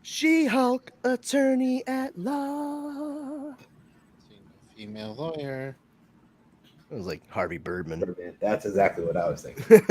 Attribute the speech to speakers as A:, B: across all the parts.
A: She-Hulk, attorney at law.
B: Female lawyer.
A: It was like Harvey Birdman.
C: That's exactly what I was thinking.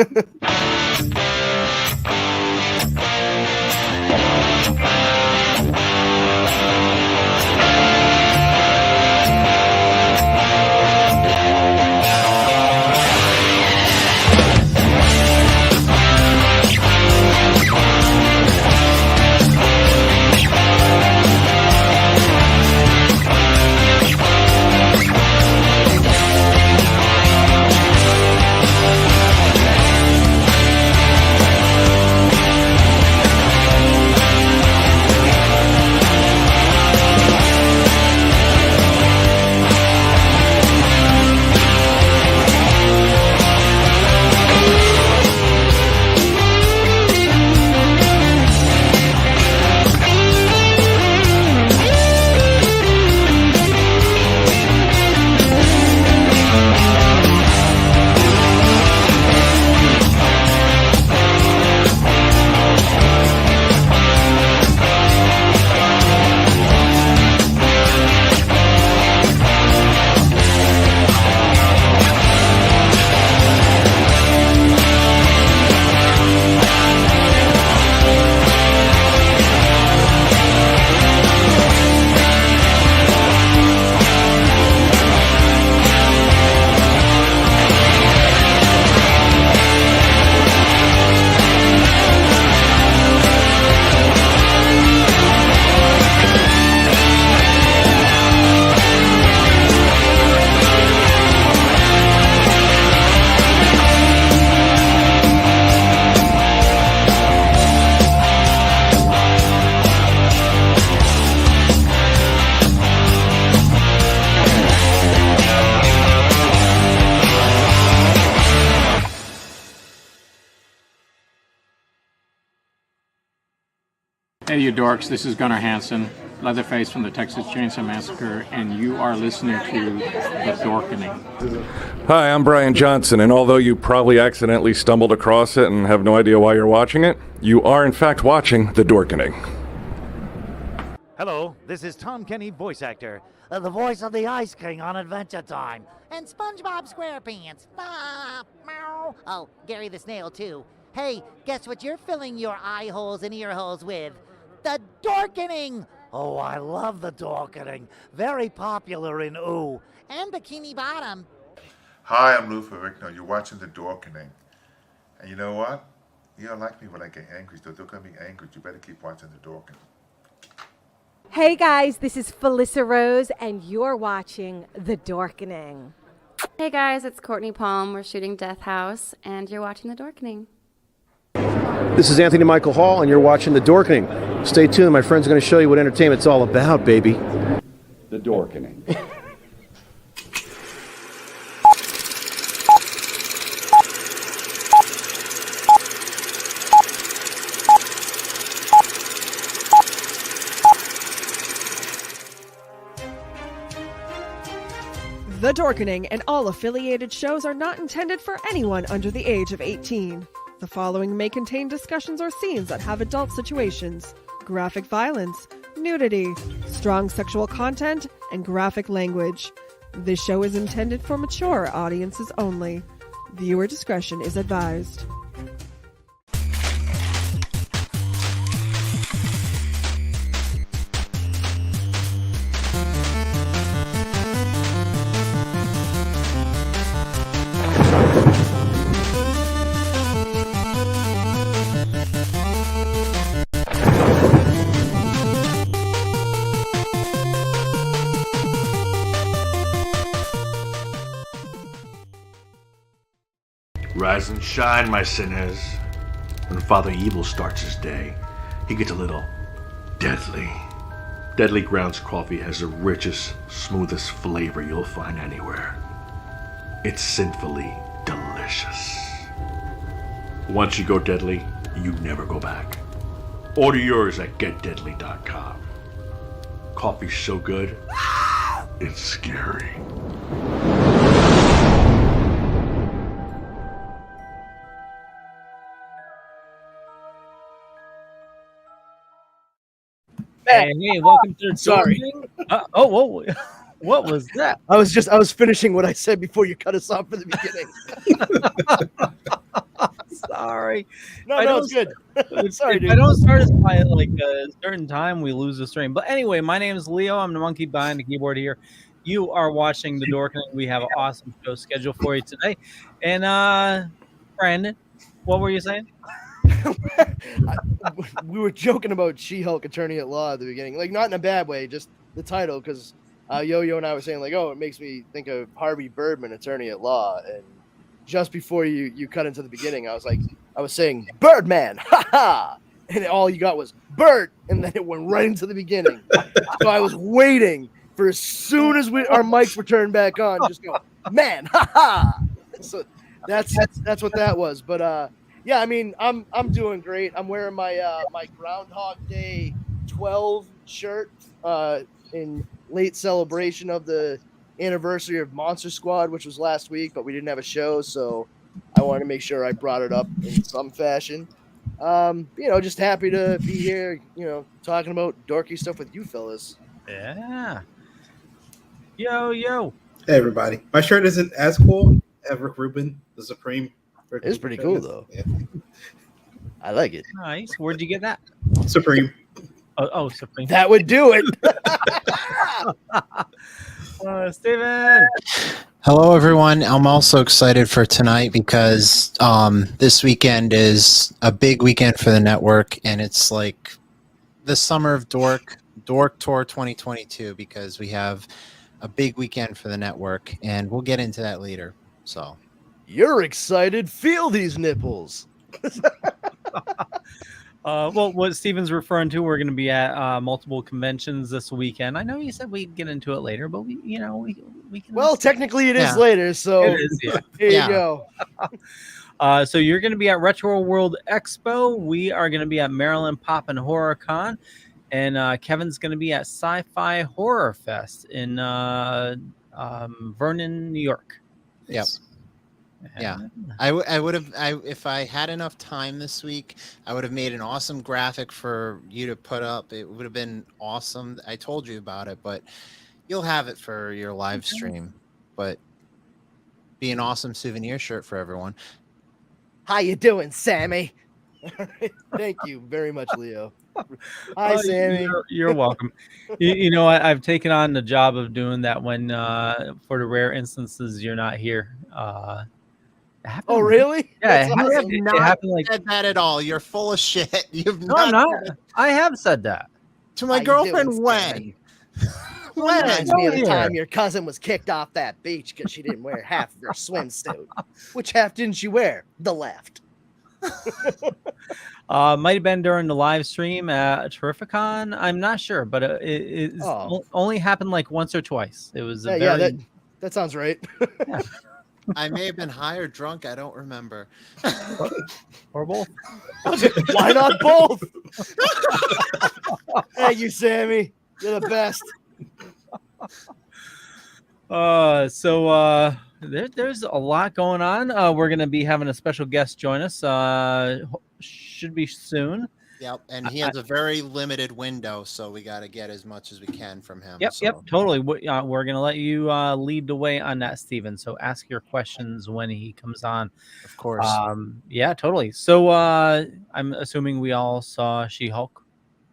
D: Hey, you dorks, this is Gunnar Hansen, Leatherface from the Texas Chainsaw Massacre, and you are listening to The Dorkening.
E: Hi, I'm Brian Johnson, and although you probably accidentally stumbled across it and have no idea why you're watching it, you are in fact watching The Dorkening.
F: Hello, this is Tom Kenny, voice actor, the voice of the Ice King on Adventure Time.
G: And SpongeBob SquarePants. Ah, meow. Oh, Gary the Snail, too. Hey, guess what you're filling your eye holes and ear holes with? The Dorkening!
F: Oh, I love the Dorkening. Very popular in Ooh.
G: And Bikini Bottom.
H: Hi, I'm Lou Ferrigno. You're watching The Dorkening. And you know what? You don't like me when I get angry, so don't get me angry. You better keep watching The Dorkening.
I: Hey guys, this is Felissa Rose, and you're watching The Dorkening.
J: Hey guys, it's Courtney Palm. We're shooting Death House, and you're watching The Dorkening.
K: This is Anthony Michael Hall, and you're watching The Dorkening. Stay tuned. My friend's going to show you what entertainment's all about, baby.
L: The Dorkening.
M: The Dorkening and all affiliated shows are not intended for anyone under the age of 18. The following may contain discussions or scenes that have adult situations, graphic violence, nudity, strong sexual content, and graphic language. This show is intended for mature audiences only. Viewer discretion is advised.
N: Rise and shine, my sinners. When Father Evil starts his day, he gets a little deadly. Deadly Grounds coffee has the richest, smoothest flavor you'll find anywhere. It's sinfully delicious. Once you go deadly, you never go back. Order yours at getdeadly.com. Coffee's so good, it's scary.
O: Hey, welcome to the
A: Sorry.
O: Whoa. What was that?
A: I was finishing what I said before you cut us off for the beginning.
O: Sorry.
A: No, it's good. Sorry,
O: If
A: dude.
O: I don't start us by like a certain time, we lose the stream. But anyway, my name is Leo. I'm the monkey behind the keyboard here. You are watching The Dorkening. We have an awesome show scheduled for you today. And Brandon, what were you saying?
A: We were joking about She-Hulk Attorney at Law at the beginning, like not in a bad way, just the title, because Yo-Yo and I were saying like, oh, it makes me think of Harvey Birdman, Attorney at Law, and just before you cut into the beginning, I was saying Birdman, ha ha, and all you got was Bird, and then it went right into the beginning. So I was waiting for as soon as our mics were turned back on, just go, man, ha ha. So that's what that was. But yeah, I mean, I'm doing great. I'm wearing my my Groundhog Day 12 shirt in late celebration of the anniversary of Monster Squad, which was last week, but we didn't have a show, so I wanted to make sure I brought it up in some fashion. Just happy to be here, talking about dorky stuff with you fellas.
O: Yeah. Yo.
C: Hey, everybody. My shirt isn't as cool as Rick Rubin, the Supreme.
A: It's pretty cool, though.
C: Yeah.
A: I like it.
O: Nice. Where'd you get that?
C: Supreme.
O: Oh, Supreme.
A: That would do it.
O: Steven.
P: Hello, everyone. I'm also excited for tonight because this weekend is a big weekend for the network, and it's like the summer of Dork Tour 2022 because we have a big weekend for the network, and we'll get into that later. So,
A: you're excited. Feel these nipples.
O: Well, what Steven's referring to, we're going to be at multiple conventions this weekend. I know you said we'd get into it later, but we can.
A: Well, technically it is later, so
O: it is, yeah.
A: There you go.
O: So you're going to be at Retro World Expo. We are going to be at Maryland Pop and Horror Con, and Kevin's going to be at Sci-Fi Horror Fest in Vernon, New York.
P: Yep. Yeah, I would have. If I had enough time this week, I would have made an awesome graphic for you to put up. It would have been awesome. I told you about it, but you'll have it for your live stream. But be an awesome souvenir shirt for everyone.
A: How you doing, Sammy? Thank you very much, Leo. Hi, Sammy.
O: You're welcome. I've taken on the job of doing that when, for the rare instances you're not here.
A: Oh, really?
O: Yeah,
P: it happened like said that at all. You're full of shit. You've
O: not. I have said that
P: to my girlfriend. When?
A: Reminds me of the time your cousin was kicked off that beach because she didn't wear half of her swimsuit. Which half didn't she wear? The left.
O: Might have been during the live stream at Terrificon. I'm not sure, but it only happened like once or twice. It was
A: that sounds right.
O: Yeah.
P: I may have been high or drunk. I don't remember.
O: Or both.
A: Why not both? Thank you, Sammy. You're the best.
O: There's a lot going on. We're going to be having a special guest join us. Should be soon.
P: Yep, and he has a very limited window, so we got to get as much as we can from him.
O: Yep, totally. We're going to let you lead the way on that, Steven. So ask your questions when he comes on.
P: Of course.
O: Yeah, totally. So I'm assuming we all saw She-Hulk.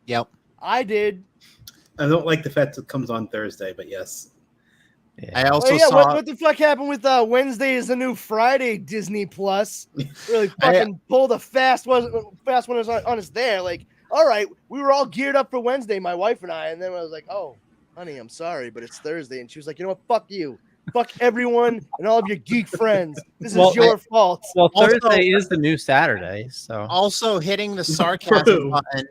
P: Yep.
A: I did.
C: I don't like the fact it comes on Thursday, but yes.
O: Yeah.
P: I also saw.
A: What the fuck happened with Wednesday is the new Friday Disney Plus? Really fucking pulled a fast one on us there. Like, all right, we were all geared up for Wednesday, my wife and I, and then I was like, oh, honey, I'm sorry, but it's Thursday. And she was like, you know what? Fuck you. Fuck everyone and all of your geek friends. This is your fault.
O: Well, Thursday is the new Saturday, so
P: also hitting the sarcasm button.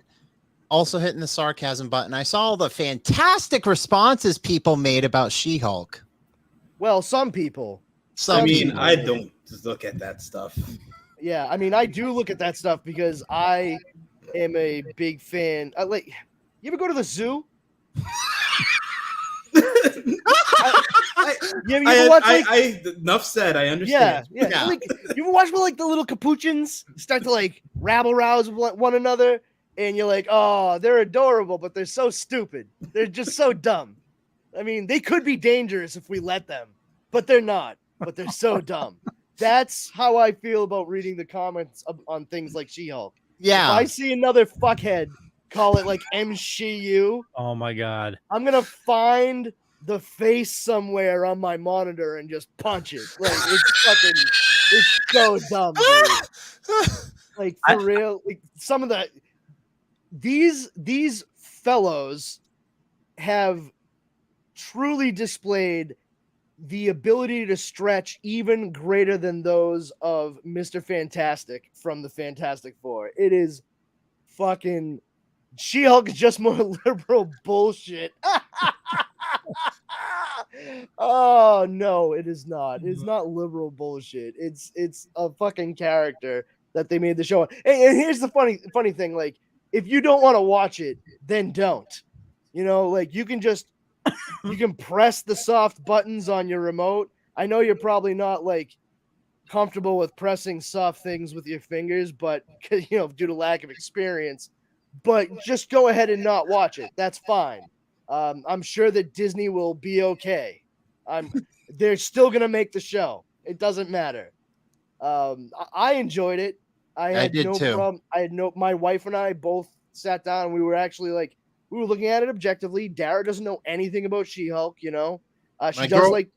P: Also hitting the sarcasm button. I saw all the fantastic responses people made about She-Hulk.
A: Well, some people.
C: I don't look at that stuff.
A: Yeah, I mean, I do look at that stuff because I am a big fan. You ever go to the zoo?
C: Enough said. I understand.
A: Yeah. Like, you ever watch where like the little capuchins start to like rabble rouse with one another? and you're like, oh, they're adorable, but they're so stupid. They're just so dumb. I mean, they could be dangerous if we let them, but they're not. But they're so dumb. That's how I feel about reading the comments on things like She-Hulk.
P: Yeah.
A: If I see another fuckhead call it like MCU,
O: Oh my god.
A: I'm gonna find the face somewhere on my monitor and just punch it. Like it's so dumb, dude. Like for real. Like some of these fellows have truly displayed the ability to stretch even greater than those of Mr. Fantastic from the Fantastic Four. It is fucking She-Hulk is just more liberal bullshit. Oh no, it is not. It's not liberal bullshit. It's a fucking character that they made the show. And here's the funny thing, like if you don't want to watch it, then don't. You know, like you can press the soft buttons on your remote. I know you're probably not like comfortable with pressing soft things with your fingers, but due to lack of experience, but just go ahead and not watch it. That's fine. I'm sure that Disney will be okay. They're still going to make the show. It doesn't matter. I enjoyed it. I
P: did
A: no
P: too.
A: problem. My wife and I both sat down and we were actually like, we were looking at it objectively. Dara doesn't know anything about She-Hulk, she does like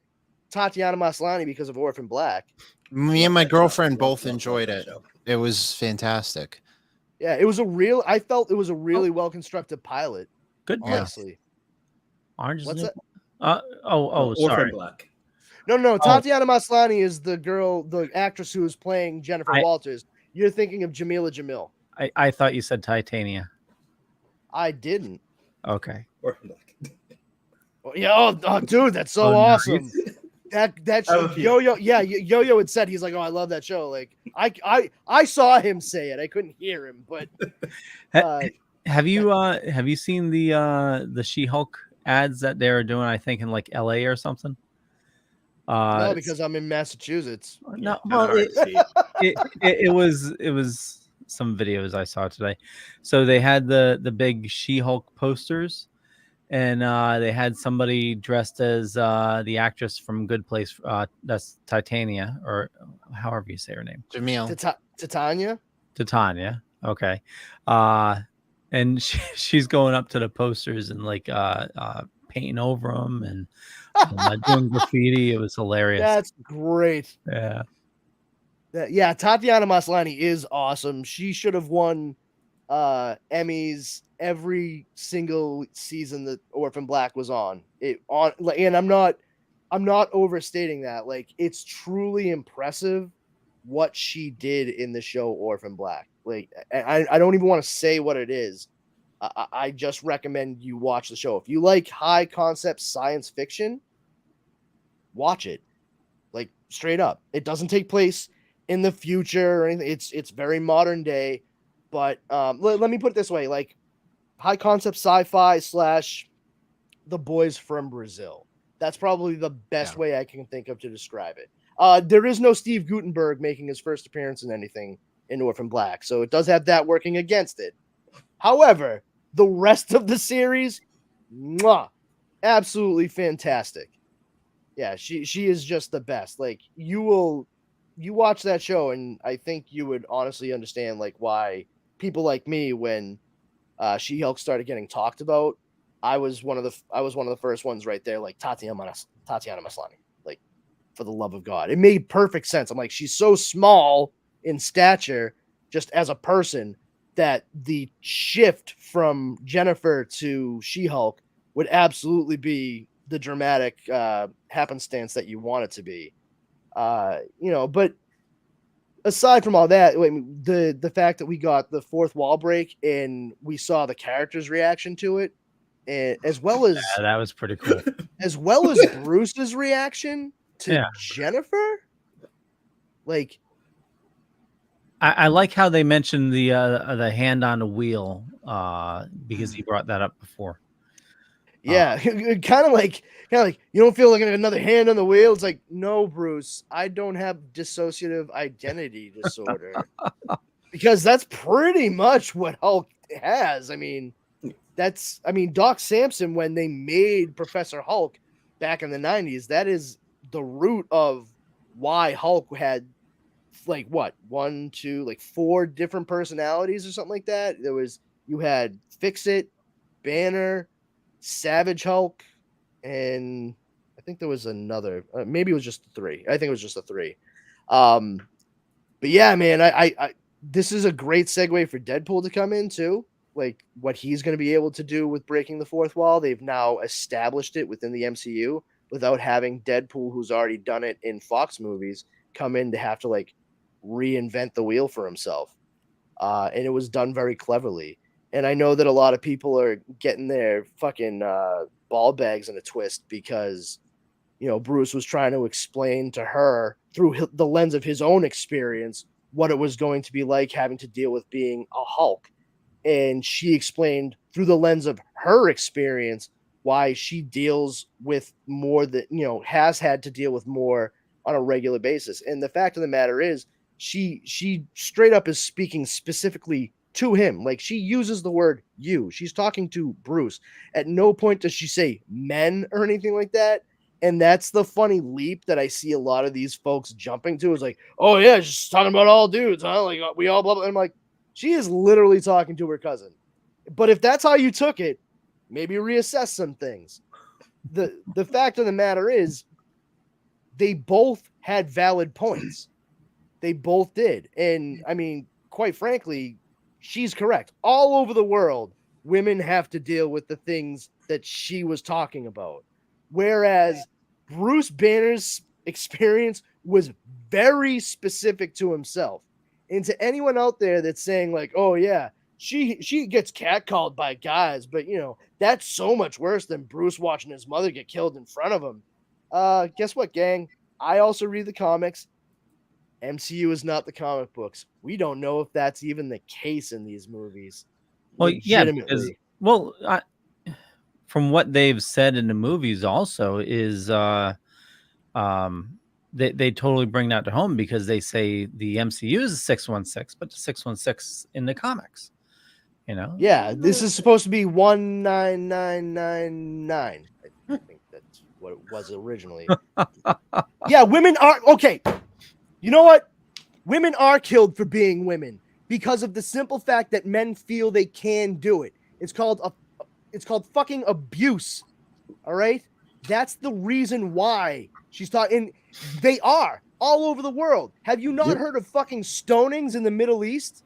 A: Tatiana Maslany because of Orphan Black.
P: Me and my girlfriend both enjoyed it. It was fantastic.
A: Yeah, I felt it was a really well-constructed pilot.
O: Good.
A: Honestly.
O: Orange is
A: What's
O: new?
A: that?
O: Sorry.
C: Black.
A: No. Tatiana Maslany is the actress who is playing Jennifer Walters. You're thinking of Jamila Jamil.
O: I thought you said Titania.
A: I didn't.
O: Okay.
A: Yeah, dude, that's so awesome. That show, Yo-Yo, yeah, Yo-Yo had said, he's like, oh, I love that show. Like, I saw him say it. I couldn't hear him, but
O: have you seen the She-Hulk ads that they're doing? I think in like LA or something.
A: No, because I'm in Massachusetts.
O: No, well, it was some videos I saw today. So they had the big She-Hulk posters, and they had somebody dressed as the actress from Good Place. That's Titania, or however you say her name.
P: Jamil.
A: Titania.
O: Okay. And she's going up to the posters and like painting over them and doing graffiti. It was hilarious.
A: That's great.
O: Yeah.
A: Yeah, Tatiana Maslany is awesome. She should have won Emmys every single season that Orphan Black was on. And I'm not overstating that. Like, it's truly impressive what she did in the show Orphan Black. Like, I don't even want to say what it is. I just recommend you watch the show. If you like high concept science fiction, watch it. Like, straight up. It doesn't take place in the future or anything. It's very modern day, but let me put it this way, like high concept sci-fi / The Boys from Brazil. That's probably the best way I can think of to describe it. There is no Steve Guttenberg making his first appearance in anything in Orphan Black, so it does have that working against it. However, the rest of the series, absolutely fantastic. Yeah, she is just the best. Like, you watch that show, and I think you would honestly understand like why people like me, when She-Hulk started getting talked about, I was one of the first ones right there, like Tatiana Maslany. Like, for the love of God, it made perfect sense. I'm like, she's so small in stature, just as a person, that the shift from Jennifer to She-Hulk would absolutely be the dramatic happenstance that you want it to be. But aside from all that, the fact that we got the fourth wall break and we saw the character's reaction to it, as well as
O: that was pretty cool,
A: as well as Bruce's reaction to Jennifer. Like,
O: I like how they mentioned the hand on the wheel because he brought that up before.
A: Yeah, kind of like you don't feel like another hand on the wheel. It's like, no, Bruce, I don't have dissociative identity disorder, because that's pretty much what Hulk has. I mean, Doc Samson, when they made Professor Hulk back in the 90s, that is the root of why Hulk had like what, one, two, like 4 different personalities or something like that. You had Fix-It, Banner, Savage Hulk, and I think there was another. Maybe it was just 3. I think it was just the 3. But yeah, man, I this is a great segue for Deadpool to come in too. Like what he's going to be able to do with breaking the fourth wall. They've now established it within the MCU without having Deadpool, who's already done it in Fox movies, come in to have to like reinvent the wheel for himself. And it was done very cleverly. And I know that a lot of people are getting their fucking ball bags in a twist because, you know, Bruce was trying to explain to her through the lens of his own experience what it was going to be like having to deal with being a Hulk. And she explained through the lens of her experience why she deals with more that, you know, has had to deal with more on a regular basis. And the fact of the matter is, she straight up is speaking specifically to him. Like, she uses the word you. She's talking to Bruce. At no point does she say men or anything like that. And that's the funny leap that I see a lot of these folks jumping to, is like, oh yeah, she's talking about all dudes, huh? Like, we all blah, blah. And I'm like, she is literally talking to her cousin. But if that's how you took it, maybe reassess some things. The fact of the matter is, they both had valid points. They both did. And I mean, quite frankly, she's correct. All over the world, women have to deal with the things that she was talking about. Whereas Bruce Banner's experience was very specific to himself. And to anyone out there that's saying like, oh yeah, she gets catcalled by guys, but you know, that's so much worse than Bruce watching his mother get killed in front of him. Guess what, gang? I also read the comics. MCU is not the comic books. We don't know if that's even the case in these movies.
O: Well, yeah, because, well, from what they've said in the movies also is they totally bring that to home, because they say the MCU is 616, but the 616 in the comics, you know?
A: Yeah, this is supposed to be 19999. I think that's what it was originally. Yeah, women are okay. You know what? Women are killed for being women because of the simple fact that men feel they can do it. It's called fucking abuse. All right? That's the reason why she's talking. They are all over the world. Have you not heard of fucking stonings in the Middle East?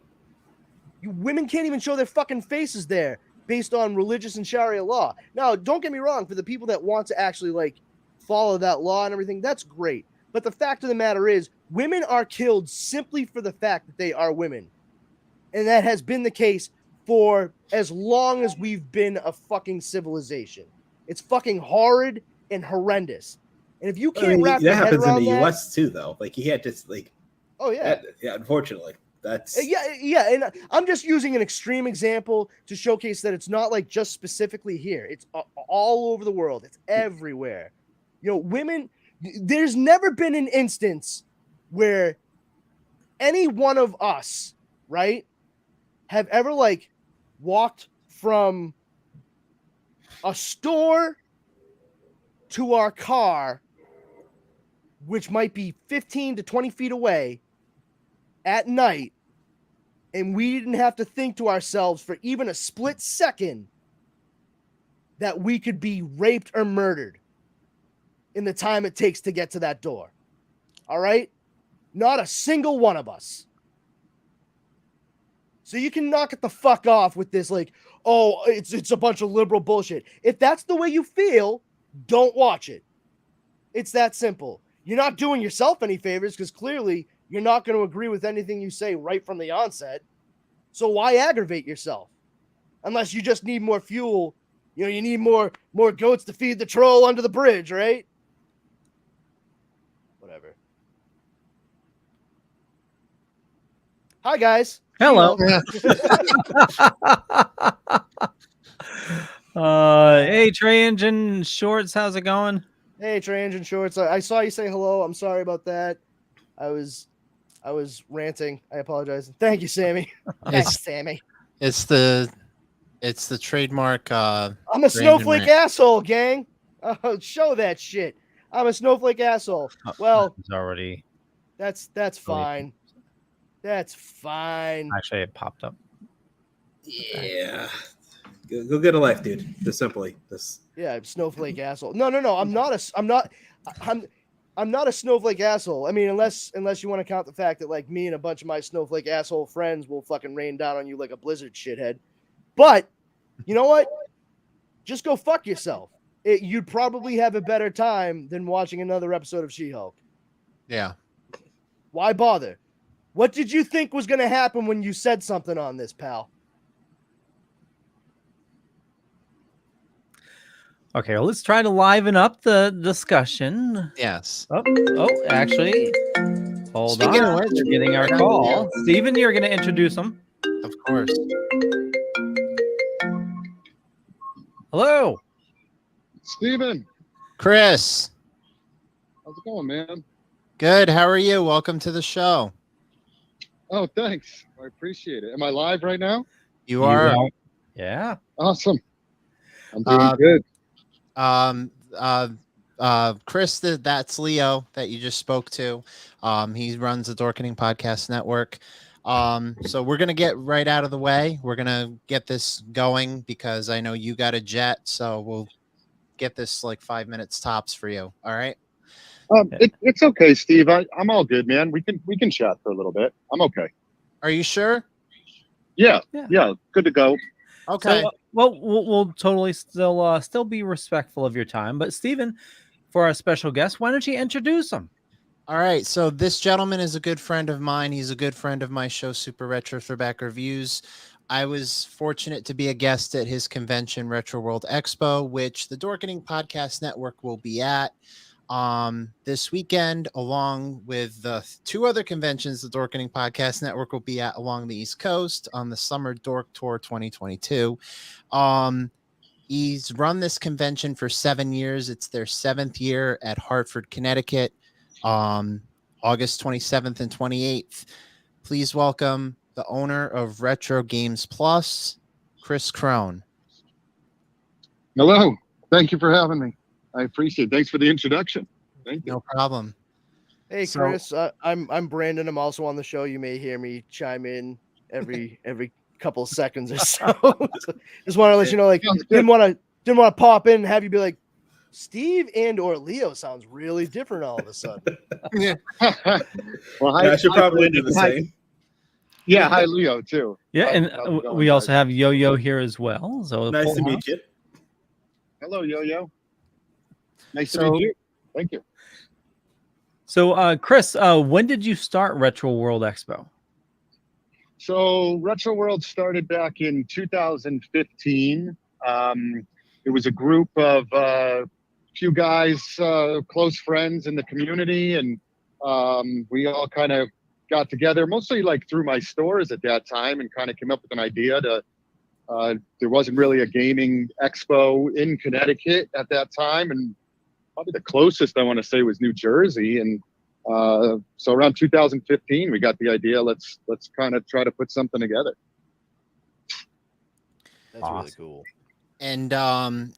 A: Women can't even show their fucking faces there based on religious and Sharia law. Now, don't get me wrong, for the people that want to actually like follow that law and everything, that's great. But the fact of the matter is, women are killed simply for the fact that they are women. And that has been the case for as long as we've been a fucking civilization. It's fucking horrid and horrendous. And if you can't wrap your head around that...
C: That happens in the US too, though. Like, he had to, like...
A: Oh, yeah.
C: Yeah, unfortunately. That's...
A: Yeah, and I'm just using an extreme example to showcase that it's not, like, just specifically here. It's all over the world. It's everywhere. You know, women... There's never been an instance where any one of us, right, have ever, like, walked from a store to our car, which might be 15 to 20 feet away at night, and we didn't have to think to ourselves for even a split second that we could be raped or murdered in the time it takes to get to that door. All right? Not a single one of us. So you can knock it the fuck off with this, like, oh, it's a bunch of liberal bullshit. If that's the way you feel, don't watch it. It's that simple. You're not doing yourself any favors, because clearly you're not going to agree with anything you say right from the onset. So why aggravate yourself? Unless you just need more fuel. You know, you need more goats to feed the troll under the bridge, right? Whatever. Hi, guys.
O: Hello. Hey, Trey Engine Shorts, how's it going?
A: Hey, Trey Engine Shorts. I saw you say hello. I'm sorry about that. I was ranting. I apologize. Thank you, Sammy. Thanks, Sammy.
P: It's the trademark.
A: I'm a
P: Brandon
A: snowflake
P: Rant.
A: asshole, gang. Show that shit. I'm a snowflake asshole. Well,
O: It's already.
A: that's fine. That's fine.
O: Actually, it popped up.
C: Yeah. Go get a life, dude. Just simply.
A: Yeah, snowflake asshole. No. I'm not a snowflake asshole. I mean, unless you want to count the fact that like me and a bunch of my snowflake asshole friends will fucking rain down on you like a blizzard shithead. But you know what? Just go fuck yourself. You'd probably have a better time than watching another episode of She-Hulk.
P: Yeah.
A: Why bother? What did you think was going to happen when you said something on this, pal?
O: Okay, well, let's try to liven up the discussion.
P: Yes.
O: Oh, actually, hold
P: Speaking
O: on.
P: of which,
O: We're getting our call. Steven, you're going to introduce him.
P: Of course.
O: Hello.
Q: Steven.
P: Chris.
Q: How's it going, man?
P: Good. How are you? Welcome to the show.
Q: Oh, thanks. I appreciate it. Am I live right now?
P: You are.
O: Yeah.
Q: Awesome. I'm doing good.
P: Chris, that's Leo that you just spoke to. He runs the Dorkening Podcast Network. So we're going to get right out of the way. We're going to get this going because I know you got a jet. So we'll get this like 5 minutes tops for you. All right.
Q: It's okay, Steve. I'm all good, man. We can chat for a little bit. I'm okay.
P: Are you sure?
Q: Yeah. Good to go.
P: Okay.
O: So, well, we'll totally still be respectful of your time. But Steven, for our special guest, why don't you introduce him?
P: All right. So this gentleman is a good friend of mine. He's a good friend of my show, Super Retro Throwback Reviews. I was fortunate to be a guest at his convention, Retro World Expo, which the Dorkening Podcast Network will be at this weekend, along with the two other conventions the Dorkening Podcast Network will be at along the East Coast on the Summer Dork Tour 2022. He's run this convention for 7 years. It's their 7th year at Hartford, Connecticut, August 27th and 28th. Please welcome the owner of Retro Games Plus, Chris Crone.
Q: Hello. Thank you for having me. I appreciate it. Thanks for the introduction. Thank you.
P: No problem.
A: Hey, Chris. I'm Brandon. I'm also on the show. You may hear me chime in every couple of seconds or so. Just want to let you know, like, didn't want to pop in and have you be like, Steve and or Leo sounds really different all of a sudden.
P: Yeah.
Q: Well,
C: I should probably do the same.
Q: Yeah, hi Leo too.
O: Yeah, and we also have Yo-Yo here as well. So
C: Nice to meet you.
Q: Hello, Yo-Yo. Nice to meet you. Thank you.
O: So, Chris, when did you start Retro World Expo?
Q: So, Retro World started back in 2015. It was a group of few guys, close friends in the community, and we all kind of got together, mostly like through my stores at that time, and kind of came up with an idea to. There wasn't really a gaming expo in Connecticut at that time, and probably the closest I want to say was New Jersey. And so around 2015, we got the idea. Let's kind of try to put something together.
A: That's really cool.
P: And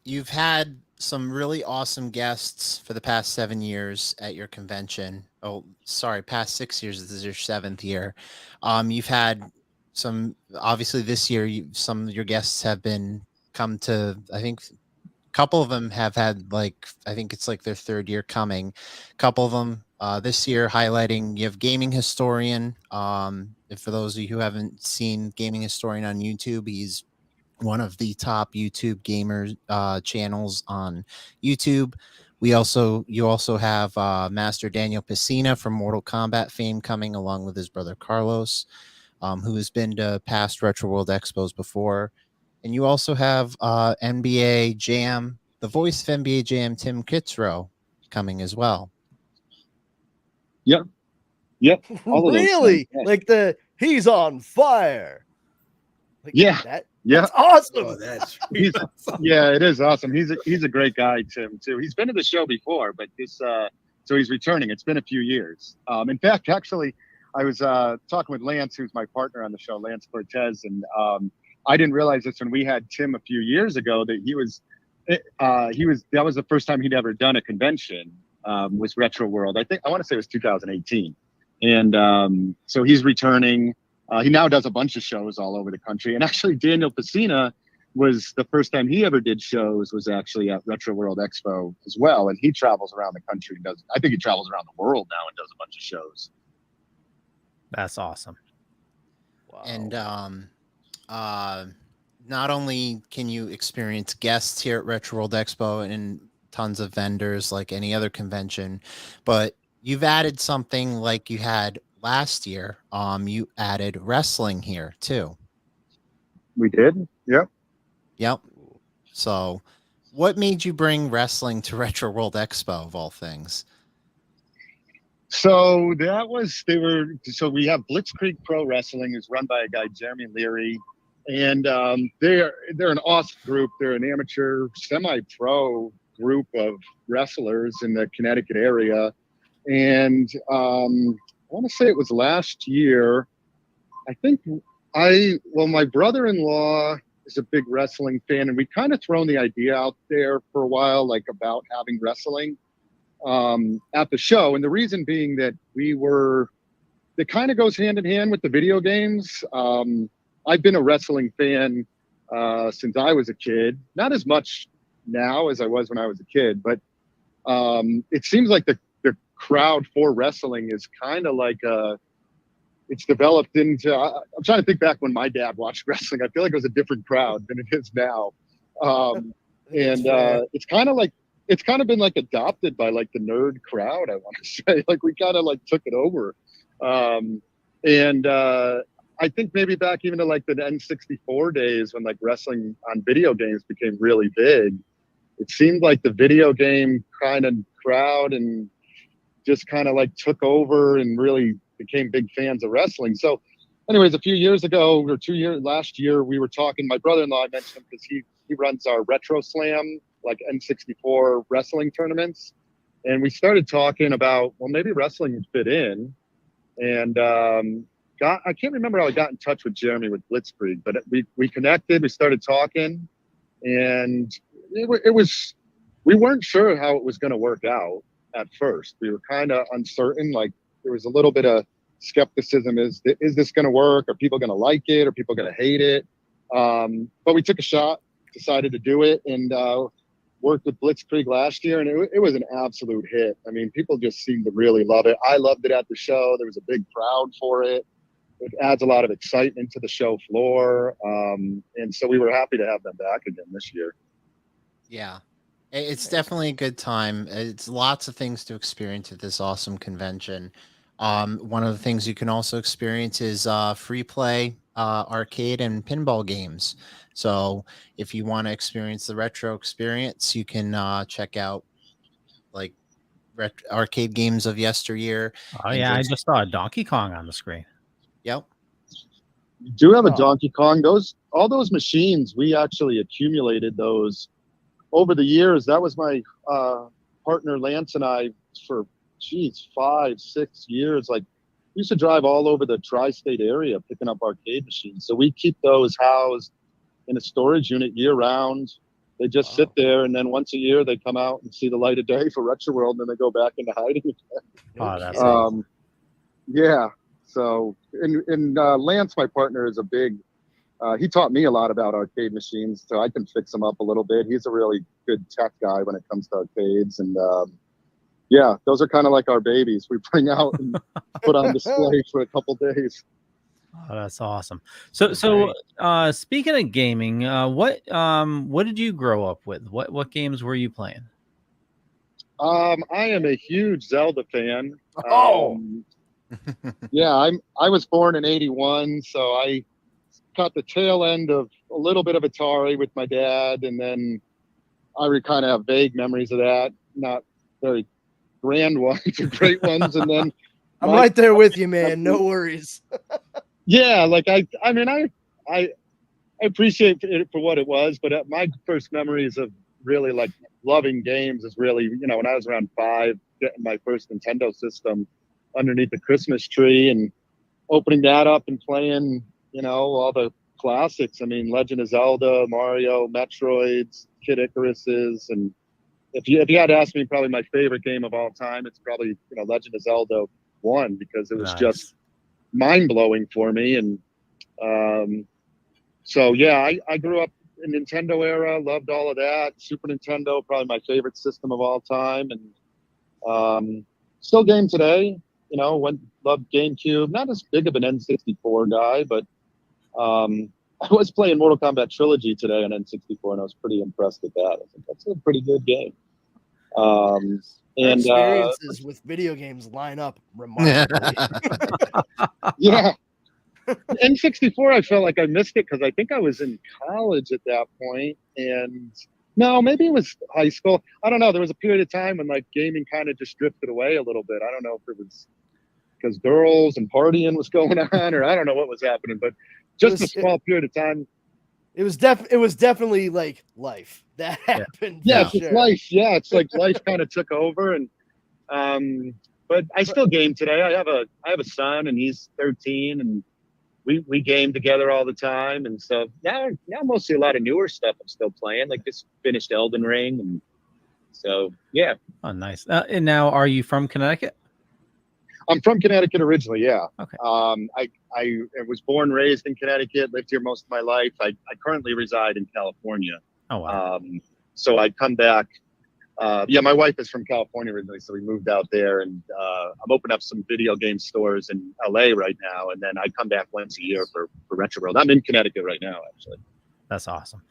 P: you've had some really awesome guests for the past 7 years at your convention. Oh, sorry, past 6 years. This is your 7th year. You've had some, obviously this year, some of your guests have come to, I think a couple of them have had I think it's like their 3rd year coming. A couple of them this year highlighting, you have Gaming Historian. For those of you who haven't seen Gaming Historian on YouTube, he's one of the top YouTube gamer channels on YouTube. You also have Master Daniel Piscina from Mortal Kombat fame coming along with his brother Carlos, who has been to past Retro World Expos before. And you also have NBA Jam, the voice of NBA Jam, Tim Kitzrow, coming as well.
Q: Yep.
A: Really? Like he's on fire. Like
Q: That's
A: awesome.
C: Oh, that's
Q: yeah, it is awesome. He's a great guy, Tim, too. He's been to the show before, but so he's returning. It's been a few years. In fact, actually, I was talking with Lance, who's my partner on the show, Lance Cortez, and I didn't realize this when we had Tim a few years ago that that was the first time he'd ever done a convention, was Retro World. I want to say it was 2018. And so he's returning. He now does a bunch of shows all over the country. And actually Daniel Pacina was the first time he ever did shows was actually at Retro World Expo as well. And he travels around the country and I think he travels around the world now and does a bunch of shows.
O: That's awesome.
A: Wow.
P: And not only can you experience guests here at Retro World Expo and tons of vendors like any other convention, but you've added something like you had last year. You added wrestling here too.
Q: We did. Yep.
P: Yep. So what made you bring wrestling to Retro World Expo of all things?
Q: So so we have Blitzkrieg Pro Wrestling, is run by a guy, Jeremy Leary. And they're an awesome group. They're an amateur semi-pro group of wrestlers in the Connecticut area. And I want to say it was last year. I think my brother-in-law is a big wrestling fan, and we kind of thrown the idea out there for a while, like about having wrestling at the show. And the reason being that it kind of goes hand in hand with the video games. I've been a wrestling fan since I was a kid, not as much now as I was when I was a kid, but it seems like the crowd for wrestling is kind of like it's developed into, I'm trying to think back when my dad watched wrestling. I feel like it was a different crowd than it is now. It's kind of been like adopted by like the nerd crowd, I want to say. Like we kind of like took it over. I think maybe back even to like the N64 days when like wrestling on video games became really big, it seemed like the video game kind of crowd and just kind of like took over and really became big fans of wrestling. So anyways, a few years ago or last year, we were talking, my brother-in-law, I mentioned him because he runs our Retro Slam, like N64 wrestling tournaments. And we started talking about, well, maybe wrestling would fit in. And I can't remember how I got in touch with Jeremy with Blitzkrieg, but we connected, we started talking, and we weren't sure how it was going to work out at first. We were kind of uncertain, like there was a little bit of skepticism. Is this going to work? Are people going to like it? Are people going to hate it? But we took a shot, decided to do it, and worked with Blitzkrieg last year, and it was an absolute hit. I mean, people just seemed to really love it. I loved it at the show. There was a big crowd for it. It adds a lot of excitement to the show floor. And so we were happy to have them back again this year.
P: Yeah, it's definitely a good time. It's lots of things to experience at this awesome convention. One of the things you can also experience is free play arcade and pinball games. So if you want to experience the retro experience, you can check out like arcade games of yesteryear.
O: Oh yeah, I just saw a Donkey Kong on the screen.
P: Yep.
Q: You do have a Donkey Kong. All those machines, we actually accumulated those over the years. That was my partner Lance and I for 5-6 years. Like we used to drive all over the tri-state area picking up arcade machines. So we keep those housed in a storage unit year round. They just sit there, and then once a year they come out and see the light of day for Retro World, and then they go back into hiding again.
O: Oh, that's awesome.
Q: Yeah. So, and Lance, my partner, is a big. He taught me a lot about arcade machines, so I can fix them up a little bit. He's a really good tech guy when it comes to arcades, and yeah, those are kind of like our babies. We bring out and put on display for a couple days.
O: Oh, that's awesome. So speaking of gaming, what did you grow up with? What games were you playing?
Q: I am a huge Zelda fan.
A: Oh.
Q: Yeah, I was born in '81, so I caught the tail end of a little bit of Atari with my dad, and then I kind of have vague memories of that, not very grand ones or great ones. And then
A: I'm right there with you, man. No worries.
Q: Yeah, like I appreciate it for what it was, but my first memories of really like loving games is really, when I was around 5, getting my first Nintendo system underneath the Christmas tree and opening that up and playing, all the classics. I mean, Legend of Zelda, Mario, Metroids, Kid Icaruses, and if you had to ask me, probably my favorite game of all time, it's probably Legend of Zelda 1, because it was just mind blowing for me. And so yeah, I grew up in Nintendo era, loved all of that. Super Nintendo, probably my favorite system of all time, and still game today. Loved GameCube. Not as big of an N64 guy, but I was playing Mortal Kombat Trilogy today on N64, and I was pretty impressed with that. I think that's a pretty good game. And
A: experiences with video games line up remarkably.
Q: yeah. N64, I felt like I missed it because I think I was in college at that point, and no, maybe it was high school. I don't know. There was a period of time when like gaming kind of just drifted away a little bit. I don't know if it was because girls and partying was going on, or I don't know what was happening, but just a small period of time.
A: It was definitely like life that happened.
Q: Yeah, it's life. Yeah, it's like life kind of took over, and but I still game today. I have a son, and he's 13, and we game together all the time. And so now mostly a lot of newer stuff I'm still playing. Like just finished Elden Ring, and so yeah.
O: Oh, nice. And now, are you from Connecticut?
Q: I'm from Connecticut originally, yeah.
O: Okay.
Q: I was born, raised in Connecticut, lived here most of my life. I currently reside in California.
O: Oh, wow.
Q: So I come back. My wife is from California originally, so we moved out there, and I'm opening up some video game stores in LA right now, and then I come back once a year for Retro World. I'm in Connecticut right now, actually.
O: That's awesome.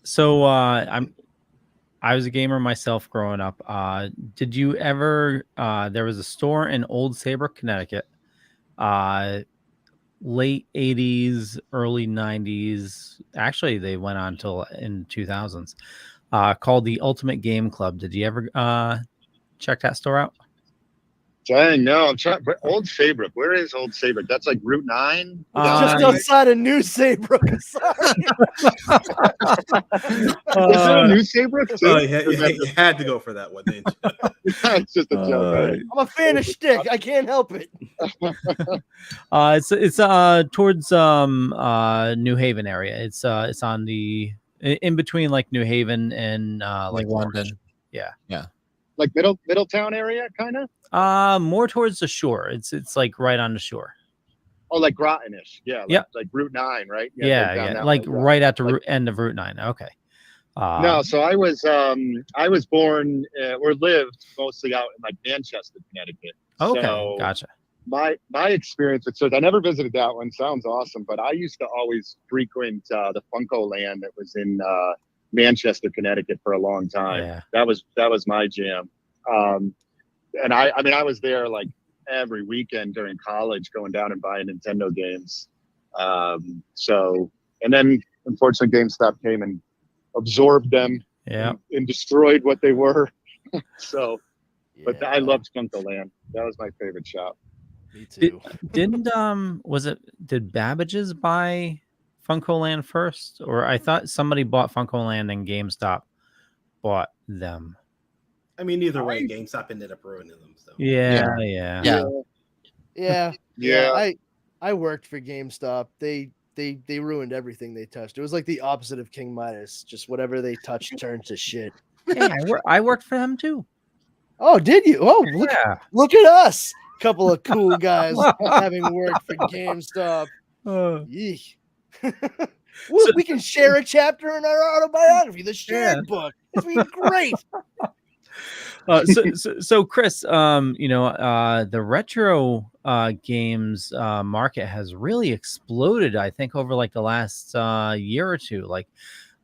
O: So I was a gamer myself growing up. Did you ever? There was a store in Old Saybrook, Connecticut, late 80s, early 90s. Actually, they went on till in 2000s. Called the Ultimate Game Club. Did you ever check that store out?
Q: Dang, no, I'm trying. Old Saybrook. Where is Old Saybrook? That's like Route 9.
A: Just outside of New Saybrook. Sorry.
Q: Is there a New Saybrook too?
C: Oh, you had to go for that one, didn't you?
Q: It's just a joke. Right?
A: I'm a fan of shtick. I can't help it.
O: It's towards New Haven area. It's on the in between like New Haven and like
P: London.
O: Yeah.
Q: Like Middletown area, kind of.
O: More towards the shore. It's like right on the shore.
Q: Oh, like Grottonish. Yeah. Like Route 9, right?
O: Yeah. Like right at the end of Route 9. Okay.
Q: No, so I was born or lived mostly out in like Manchester, Connecticut.
O: Okay,
Q: so
O: gotcha.
Q: My experience with I never visited that one. Sounds awesome, but I used to always frequent the Funko Land that was in Manchester, Connecticut for a long time.
O: Yeah.
Q: That was my jam. And I was there like every weekend during college, going down and buying Nintendo games. And then unfortunately GameStop came and absorbed them and destroyed what they were. So, but I loved Funko Land. That was my favorite shop.
A: Me too.
O: Did Babbage's buy Funko Land first? Or I thought somebody bought Funko Land and GameStop bought them.
C: I mean, either way, GameStop ended up ruining them. So.
O: Yeah.
A: I worked for GameStop. They ruined everything they touched. It was like the opposite of King Midas. Just whatever they touched turned to shit.
O: Hey, I worked for them too.
A: Oh, did you? Oh, look at us. Couple of cool guys having worked for GameStop. Yeesh. We can share a chapter in our autobiography, the shared book. It's been great.
O: So Chris, the retro games market has really exploded, I think, over like the last year or two. Like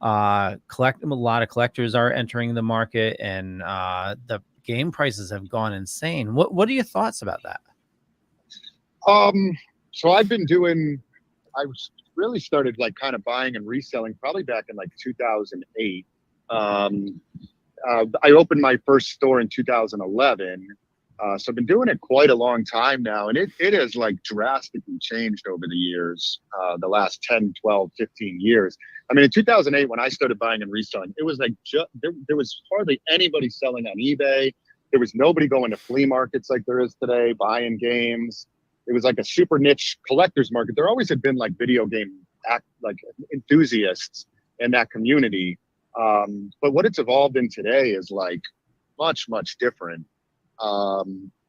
O: a lot of collectors are entering the market, and the game prices have gone insane. What are your thoughts about that?
Q: So I really started like kind of buying and reselling probably back in like 2008. I opened my first store in 2011. So I've been doing it quite a long time now, and it has like drastically changed over the years, the last 10, 12, 15 years. I mean, in 2008, when I started buying and reselling, it was like there was hardly anybody selling on eBay. There was nobody going to flea markets like there is today, buying games. It was like a super niche collector's market. There always had been like video game enthusiasts in that community. But what it's evolved in today is like much different.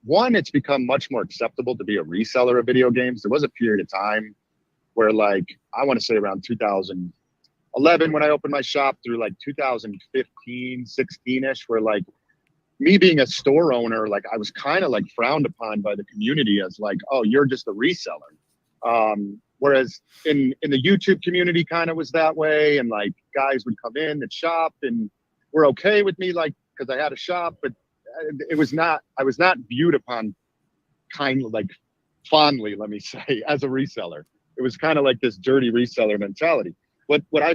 Q: One, it's become much more acceptable to be a reseller of video games. There was a period of time where, like, I want to say around 2011 when I opened my shop through like 2015, 16-ish, where like me being a store owner, like I was kind of like frowned upon by the community as like, oh, you're just a reseller. Whereas in the YouTube community kind of was that way. And like guys would come in and shop and were okay with me, like, because I had a shop, but I was not viewed upon kind of like fondly, let me say, as a reseller. It was kind of like this dirty reseller mentality. What I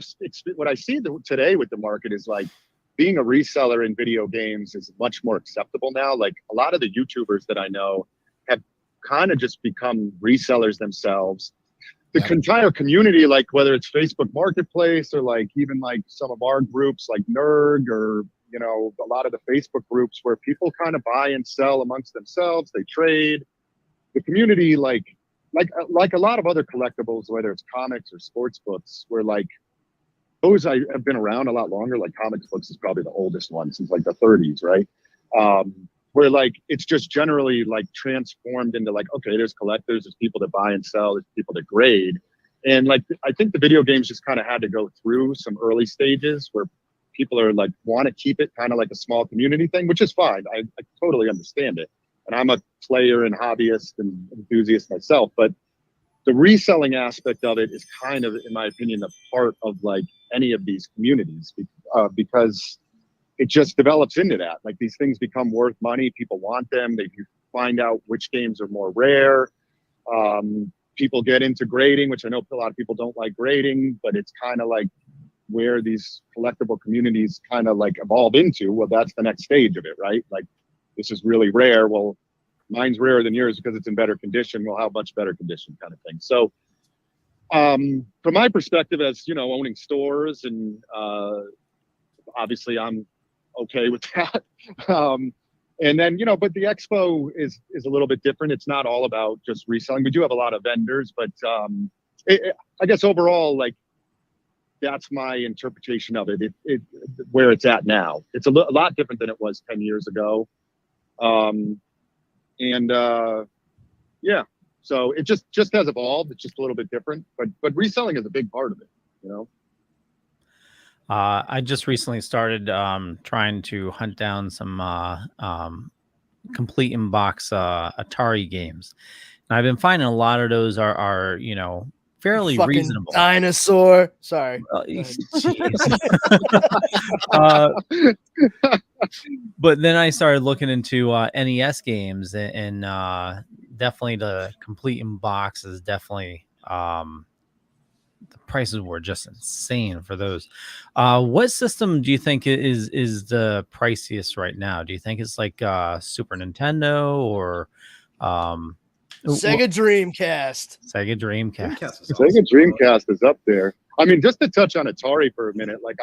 Q: see today with the market is like being a reseller in video games is much more acceptable now. Like a lot of the YouTubers that I know have kind of just become resellers themselves. The entire community, like whether it's Facebook Marketplace or like even like some of our groups like NERG or, you know, a lot of the Facebook groups where people kind of buy and sell amongst themselves, they trade. The community, like a lot of other collectibles, whether it's comics or sports books, where like those I have been around a lot longer. Like comics books is probably the oldest one since like the 30s, right? Where like it's just generally like transformed into like, okay, there's collectors, there's people that buy and sell, there's people that grade. And like I think the video games just kind of had to go through some early stages where people are like want to keep it kind of like a small community thing, which is fine. I totally understand it. And I'm a player and hobbyist and enthusiast myself, but the reselling aspect of it is kind of, in my opinion, a part of like any of these communities because it just develops into that. Like these things become worth money. People want them. They find out which games are more rare. People get into grading, which I know a lot of people don't like grading, but it's kind of like where these collectible communities kind of like evolve into. Well, that's the next stage of it, right? Like this is really rare. Well, mine's rarer than yours because it's in better condition. Well, how much better condition kind of thing. So from my perspective as, you know, owning stores and obviously I'm okay with that. And then, you know, but the expo is a little bit different. It's not all about just reselling. We do have a lot of vendors, but I guess overall, like, that's my interpretation of it. Where it's at now. It's a lot different than it was 10 years ago. Yeah, so it just has evolved. It's just a little bit different, but reselling is a big part of it, you know.
O: I just recently started trying to hunt down some complete in box Atari games, and I've been finding a lot of those are you know, fairly
A: Fucking
O: reasonable.
A: Dinosaur. Sorry.
O: But then I started looking into NES games, and definitely the complete in box is definitely the prices were just insane for those. What system do you think is the priciest right now? Do you think it's like Super Nintendo or
A: Sega Dreamcast?
O: Sega Dreamcast.
Q: Sega Dreamcast is up there. I mean, just to touch on Atari for a minute, like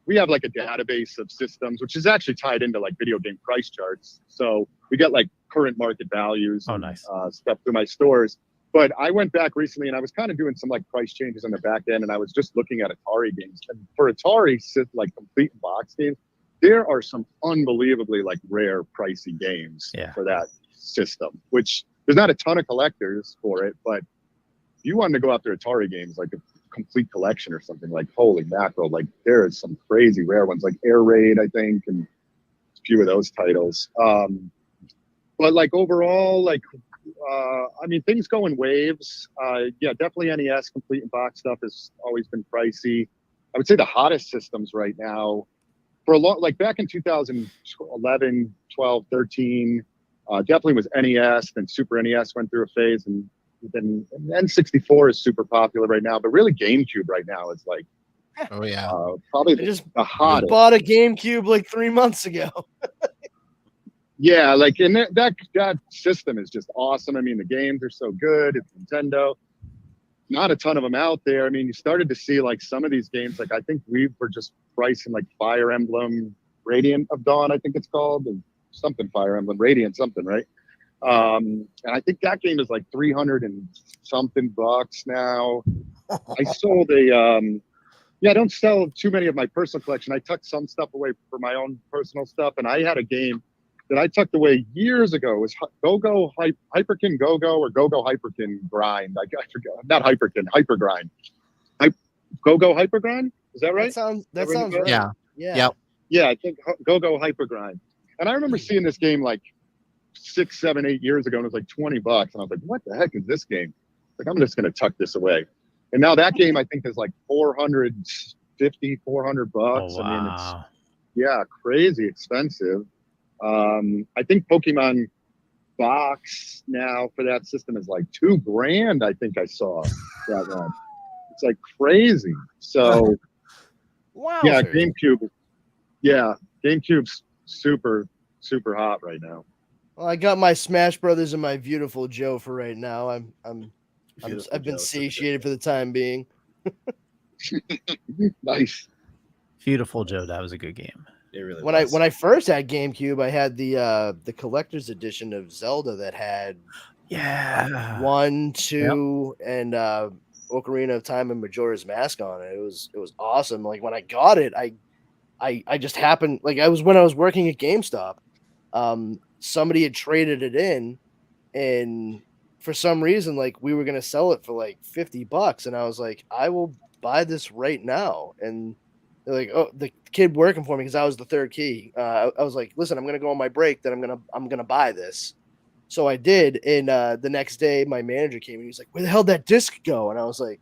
Q: we have like a database of systems, which is actually tied into like video game price charts. So we get like current market values.
O: Oh, nice.
Q: Stuff through my stores. But I went back recently and I was kind of doing some like price changes on the back end, and I was just looking at Atari games. And for Atari, like complete box games, there are some unbelievably like rare, pricey games for that system, which there's not a ton of collectors for it. But if you wanted to go after Atari games, like a complete collection or something, like holy mackerel, like there is some crazy rare ones like Air Raid, I think, and a few of those titles. But like overall, like I mean, things go in waves. Yeah, definitely NES complete and box stuff has always been pricey. I would say the hottest systems right now, for a long, like back in 2011, 12, 13, definitely was NES. Then Super NES went through a phase, and then N64 is super popular right now. But really, GameCube right now is like,
P: oh yeah,
Q: probably
A: I just
Q: the hottest.
A: bought a GameCube like 3 months ago.
Q: Yeah, like, and that system is just awesome. I mean, the games are so good. It's Nintendo. Not a ton of them out there. I mean, you started to see like some of these games. Like I think we were just pricing like Fire Emblem Radiant of Dawn, I think it's called, and something Fire Emblem Radiant something, right? And I think that game is like 300 and something bucks now. I sold a I don't sell too many of my personal collection. I tucked some stuff away for my own personal stuff, and I had a game that I tucked away years ago. It was Go-Go Hyperkin Go-Go or Go-Go Hyperkin Grind. I forget. Not Hyperkin, Hyper Grind. Go-Go Hyper Grind? Is that right?
A: That sounds right.
P: Yeah.
A: Yeah.
P: Yep.
Q: Yeah, I think Go-Go Hyper Grind. And I remember seeing this game like 6, 7, 8 years ago, and it was like $20. And I was like, what the heck is this game? Like, I'm just going to tuck this away. And now that game, I think, is like $400 bucks.
O: Oh, wow.
Q: I mean, it's crazy expensive. I think Pokemon box now for that system is like $2,000. I think I saw that one. It's like crazy. So,
A: Wow.
Q: yeah, GameCube. Yeah, GameCube's super, super hot right now.
A: Well, I got my Smash Brothers and my Beautiful Joe for right now. I've been satiated for the time being.
Q: Nice.
O: Beautiful Joe. That was a good game.
C: It really
A: When I first had GameCube, I had the collector's edition of Zelda that had 1, 2, and Ocarina of Time and Majora's Mask on it. It was awesome. Like when I got it, I just happened, like I was working at GameStop. Somebody had traded it in, and for some reason, like we were gonna sell it for like $50, and I was like, I will buy this right now. And they're like, oh, the kid working for me, because I was the third key. I was like, listen, I'm gonna go on my break, then I'm gonna buy this. So I did, and the next day my manager came and he's like, where the hell did that disc go? And I was like,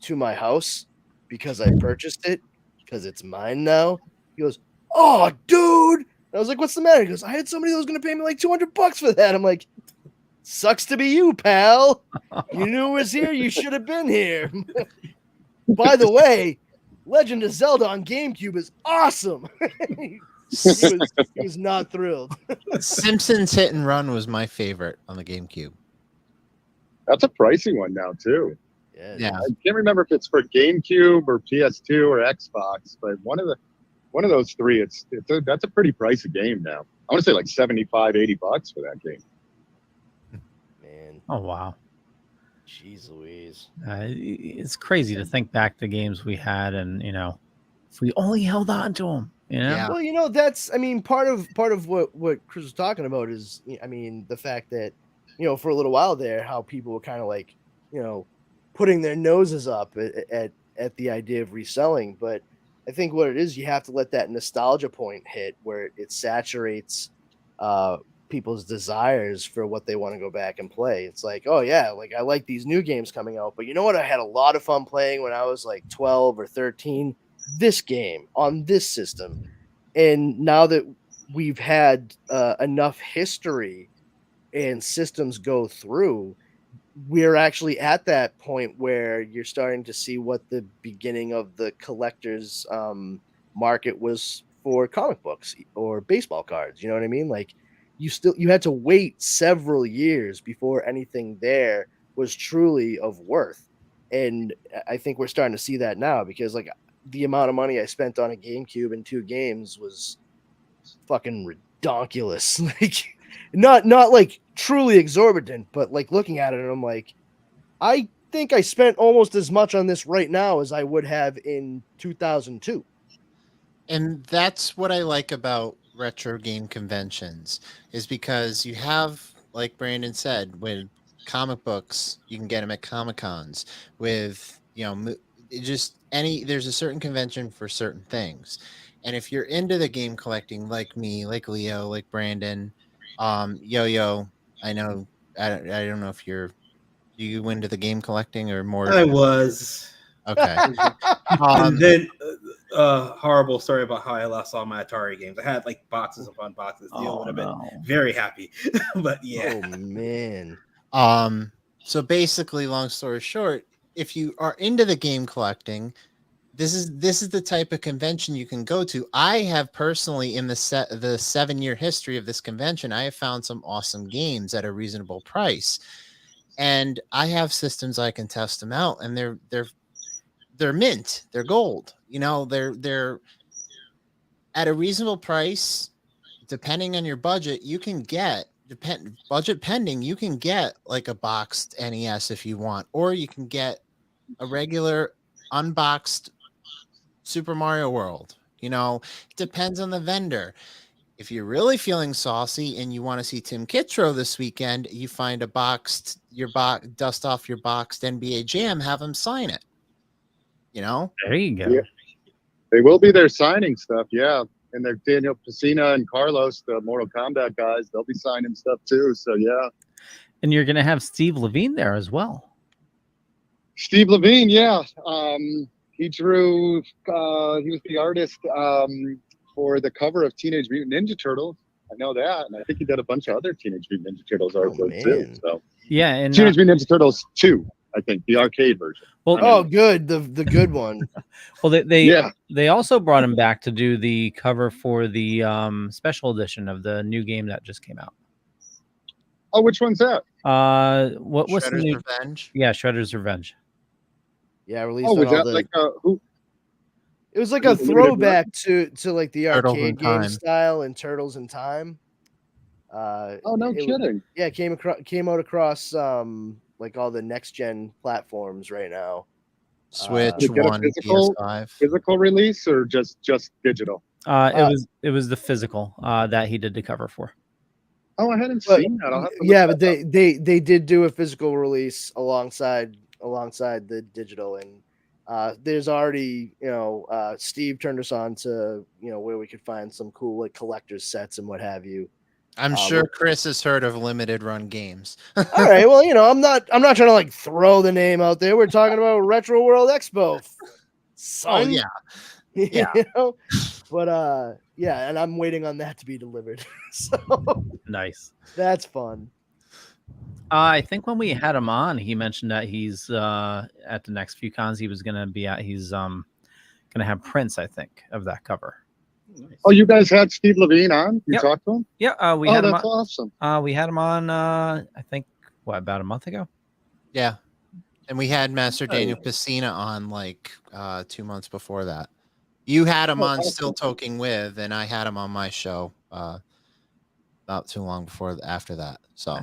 A: to my house, because I purchased it, because it's mine now. He goes, oh, dude. And I was like, what's the matter? He goes, I had somebody that was going to pay me like $200 for that. I'm like, sucks to be you, pal. You knew it was here. You should have been here. By the way, Legend of Zelda on GameCube is awesome. he was not thrilled.
P: Simpsons Hit and Run was my favorite on the GameCube.
Q: That's a pricey one now too.
P: Yeah.
Q: I can't remember if it's for GameCube or PS2 or Xbox, but one of those three, that's a pretty pricey game now. I want to say like $75, $80 for that game.
A: Man.
O: Oh, wow.
A: Jeez Louise.
O: It's crazy to think back to games we had, and if we only held on to them.
A: Well, that's, I mean, part of what Chris was talking about is, I mean, the fact that, for a little while there, how people were kind of like, putting their noses up at the idea of reselling. But I think what it is, you have to let that nostalgia point hit where it saturates people's desires for what they want to go back and play. It's like, oh yeah, like I like these new games coming out, but you know what? I had a lot of fun playing when I was like 12 or 13, this game on this system. And now that we've had enough history and systems go through, we're actually at that point where you're starting to see what the beginning of the collector's market was for comic books or baseball cards. You know what I mean? Like you had to wait several years before anything there was truly of worth. And I think we're starting to see that now, because like the amount of money I spent on a GameCube and 2 games was fucking redonkulous. Like not like truly exorbitant, but like looking at it, and I'm like, I think I spent almost as much on this right now as I would have in 2002.
P: And that's what I like about retro game conventions, is because you have, like Brandon said, with comic books, you can get them at Comic Cons. With there's a certain convention for certain things. And if you're into the game collecting, like me, like Leo, like Brandon, Yo-Yo, I know, I don't know if you into the game collecting or more.
C: I was.
P: Okay.
C: And then horrible story about how I lost all my Atari games. I had like boxes upon boxes. Leo would have been very happy. But yeah.
A: Oh man.
P: So basically, long story short, if you are into the game collecting, this is the type of convention you can go to. I have personally, in the 7-year history of this convention, I have found some awesome games at a reasonable price, and I have systems I can test them out, and they're mint, they're gold. They're at a reasonable price. Depending on your budget, you can get budget pending, you can get like a boxed NES if you want, or you can get a regular unboxed Super Mario World. You know, it depends on the vendor. If you're really feeling saucy and you want to see Tim Kittro this weekend, you find a dust off your boxed NBA Jam, have him sign it. You know,
O: there you go.
Q: Yeah. They will be there signing stuff, yeah. And they're Daniel Pesina and Carlos, the Mortal Kombat guys. They'll be signing stuff too. So yeah.
O: And you're gonna have Steve Levine there as well.
Q: Steve Levine, yeah. He drew. He was the artist for the cover of Teenage Mutant Ninja Turtles. I know that, and I think he did a bunch of other Teenage Mutant Ninja Turtles artwork too. So
O: yeah, and
Q: Teenage Mutant Ninja Turtles 2, I think, the arcade version.
O: Well,
A: good, the good one.
O: Well, they also brought him back to do the cover for the special edition of the new game that just came out.
Q: Oh, which one's that?
O: What's the
P: Shredder's
O: new?
P: Revenge?
O: Yeah, Shredder's Revenge.
A: Yeah, released.
Q: Oh,
A: on
Q: was
A: all
Q: that
A: the,
Q: like who?
A: It was like a throwback to like the
P: Turtles in
A: arcade game
P: Time.
A: style and Turtles in Time.
Q: Oh, no kidding.
A: Yeah, it came out across like all the next gen platforms right now.
P: Switch,
Q: Did it get a
P: One, PS5.
Q: physical release or just digital?
O: It was the physical that he did the cover for.
Q: Oh, I hadn't seen that. I'll have to look
A: Yeah,
Q: that
A: but
Q: up.
A: they did do a physical release alongside the digital, and there's already Steve turned us on to where we could find some cool like collector's sets and what have you.
P: I'm sure Chris has heard of limited run games.
A: All right, well, I'm not trying to like throw the name out there. We're talking about Retro World Expo. Son.
P: Oh yeah. Yeah.
A: But yeah, and I'm waiting on that to be delivered. So
O: Nice.
A: that's fun.
O: I think when we had him on, he mentioned that he's at the next few cons he was gonna be at. He's gonna have prints, I think, of that cover.
Q: Oh, you guys had Steve Levine on? You
O: Yep.
Q: talked to him?
O: Yeah, we had him
Q: that's
O: on.
Q: awesome.
O: We had him on. I think about a month ago.
P: Yeah. And we had Master Daniel Pesina on like 2 months before that. You had him on Still Toking With, and I had him on my show not too long after that. So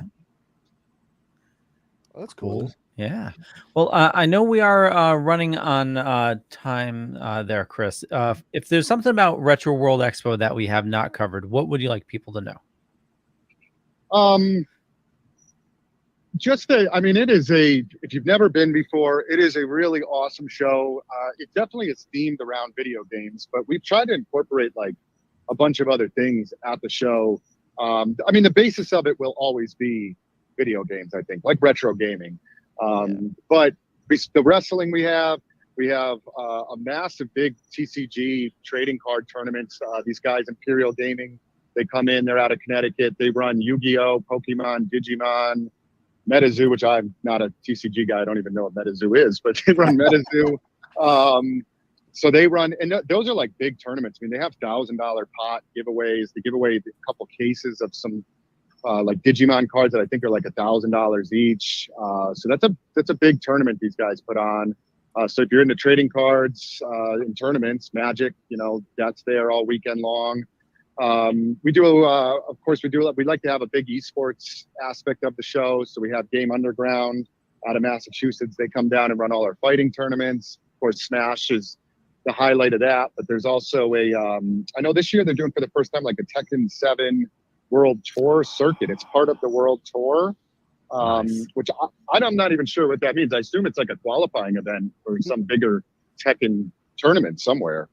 A: that's cool.
O: Yeah. Well, I know we are running on time there, Chris. If there's something about Retro World Expo that we have not covered, what would you like people to know?
Q: It is if you've never been before, it is a really awesome show. It definitely is themed around video games, but we've tried to incorporate like a bunch of other things at the show. The basis of it will always be video games, I think, like retro gaming. But the wrestling we have a massive big TCG trading card tournaments. These guys, Imperial Gaming, they come in, they're out of Connecticut. They run Yu-Gi-Oh, Pokemon, Digimon, MetaZoo, which I'm not a TCG guy. I don't even know what MetaZoo is, but they run MetaZoo. So they run, and those are like big tournaments. I mean, they have $1,000 pot giveaways. They give away a couple cases of some like Digimon cards that I think are like $1,000 each. So that's a big tournament these guys put on. So if you're into trading cards in tournaments, Magic, that's there all weekend long. We like to have a big esports aspect of the show. So we have Game Underground out of Massachusetts. They come down and run all our fighting tournaments. Of course, Smash is the highlight of that. But there's also I know this year they're doing for the first time like a Tekken 7 World Tour circuit. It's part of the World Tour, which I'm not even sure what that means. I assume it's like a qualifying event for some bigger Tekken tournament somewhere.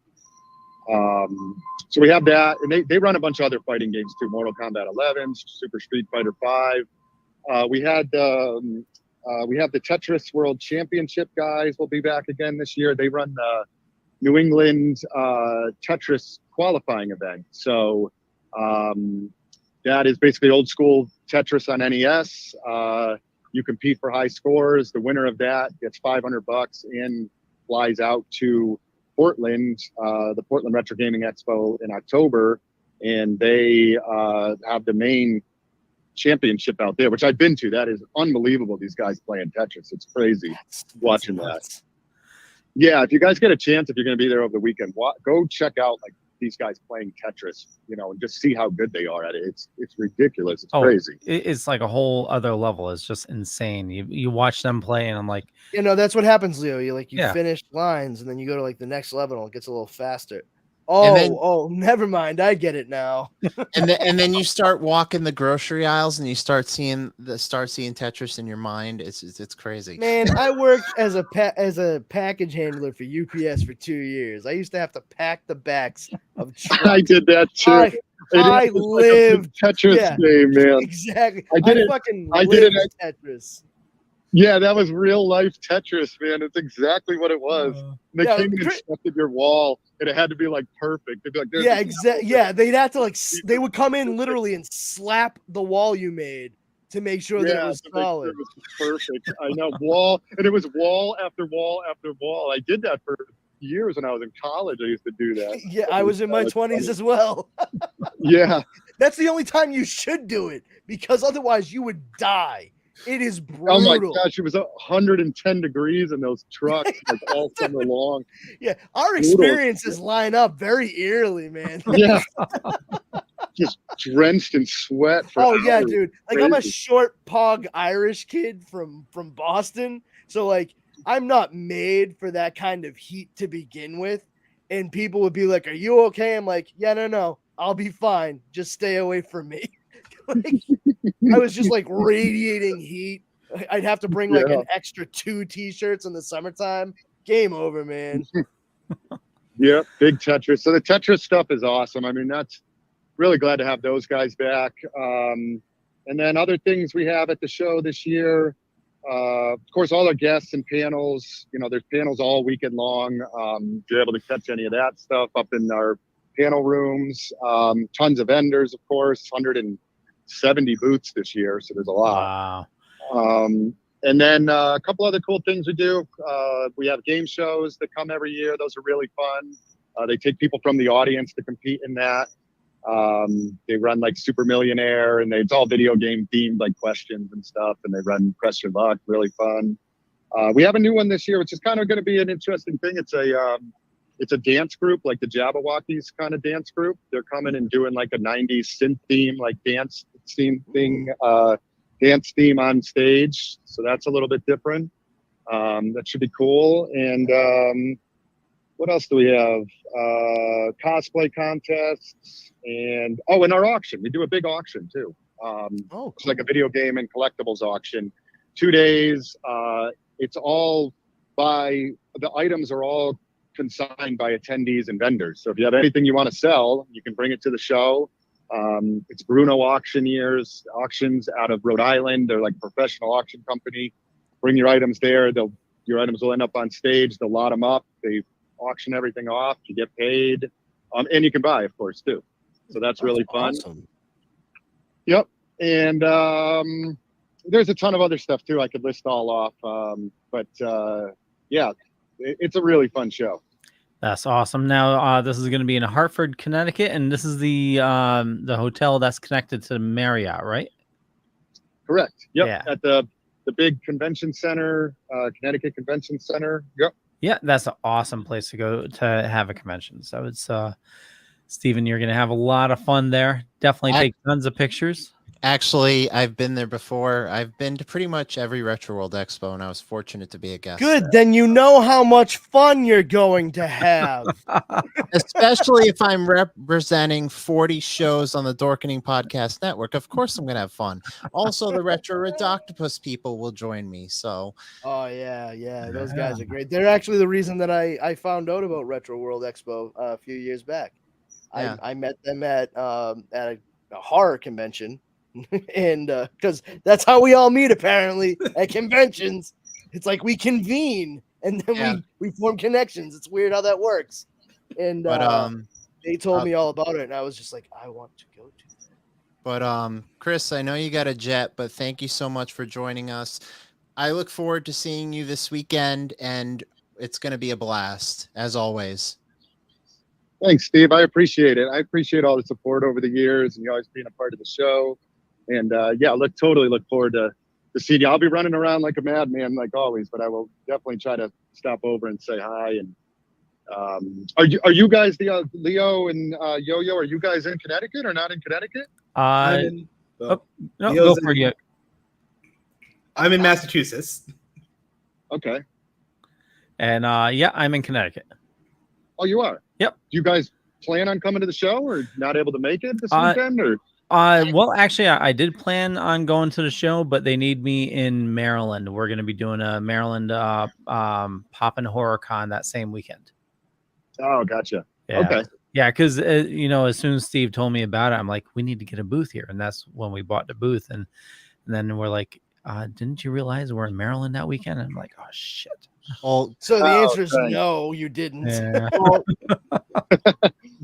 Q: So we have that, and they run a bunch of other fighting games too. Mortal Kombat 11, Super Street Fighter 5. We have the Tetris World Championship guys will be back again this year. They run the New England Tetris qualifying event. So that is basically old school Tetris on NES. You compete for high scores. The winner of that gets $500 and flies out to Portland, the Portland Retro Gaming Expo in October, and they have the main championship out there, which I've been to. That is unbelievable. These guys playing Tetris. It's crazy watching that. Yeah, if you guys get a chance, if you're going to be there over the weekend, go check out like these guys playing Tetris, and just see how good they are at it. It's ridiculous. It's
O: Oh,
Q: crazy.
O: It's like a whole other level. It's just insane. You watch them play, and I'm like,
A: that's what happens, Leo. You
O: Yeah.
A: finish lines, and then you go to like the next level, and it gets a little faster.
P: And then-
A: Never mind. I get it now.
P: and then you start walking the grocery aisles and you start seeing Tetris in your mind. It's crazy.
A: Man, I worked as a package handler for UPS for 2 years. I used to have to pack the backs of trucks.
Q: I did that too.
A: I lived
Q: Tetris game, man.
A: Exactly.
Q: I did it
A: Tetris.
Q: Yeah, that was real life Tetris, man. It's exactly what it was. They came and inspected your wall, and it had to be like perfect. They'd be like,
A: Yeah, exactly. Yeah, they'd have to they would come in literally and slap the wall you made to make sure that it was solid.
Q: It was perfect. I know, and it was wall after wall after wall. I did that for years when I was in college. I used to do that.
A: Yeah, I was in my 20s as well.
Q: Yeah.
A: That's the only time you should do it, because otherwise you would die. It is brutal.
Q: Oh my gosh, it was 110 degrees in those trucks like all summer long.
A: Yeah, our experiences line up very eerily, man.
Q: Yeah. Just drenched in sweat. For
A: Oh yeah,
Q: hours.
A: dude. Like I'm a short pog Irish kid from Boston, so like I'm not made for that kind of heat to begin with. And people would be like, "Are you okay?" I'm like, "Yeah, no, I'll be fine. Just stay away from me." Like, I was just like radiating heat. I'd have to bring like an extra 2 t-shirts in the summertime. Game over, man.
Q: Yeah, big Tetris. So the Tetris stuff is awesome. I mean, that's really glad to have those guys back. And then other things we have at the show this year, of course, all our guests and panels. There's panels all weekend long. If you're able to catch any of that stuff up in our panel rooms, tons of vendors, of course, 170 booths this year, so there's a lot.
O: Wow.
Q: And then a couple other cool things we do. We have game shows that come every year. Those are really fun. They take people from the audience to compete in that. They run like Super Millionaire, and it's all video game themed, like questions and stuff. And they run Press Your Luck, really fun. We have a new one this year, which is kind of going to be an interesting thing. It's a dance group, like the Jabberwockies kind of dance group. They're coming and doing like a 90s synth theme, like dance theme on stage. So that's a little bit different. That should be cool. And what else do we have? Cosplay contests and our auction. We do a big auction too.
A: Cool.
Q: It's like a video game and collectibles auction. 2 days. It's all the items are all consigned by attendees and vendors. So if you have anything you want to sell, you can bring it to the show. It's Bruno Auctioneers, auctions out of Rhode Island. They're like a professional auction company. Bring your items there. Your items will end up on stage. They'll lot them up. They auction everything off. You get paid. And you can buy, of course, too. So that's really fun.
A: Awesome.
Q: Yep. And there's a ton of other stuff too. I could list all off. But yeah, it's a really fun show.
O: That's awesome. Now, this is going to be in Hartford, Connecticut, and this is the hotel that's connected to Marriott, right?
Q: Correct. Yep.
O: Yeah.
Q: At the big convention center, Connecticut Convention Center. Yep.
O: Yeah, that's an awesome place to go to have a convention. So it's Steven, you're going to have a lot of fun there. Definitely take tons of pictures.
P: Actually, I've been there before. I've been to pretty much every Retro World Expo, and I was fortunate to be a guest.
A: Good. Then you know how much fun you're going to have.
P: Especially if I'm representing 40 shows on the Dorkening Podcast Network. Of course, I'm going to have fun. Also, the Retro Redoctopus people will join me. So,
A: oh yeah, those guys are great. They're actually the reason that I found out about Retro World Expo a few years back.
P: Yeah.
A: I met them at a horror convention. And because that's how we all meet apparently at conventions. It's like we convene and then we form connections. It's weird how that works. And they told me all about it, and I was just like, I want to go to that.
P: But Chris, I know you got a jet, but thank you so much for joining us. I look forward to seeing you this weekend, and it's going to be a blast as always.
Q: Thanks, Steve. I appreciate it. I appreciate all the support over the years and you always being a part of the show. And totally look forward to seeing you. I'll be running around like a madman, like always, but I will definitely try to stop over and say hi and Are you guys the Leo and Yo-Yo? Are you guys in Connecticut or not in Connecticut?
O: No,
C: Leo's
O: go for it.
C: I'm in Massachusetts.
Q: Okay.
O: And yeah, I'm in Connecticut.
Q: Oh, you are?
O: Yep.
Q: Do you guys plan on coming to the show or not able to make it this weekend? Or
O: well, actually, I did plan on going to the show, but they need me in Maryland. We're going to be doing a Maryland Poppin' Horror Con that same weekend.
Q: Oh, gotcha.
O: Yeah.
Q: Okay.
O: Yeah, because you know, as soon as Steve told me about it, I'm like, we need to get a booth here, and that's when we bought the booth. And then we're like, didn't you realize we're in Maryland that weekend? And I'm like, oh shit.
P: Well,
A: So the answer is no, you didn't.
O: Yeah.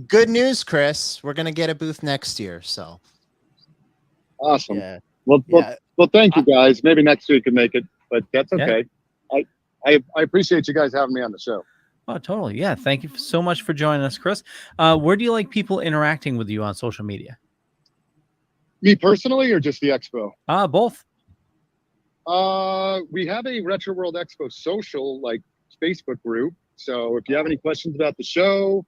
P: Good news, Chris. We're gonna get a booth next year. So
Q: awesome.
A: Yeah.
Q: Well, thank you guys. Maybe next week can make it, but that's okay. I appreciate you guys having me on the show.
O: Oh, totally. Yeah. Thank you so much for joining us, Chris. Where do you like people interacting with you on social media?
Q: Me personally, or just the expo?
O: Both.
Q: We have a Retro World Expo social Facebook group. So if you have any questions about the show,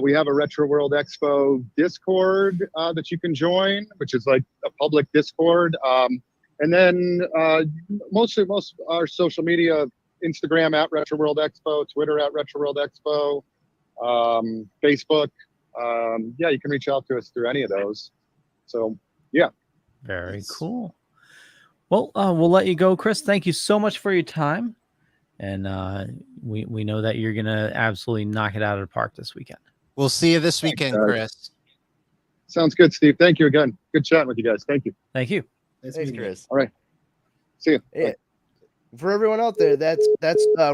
Q: we have a Retro World Expo Discord that you can join, which is like a public Discord. And then most of our social media, Instagram at Retro World Expo, Twitter at Retro World Expo, Facebook. Yeah, you can reach out to us through any of those. So yeah.
O: Very cool. Well, we'll let you go, Chris. Thank you so much for your time. And we know that you're going to absolutely knock it out of the park this weekend.
P: We'll see you this weekend, Chris.
Q: Sounds good, Steve. Thank you again. Good chatting with you guys. Thank you.
O: Thank you.
A: Thanks, Chris.
Q: All right. See you.
A: Yeah. For everyone out there, that's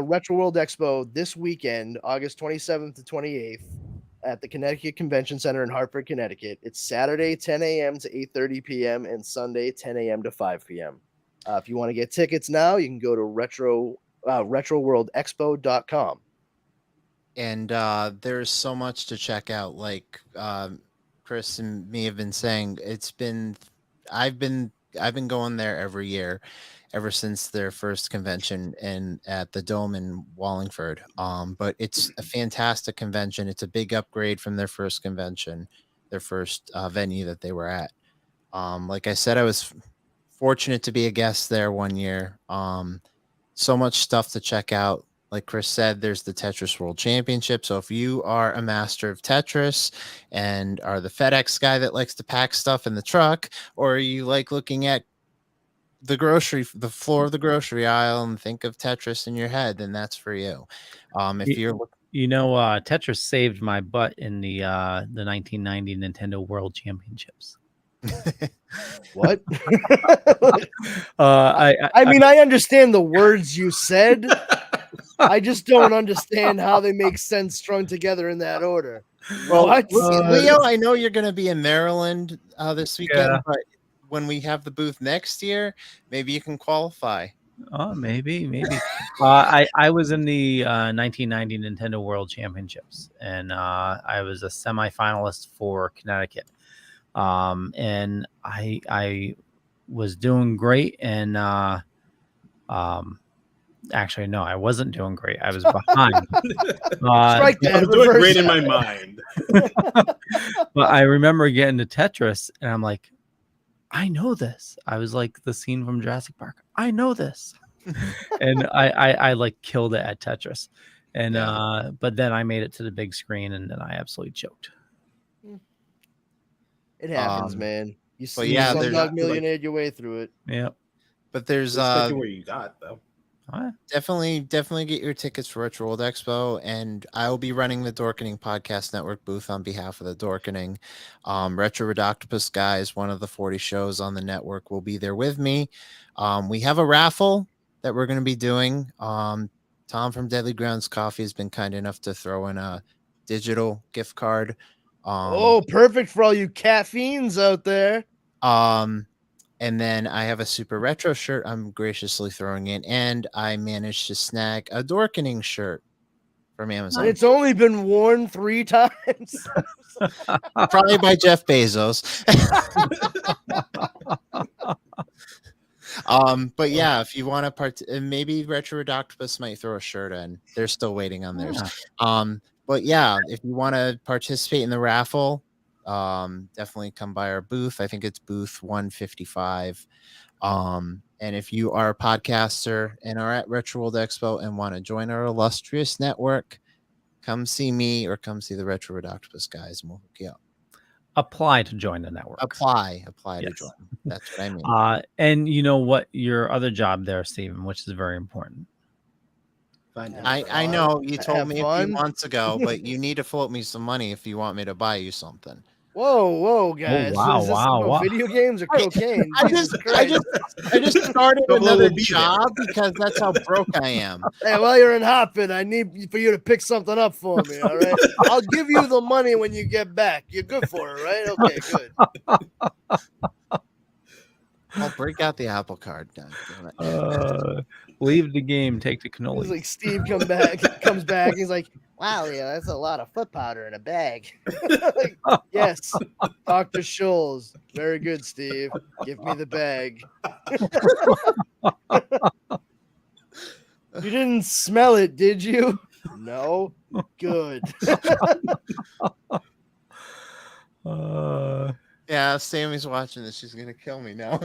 A: Retro World Expo this weekend, August 27th to 28th at the Connecticut Convention Center in Hartford, Connecticut. It's Saturday, 10 a.m. to 8:30 p.m. and Sunday, 10 a.m. to 5 p.m. If you want to get tickets now, you can go to retroworldexpo.com.
P: And there's so much to check out. Like Chris and me have been saying, I've been going there every year, ever since their first convention at the Dome in Wallingford. But it's a fantastic convention. It's a big upgrade from their first convention, their first venue that they were at. Like I said, I was fortunate to be a guest there one year. So much stuff to check out. Like Chris said, there's the Tetris World Championship. So if you are a master of Tetris and are the FedEx guy that likes to pack stuff in the truck, or you like looking at the floor of the grocery aisle and think of Tetris in your head, then that's for you. If you're,
O: Tetris saved my butt in the 1990 Nintendo World Championships.
A: What?
O: I
A: mean, I understand the words you said. I just don't understand how they make sense strung together in that order.
P: Well, Leo, I know you're going to be in Maryland this weekend, but when we have the booth next year, maybe you can qualify.
O: Oh, maybe. I was in the 1990 Nintendo World Championships, and I was a semifinalist for Connecticut. And I was doing great, and actually, no, I wasn't doing great. I was behind.
C: I was doing great in my mind.
O: But I remember getting to Tetris, and I'm like, I know this. I was like the scene from Jurassic Park. I know this. And I like killed it at Tetris. And but then I made it to the big screen, and then I absolutely choked.
A: It happens, man. You
P: see,
A: Slumdog Millionaire your way through it.
O: Yeah.
P: But there's
C: where you got though.
P: Definitely get your tickets for Retro World Expo, and I will be running the Dorkening Podcast Network booth on behalf of the Dorkening. Retro Redoctopus guys, one of the 40 shows on the network, will be there with me. We have a raffle that we're going to be doing. Tom from Deadly Grounds Coffee has been kind enough to throw in a digital gift card.
A: Perfect for all you caffeines out there.
P: And then I have a Super Retro shirt I'm graciously throwing in, and I managed to snag a Dorkening shirt from Amazon.
A: It's only been worn 3 times.
P: Probably by Jeff Bezos. But yeah, if you want to maybe Retro Octopus might throw a shirt in. They're still waiting on theirs. But yeah, if you want to participate in the raffle, definitely come by our booth. I think it's booth 155. And if you are a podcaster and are at Retro World Expo and want to join our illustrious network, come see me or come see the Retro World Octopus guys, and we'll hook you up.
O: Apply to join the network.
P: Apply to join. That's what I mean.
O: And you know what? Your other job there, Stephen, which is very important.
P: I know you told me a few months ago, but you need to float me some money if you want me to buy you something.
A: Whoa, guys!
O: wow,
A: Is this
O: wow,
A: about
O: wow.
A: video games or cocaine?
P: I just started another job because that's how broke I am.
A: Hey, while you're in Hotfit, I need for you to pick something up for me. All right, I'll give you the money when you get back. You're good for it, right? Okay, good.
P: I'll break out the Apple Card. God damn it.
O: Leave the game, take the cannoli.
A: He's like, Steve comes back. He's like, wow, yeah, that's a lot of foot powder in a bag. Like, yes, Dr. Scholl's. Very good, Steve. Give me the bag. You didn't smell it, did you? No. Good.
P: Yeah, Sammy's watching this. She's gonna kill me now.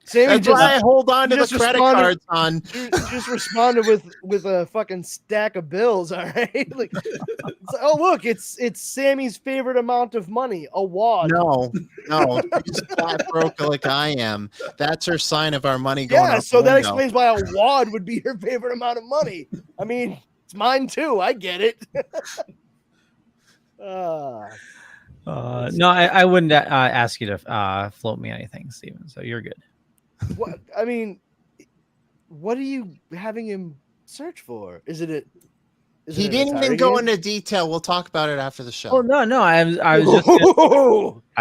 A: Sammy,
P: that's why I hold on to the credit cards on.
A: Just responded with a fucking stack of bills. All right, like, oh look, it's Sammy's favorite amount of money, a wad.
P: No, she's flat broke like I am. That's her sign of our money going.
A: Yeah,
P: out
A: so
P: the
A: that
P: window.
A: explains why a wad would be her favorite amount of money. I mean, it's mine too. I get it.
O: No, I wouldn't ask you to float me anything, Steven. So you're good.
A: What I mean, what are you having him search for? Is it
P: He didn't even go into detail. We'll talk about it after the show.
O: Oh no, I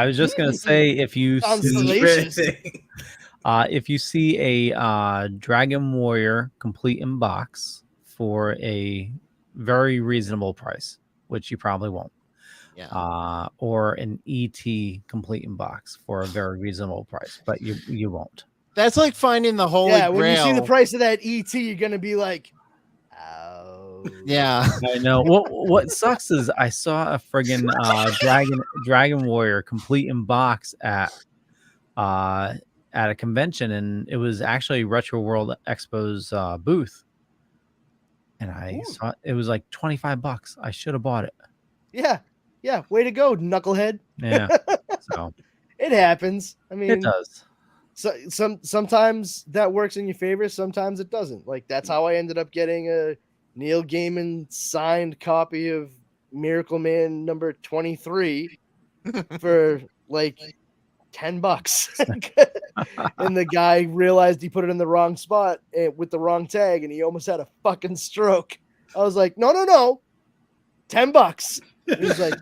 O: was just gonna say if you see a Dragon Warrior complete in box for a very reasonable price, which you probably won't.
P: Yeah.
O: Or an ET complete in box for a very reasonable price, but you won't.
P: That's like finding the Holy Grail.
A: When you see the price of that ET, you're gonna be like, "Oh."
P: Yeah,
O: I know. What sucks is I saw a friggin' Dragon Warrior complete in box at a convention, and it was actually Retro World Expo's booth, and I saw it was like $25. I should have bought it.
A: Yeah, way to go, knucklehead.
O: Yeah, so
A: it happens. I mean,
O: it does.
A: So sometimes that works in your favor, sometimes it doesn't. Like that's how I ended up getting a Neil Gaiman signed copy of Miracle Man number 23 for like $10. And the guy realized he put it in the wrong spot with the wrong tag, and he almost had a fucking stroke. I was like, no, $10. And he's like,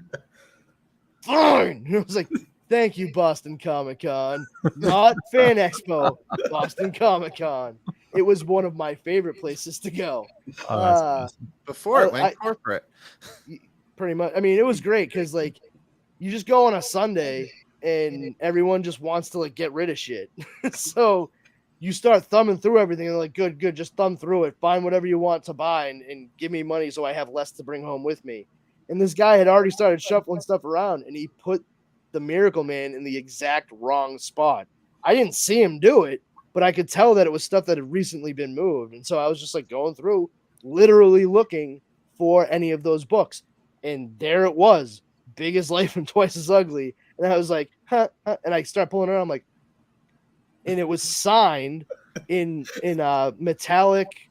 A: fine. And I was like, thank you, Boston Comic Con. Not Fan Expo, Boston Comic Con. It was one of my favorite places to go.
P: Before it went corporate.
A: Pretty much. I mean, it was great because like you just go on a Sunday and everyone just wants to like get rid of shit. So you start thumbing through everything and like, good, just thumb through it. Find whatever you want to buy and give me money so I have less to bring home with me. And this guy had already started shuffling stuff around, and he put the Miracle Man in the exact wrong spot. I didn't see him do it, but I could tell that it was stuff that had recently been moved. And so I was just like going through, literally looking for any of those books. And there it was, Big as Life and Twice as Ugly. And I was like, huh. And I start pulling it around. I'm like, and it was signed in metallic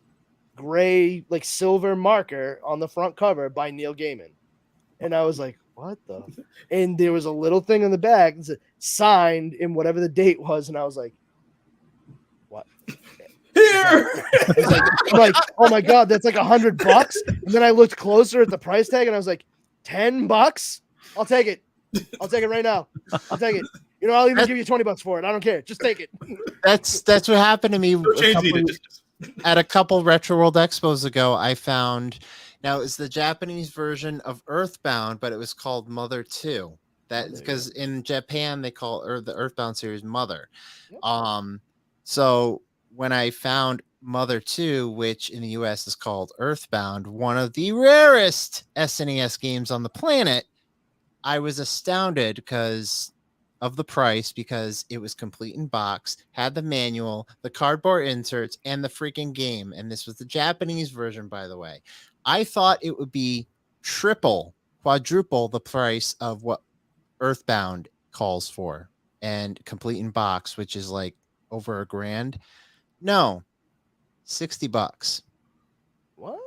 A: gray, like silver marker on the front cover by Neil Gaiman. And I was like, what the? And there was a little thing on the back that said signed in whatever the date was. And I was like, what?
C: Here!
A: I'm like, oh my God, that's like $100. And then I looked closer at the price tag and I was like, $10? I'll take it. I'll take it right now. I'll take it. You know, I'll even give you $20 for it. I don't care. Just take it.
P: That's what happened to me at a couple Retro World Expos ago. I found, now it's the Japanese version of Earthbound, but it was called Mother 2. That because in Japan they call the Earthbound series Mother.
A: Yep.
P: So when I found Mother 2, which in the US is called Earthbound, one of the rarest SNES games on the planet, I was astounded because of the price, because it was complete in box, had the manual, the cardboard inserts, and the freaking game. And this was the Japanese version, by the way. I thought it would be quadruple the price of what Earthbound calls for, and complete in box, which is like over $1,000. No, $60.
A: What?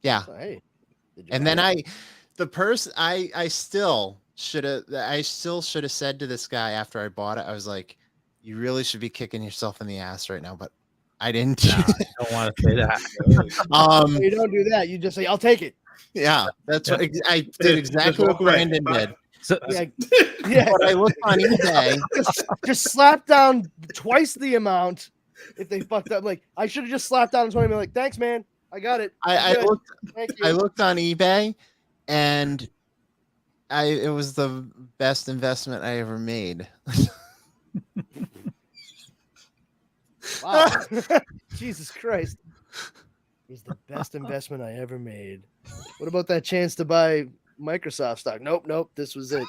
P: Yeah.
A: So, hey,
P: And then I still should have said to this guy after I bought it, I was like, you really should be kicking yourself in the ass right now, but I didn't.
O: I don't want to say that.
A: You don't do that. You just say, I'll take it.
P: Yeah, that's what I did, exactly what Brandon did.
O: So,
A: yeah.
P: But I looked on eBay.
A: just slap down twice the amount if they fucked up. Like, I should have just slapped down and told him, like, thanks, man. I got it.
P: I
A: Good.
P: looked.
A: Thank you.
P: I looked on eBay, and it was the best investment I ever made.
A: Wow. Jesus Christ. It was the best investment I ever made. What about that chance to buy Microsoft stock? Nope. This was it.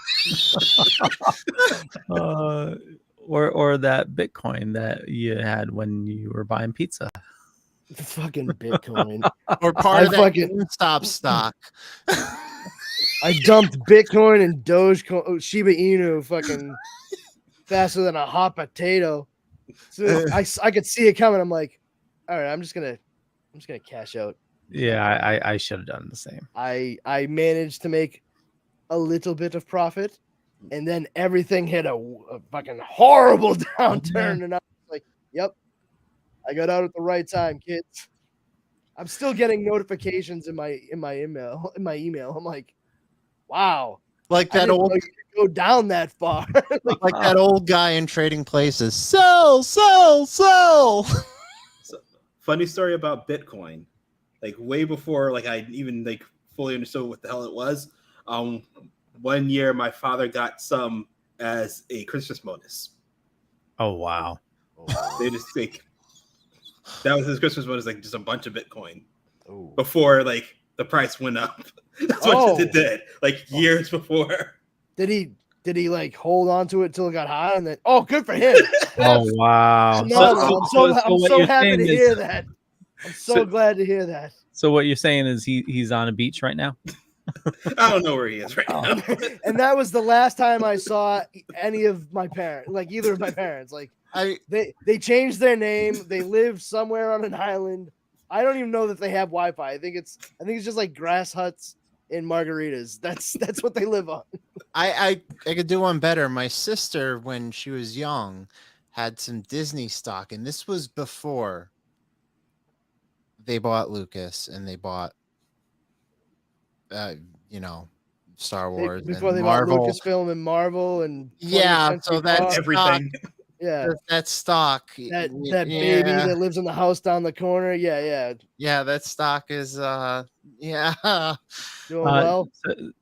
O: Or that Bitcoin that you had when you were buying pizza.
A: Fucking Bitcoin.
P: Or part of that GameStop stock.
A: I dumped Bitcoin and Dogecoin, Shiba Inu, fucking faster than a hot potato. So I could see it coming. I'm like, all right, I'm just gonna cash out.
O: Yeah, I should have done the same.
A: I managed to make a little bit of profit, and then everything hit a fucking horrible downturn, and I was like, yep, I got out at the right time, kids. I'm still getting notifications in my email. I'm like, wow,
P: like that old,
A: you could go down that far.
P: like that old guy in Trading Places. Sell.
C: So, funny story about Bitcoin. Like way before, like I even like fully understood what the hell it was. 1 year, my father got some as a Christmas bonus.
O: Oh wow!
C: They just like that was his Christmas bonus, like just a bunch of Bitcoin. Before like the price went up. That's what it did. Like years before.
A: Did he like hold on to it till it got hot and then? Oh, good for him.
O: Oh wow!
A: I'm so happy to hear that. I'm so glad to hear that.
O: So what you're saying is he's on a beach right now?
C: I don't know where he is right now.
A: And that was the last time I saw any of my parents, like either of my parents. Like they changed their name. They live somewhere on an island. I don't even know that they have Wi-Fi. I think it's just like grass huts and margaritas. That's what they live on.
P: I could do one better. My sister, when she was young, had some Disney stock, and this was before they bought Lucas and they bought Star Wars
A: before
P: and
A: they
P: Marvel.
A: bought Lucasfilm and Marvel and
P: so that's
C: everything.
P: That stock,
A: that baby that lives in the house down the corner. Yeah.
P: That stock is doing
A: well.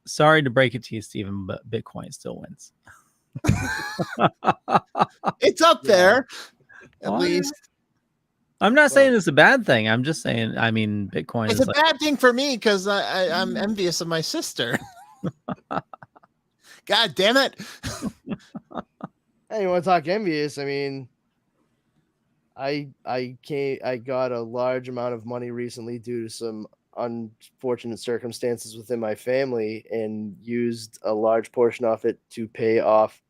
O: Sorry to break it to you, Stephen, but Bitcoin still wins.
P: It's up there, at least.
O: I'm not saying it's a bad thing. I'm just saying, I mean, Bitcoin
P: is
O: is
P: a bad thing for me because I'm envious of my sister. God damn it.
A: Hey, you want to talk envious? I mean, I got a large amount of money recently due to some unfortunate circumstances within my family, and used a large portion of it to pay off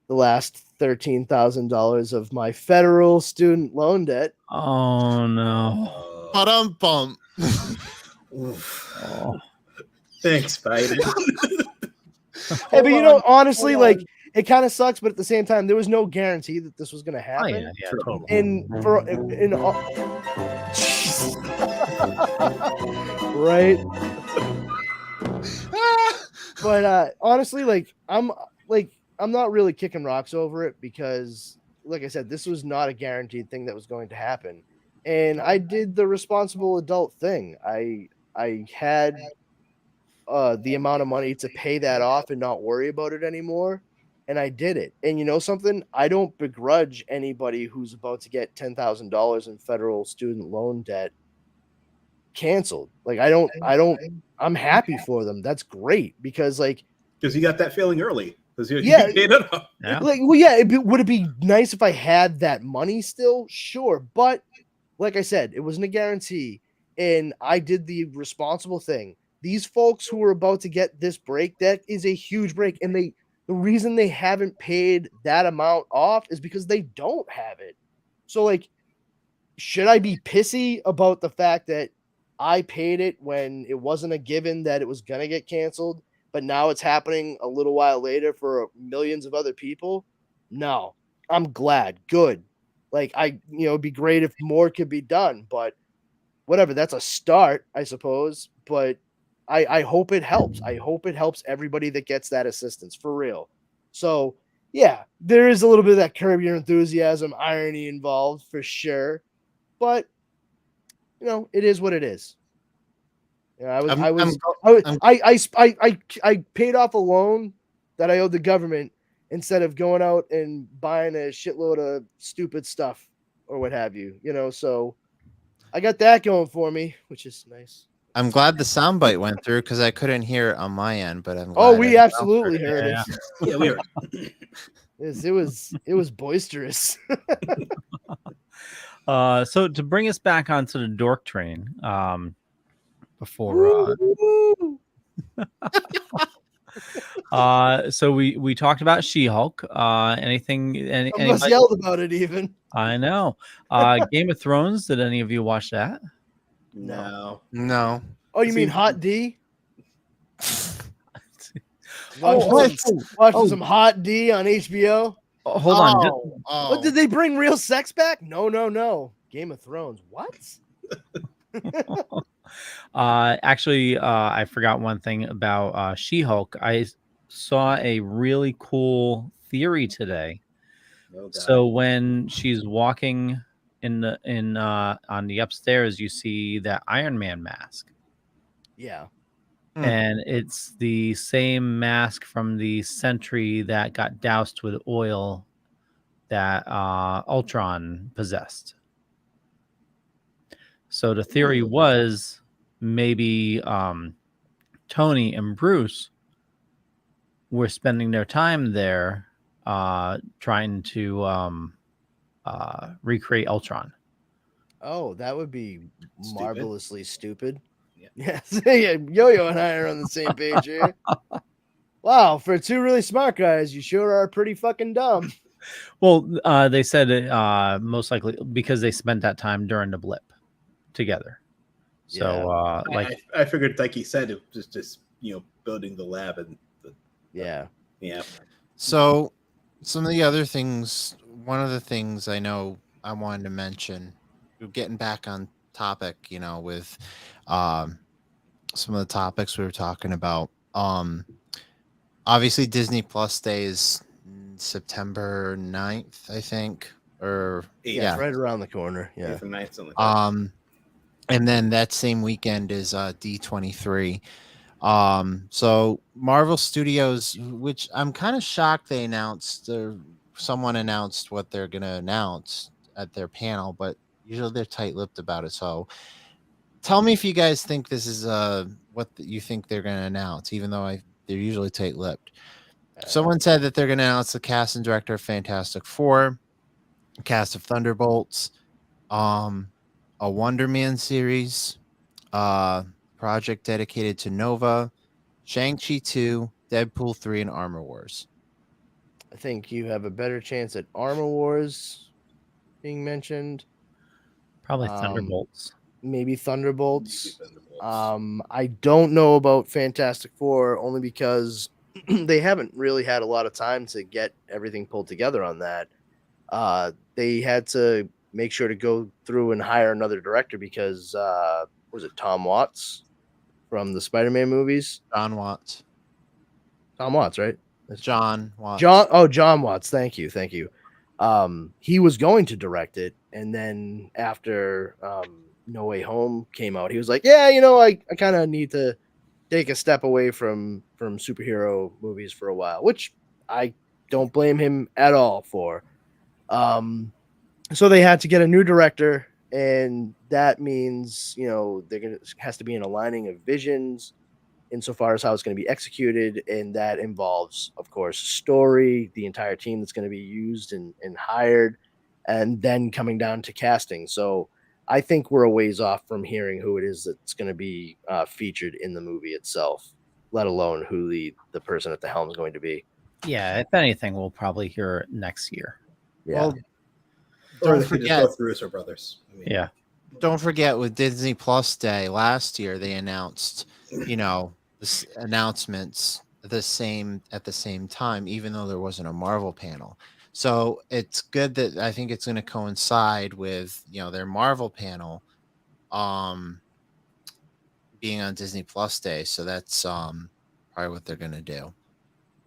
A: the last $13,000 of my federal student loan debt.
O: Oh no!
P: Bum.
C: Thanks, Biden.
A: Hey, but honestly, like, it kind of sucks, but at the same time, there was no guarantee that this was going to happen.
O: Oh, yeah, totally.
A: Right. But honestly, I'm not really kicking rocks over it because, like I said, this was not a guaranteed thing that was going to happen, and I did the responsible adult thing. I had the amount of money to pay that off and not worry about it anymore. And I did it. And you know something? I don't begrudge anybody who's about to get $10,000 in federal student loan debt canceled. Like I'm happy for them. That's great because like
C: Because you got that feeling early. Because you
A: Yeah.
C: paid it off.
A: like well yeah, would it be nice if I had that money still? Sure, but like I said, it wasn't a guarantee and I did the responsible thing. These folks who are about to get this break, that is a huge break and the reason they haven't paid that amount off is because they don't have it. So like should I be pissy about the fact that I paid it when it wasn't a given that it was going to get canceled, but now it's happening a little while later for millions of other people? No, I'm glad. Good. Like it'd be great if more could be done, but whatever. That's a start, I suppose. But I hope it helps. I hope it helps everybody that gets that assistance for real. So yeah, there is a little bit of that Curb Your Enthusiasm irony involved for sure, but it is what it is. I paid off a loan that I owed the government instead of going out and buying a shitload of stupid stuff or what have you. So I got that going for me, which is nice.
P: I'm glad the soundbite went through because I couldn't hear it on my end, but I'm glad
A: we absolutely heard it.
C: Yeah, we heard
A: it was boisterous.
O: So to bring us back onto the dork train, before so we talked about She-Hulk. Anything?
A: Almost yelled about it even.
O: I know. Game of Thrones. Did any of you watch that?
C: No.
A: Oh, you mean Hot D?
O: Watching
A: some Hot D on HBO.
O: Oh, hold on.
A: What, did they bring real sex back? No. Game of Thrones. What?
O: Actually, I forgot one thing about She-Hulk. I saw a really cool theory today. So when she's walking on the upstairs, you see that Iron Man mask.
A: Yeah.
O: And it's the same mask from the Sentry that got doused with oil that Ultron possessed. So the theory was maybe Tony and Bruce were spending their time there trying to recreate Ultron.
A: Oh, that would be marvelously stupid. Yes. Yeah, Yo-Yo and I are on the same page here. Wow, for two really smart guys, you sure are pretty fucking dumb.
O: Well, they said most likely because they spent that time during the blip together. So,
C: I figured, like he said, it was just building the lab and
A: yeah.
P: So, some of the other things. One of the things I know I wanted to mention, getting back on topic, with some of the topics we were talking about. Obviously, Disney Plus Day is September 9th, I think, or
A: yeah, right around the corner. Yeah,
C: from 9th, something like
P: and then that same weekend is D23. So Marvel Studios, which I'm kind of shocked they announced, someone announced what they're going to announce at their panel, but usually they're tight-lipped about it. So tell me if you guys think this is what you think they're going to announce, even though they're usually tight-lipped. Someone said that they're going to announce the cast and director of Fantastic Four, cast of Thunderbolts, a Wonder Man series, project dedicated to Nova, Shang-Chi 2, Deadpool 3, and Armor Wars.
A: I think you have a better chance at Armor Wars being mentioned.
O: Probably Thunderbolts.
A: Maybe Thunderbolts. I don't know about Fantastic Four only because they haven't really had a lot of time to get everything pulled together on that. They had to make sure to go through and hire another director because was it Tom Watts from the Spider-Man movies?
P: John Watts.
A: Tom Watts, right? That's
P: John Watts.
A: John Watts. Thank you. He was going to direct it, and then after No Way Home came out, he was like, "Yeah, I kind of need to take a step away from superhero movies for a while, which I don't blame him at all for. So they had to get a new director, and that means they're gonna has to be an aligning of visions insofar as how it's going to be executed, and that involves, of course, story, the entire team that's going to be used and hired, and then coming down to casting. So I think we're a ways off from hearing who it is that's going to be featured in the movie itself, let alone who the person at the helm is going to be.
O: Yeah, if anything, we'll probably hear it next year.
A: Yeah.
P: Well,
C: Or
P: don't
C: they could just
P: forget,
C: go with the Russo brothers. I mean,
O: Yeah.
P: don't forget with Disney Plus Day last year, they announced, announcements at the same time, even though there wasn't a Marvel panel. So it's good that I think it's going to coincide with their Marvel panel, being on Disney Plus Day. So that's probably what they're going to do.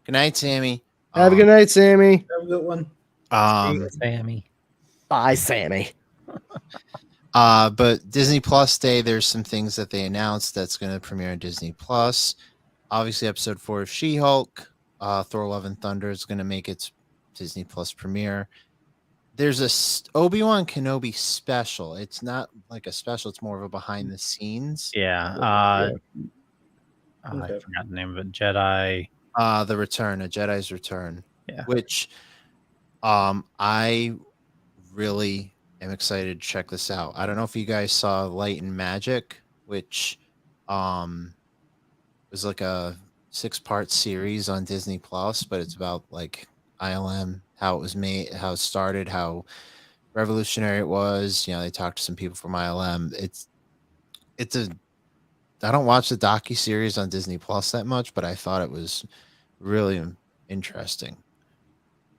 P: Good night, Sammy.
A: Have a good night, Sammy.
C: Have a good one.
O: Sammy.
A: Bye, Sammy.
P: But Disney Plus Day, there's some things that they announced that's going to premiere on Disney Plus. Obviously, episode 4 of She-Hulk, Thor: Love and Thunder is going to make its Disney Plus premiere. There's a Obi-Wan Kenobi special. It's not like a special; it's more of a behind the scenes.
O: Yeah. I forgot the name of it. Jedi.
P: The Return, A Jedi's Return.
O: Yeah.
P: Which, I really am excited to check this out. I don't know if you guys saw Light and Magic, which was like a 6-part series on Disney Plus, but it's about like ILM, how it was made, how it started, how revolutionary it was. They talked to some people from ILM. I don't watch the docu-series on Disney Plus that much, but I thought it was really interesting.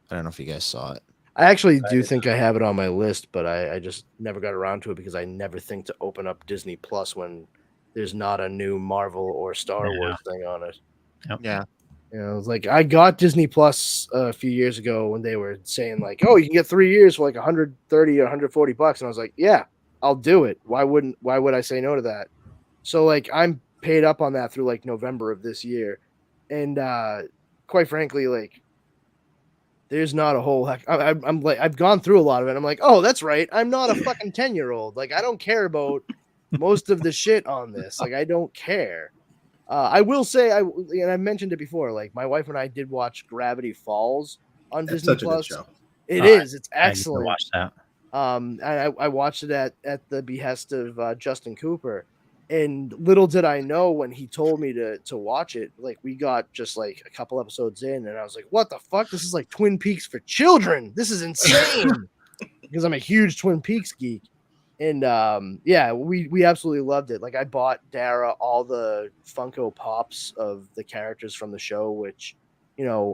P: I don't know if you guys saw it.
A: I actually do think I have it on my list, but I just never got around to it because I never think to open up Disney Plus when there's not a new Marvel or Star Wars thing on it.
O: Yep.
P: Yeah.
A: It's like I got Disney Plus a few years ago when they were saying like, oh, you can get 3 years for like 130 or 140 bucks. And I was like, yeah, I'll do it. Why would I say no to that? So like I'm paid up on that through like November of this year. And quite frankly, like there's not a whole heck. I'm like, I've gone through a lot of it. I'm like, oh, that's right. I'm not a fucking 10-year-old. Like, I don't care about most of the shit on this. Like, I don't care. I will say, and I mentioned it before. Like, my wife and I did watch Gravity Falls on Disney Plus.
C: Good show.
A: It is. It's excellent.
O: I watched that.
A: And I watched it at the behest of Justin Cooper. And little did I know when he told me to watch it, like we got just like a couple episodes in and I was like, what the fuck? This is like Twin Peaks for children. This is insane. Because I'm a huge Twin Peaks geek. And yeah, we absolutely loved it. Like I bought Dara all the Funko Pops of the characters from the show, which,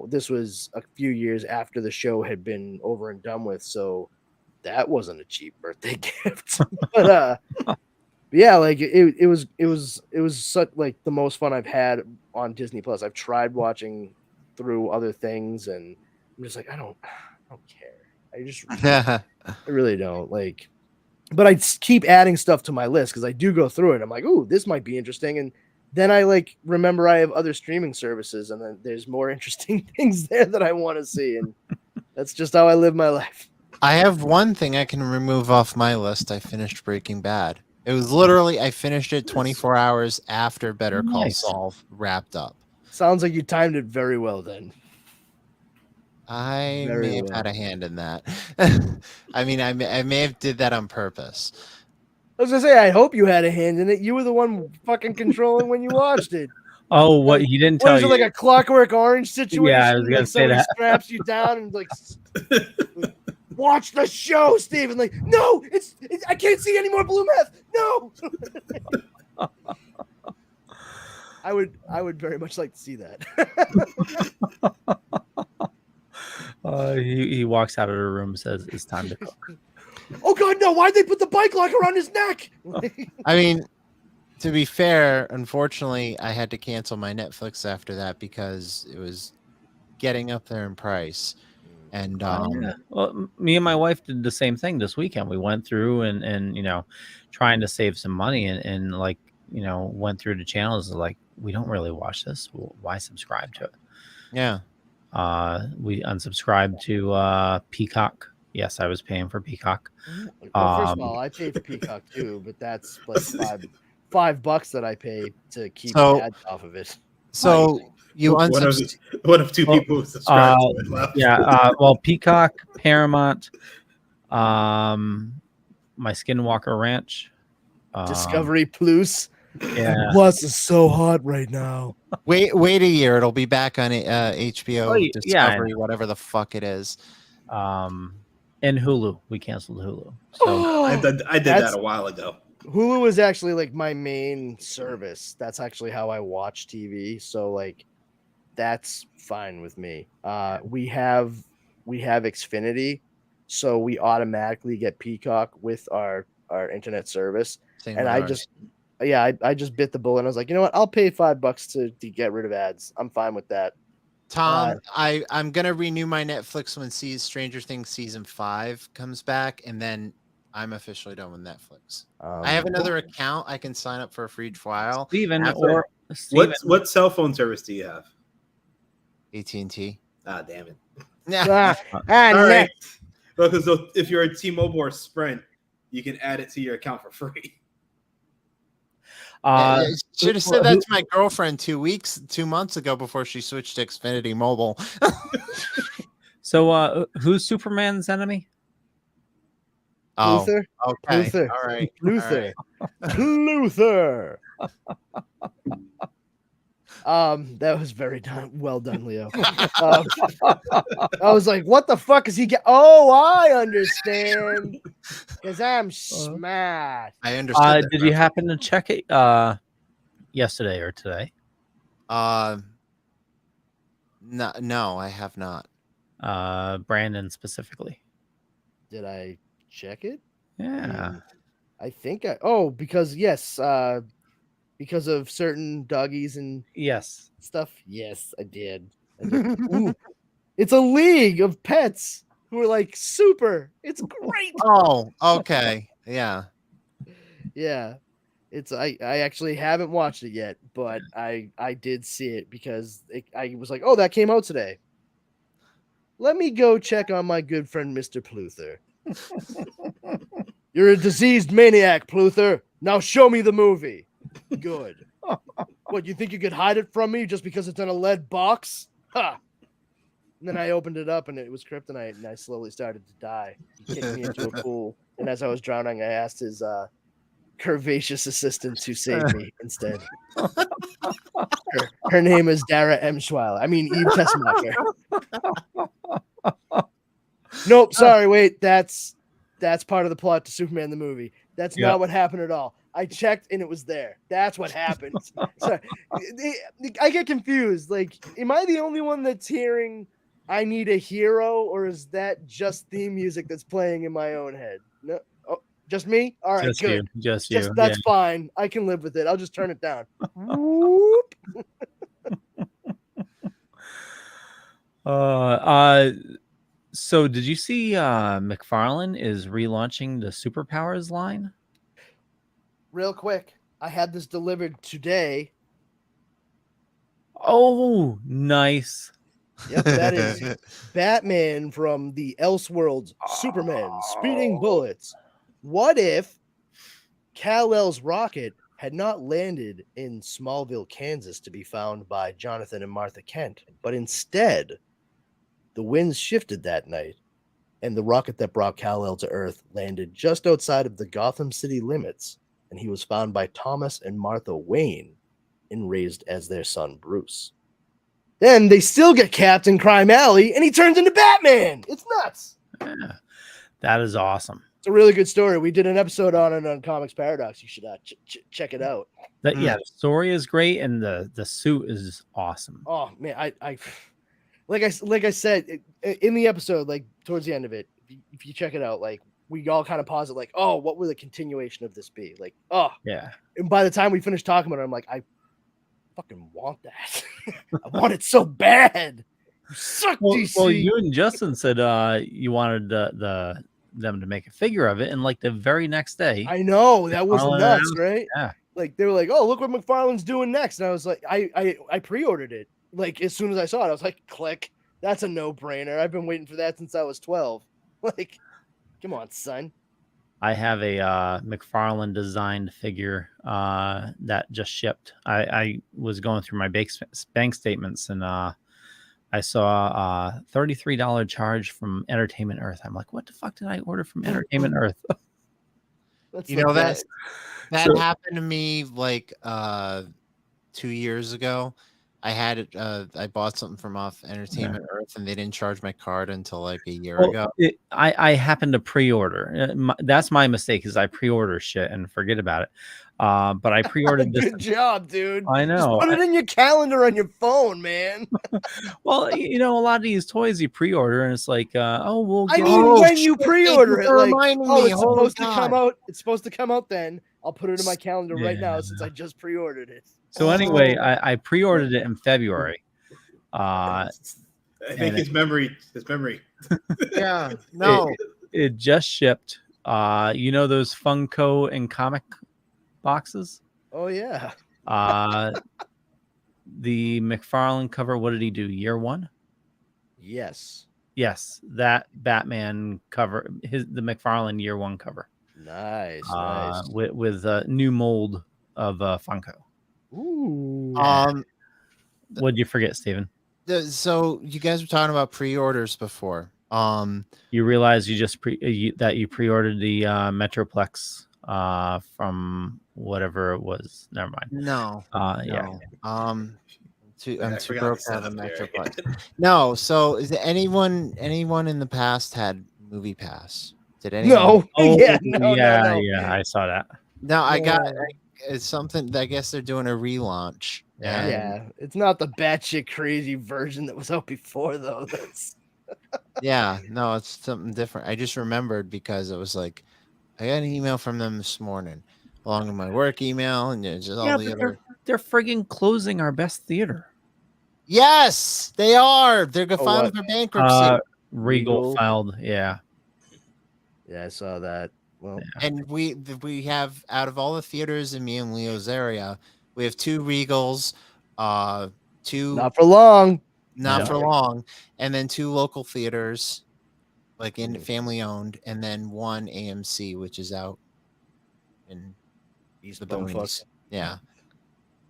A: this was a few years after the show had been over and done with. So that wasn't a cheap birthday gift. But yeah, like it was such like the most fun I've had on Disney Plus. I've tried watching through other things, and I'm just like, I don't care. I really don't like. But I keep adding stuff to my list because I do go through it. I'm like, ooh, this might be interesting, and then I like remember I have other streaming services, and then there's more interesting things there that I want to see, and that's just how I live my life.
P: I have one thing I can remove off my list. I finished Breaking Bad. It was literally, I finished it 24 hours after Better Call Saul wrapped up.
A: Sounds like you timed it very well then.
P: I may have had a hand in that. I mean, I may have did that on purpose.
A: I was going to say, I hope you had a hand in it. You were the one fucking controlling when you watched it.
O: Oh, what he didn't tell you?
A: What is it, like a Clockwork Orange situation?
O: Yeah, I was going to say that.
A: Straps you down and like... Watch the show, Steven. Like, no, it's I can't see any more blue meth. No. I would very much like to see that.
O: He walks out of the room and says it's time to cook.
A: Oh God, no! Why'd they put the bike lock around his neck?
P: I mean, to be fair, unfortunately, I had to cancel my Netflix after that because it was getting up there in price. And
O: well, me and my wife did the same thing this weekend. We went through and trying to save some money, and like went through the channels, like, we don't really watch this. Why subscribe to it?
P: Yeah.
O: We unsubscribed to Peacock. Yes, I was paying for Peacock.
A: Well, first of all, I pay for Peacock too, but that's like $5 that I pay to keep ads off of it.
P: So you
C: one of two people who subscribe to it left.
O: Yeah. Well, Peacock, Paramount, my Skinwalker Ranch,
A: Discovery Plus.
O: Yeah.
A: Plus is so hot right now.
P: Wait a year. It'll be back on HBO,
O: Oh, yeah,
P: Discovery, whatever the fuck it is.
O: And Hulu. We canceled Hulu. So
C: I did that a while ago.
A: Hulu is actually like my main service. That's actually how I watch TV. So like that's fine with me. We have Xfinity, so we automatically get Peacock with our internet service.
P: And
A: I just bit the bullet and I was like, you know what? I'll pay $5 to get rid of ads. I'm fine with that.
P: Tom, I'm gonna renew my Netflix when Stranger Things season 5 comes back, and then I'm officially done with Netflix. I have another account. I can sign up for a free trial.
O: Steven,
C: what cell phone service do you have?
P: AT&T.
C: Ah, damn it.
P: Yeah.
C: All right. Well, because if you're a T-Mobile or Sprint, you can add it to your account for free.
P: Should have said that to my girlfriend 2 months ago before she switched to Xfinity Mobile.
O: So, who's Superman's enemy?
A: Luther.
P: Okay.
A: Luther.
P: All right.
A: Luther. Luther. That was very well done, Leo. I was like, what the fuck is he Oh, I understand. Because I'm smart.
P: I understood.
O: Did you happen to check it yesterday or today?
P: No, I have not.
O: Brandon specifically.
A: Did I check it?
O: Yeah.
A: I think because yes, because of certain doggies and stuff. Yes, I did. Ooh, it's a league of pets who are like super. It's great.
P: Oh, okay. Yeah.
A: Yeah. It's I actually haven't watched it yet, but I did see it because I was like, oh, that came out today. Let me go check on my good friend Mr. Pluther. You're a diseased maniac, Pluther. Now show me the movie. Good. What, you think you could hide it from me just because it's in a lead box? Ha! And then I opened it up and it was kryptonite and I slowly started to die. He kicked me into a pool. And as I was drowning, I asked his curvaceous assistant to save me instead. Her name is Dara Emschweiler. I mean, Eve Tessmacher. Nope, sorry, wait. That's part of the plot to Superman the movie. That's not what happened at all. I checked and it was there. That's what happened. So, I get confused. Like, am I the only one that's hearing I need a hero, or is that just theme music that's playing in my own head? No, just me? All right,
O: just
A: good.
O: You. Just you.
A: That's fine. I can live with it. I'll just turn it down. Whoop.
O: So did you see McFarlane is relaunching the Superpowers line?
A: Real quick, I had this delivered today.
O: Oh, nice.
A: Yep, that is Batman from the Elseworlds, Superman, speeding bullets. What if Kal-El's rocket had not landed in Smallville, Kansas to be found by Jonathan and Martha Kent, but instead the winds shifted that night and the rocket that brought Kal-El to Earth landed just outside of the Gotham City limits, and he was found by Thomas and Martha Wayne and raised as their son Bruce. Then they still get Captain Crime Alley, and he turns into Batman. It's nuts.
O: Yeah, that is awesome.
A: It's a really good story. We did an episode on it on Comics Paradox. You should check it out.
O: Yeah, the story is great, and the suit is awesome.
A: Oh man, I like I said in the episode, like towards the end of it, if you check it out, like we all kind of pause it, like, oh, what would the continuation of this be? Like, oh
O: yeah.
A: And by the time we finished talking about it, I'm like, I fucking want that. I want it so bad. You suck, DC.
O: Well, you and Justin said you wanted them to make a figure of it, and like the very next day,
A: I know that was nuts, right?
O: Yeah.
A: Like they were like, "Oh, look what McFarlane's doing next," and I was like, I pre-ordered it. Like as soon as I saw it, I was like, "Click, that's a no-brainer." I've been waiting for that since I was 12. Like, come on, son.
O: I have a McFarlane designed figure that just shipped. I was going through my bank statements and I saw a $33 charge from Entertainment Earth. I'm like, what the fuck did I order from Entertainment Earth?
A: That's
P: You
A: the
P: know
A: best.
P: that
O: So-
P: happened to me like 2 years ago. I had it. I bought something from off Entertainment Earth, and they didn't charge my card until like a year ago.
O: I happened to pre-order. That's my mistake, is I pre-order shit and forget about it. But I pre-ordered this.
A: Good job, dude.
O: I know.
A: Just put it in your calendar on your phone, man.
O: Well, you know, a lot of these toys you pre-order, and it's like, oh, we'll.
A: I
O: Get
A: mean, when you pre-order it,
P: for
A: like,
P: reminding
A: oh,
P: me.
A: it's
P: Holy
A: supposed to come
P: God.
A: out. It's supposed to come out then. I'll put it in my calendar right now since I just pre-ordered it.
O: So anyway, I pre-ordered it in February.
C: I think his memory.
P: Yeah, no.
O: It just shipped. You know those Funko and comic boxes?
A: Oh yeah.
O: The McFarlane cover. What did he do? Year one?
A: Yes.
O: Yes, that Batman cover. The McFarlane year one cover.
A: Nice. Nice.
O: With a new mold of Funko.
A: Ooh.
O: What'd you forget, Steven?
P: So you guys were talking about pre-orders before.
O: You realize you just pre-ordered the Metroplex from whatever it was. Never mind.
P: No.
O: Yeah.
P: I'm too
C: forgot
P: broke
C: the
P: to have a
C: setup there.
P: Metroplex. No. So is there anyone in the past had Movie Pass? Did anyone?
A: No.
O: Oh,
A: Yeah. No. No.
O: Yeah. I saw that.
P: No, I got it's something. I guess they're doing a relaunch. and-
A: Yeah. It's not the batshit crazy version that was out before, though. That's.
P: Yeah, no, it's something different. I just remembered because it was like I got an email from them this morning, along with my work email, and it's just all
O: Yeah,
P: the
O: but
P: other.
O: they're friggin' closing our best theater.
P: Yes, they are. They're going to file
A: what?
P: for bankruptcy.
O: Regal filed. Yeah.
A: Yeah, I saw that. Well,
P: And we have, out of all the theaters in me and Leo's area, we have 2 Regals, 2
A: not for long.
P: not for long, and then 2 local theaters, like in family owned, and then 1 AMC, which is out in the
A: Bumfuck.
P: boonies. Yeah.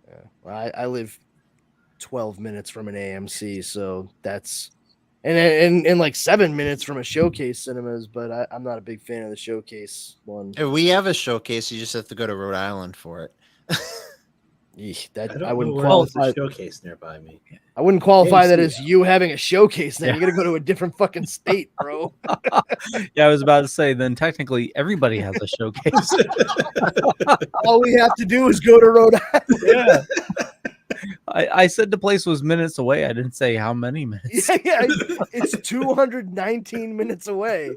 A: Yeah. Well, I live 12 minutes from an AMC, so that's and like 7 minutes from a Showcase Cinemas, but I'm not a big fan of the Showcase one.
P: We have a Showcase. You just have to go to Rhode Island for it.
A: Eesh,
C: I
A: that
C: don't
A: I wouldn't
C: know where there's
A: qualify.
C: a Showcase nearby me.
A: I wouldn't qualify that
C: AMC,
A: as you having a showcase. Then
O: Yeah.
A: you got to go to a different fucking state, bro.
O: Yeah, I was about to say, then technically everybody has a showcase.
A: All we have to do is go to Rhode Island.
O: Yeah. I said the place was minutes away. I didn't say how many minutes.
A: Yeah, it's 219 minutes away.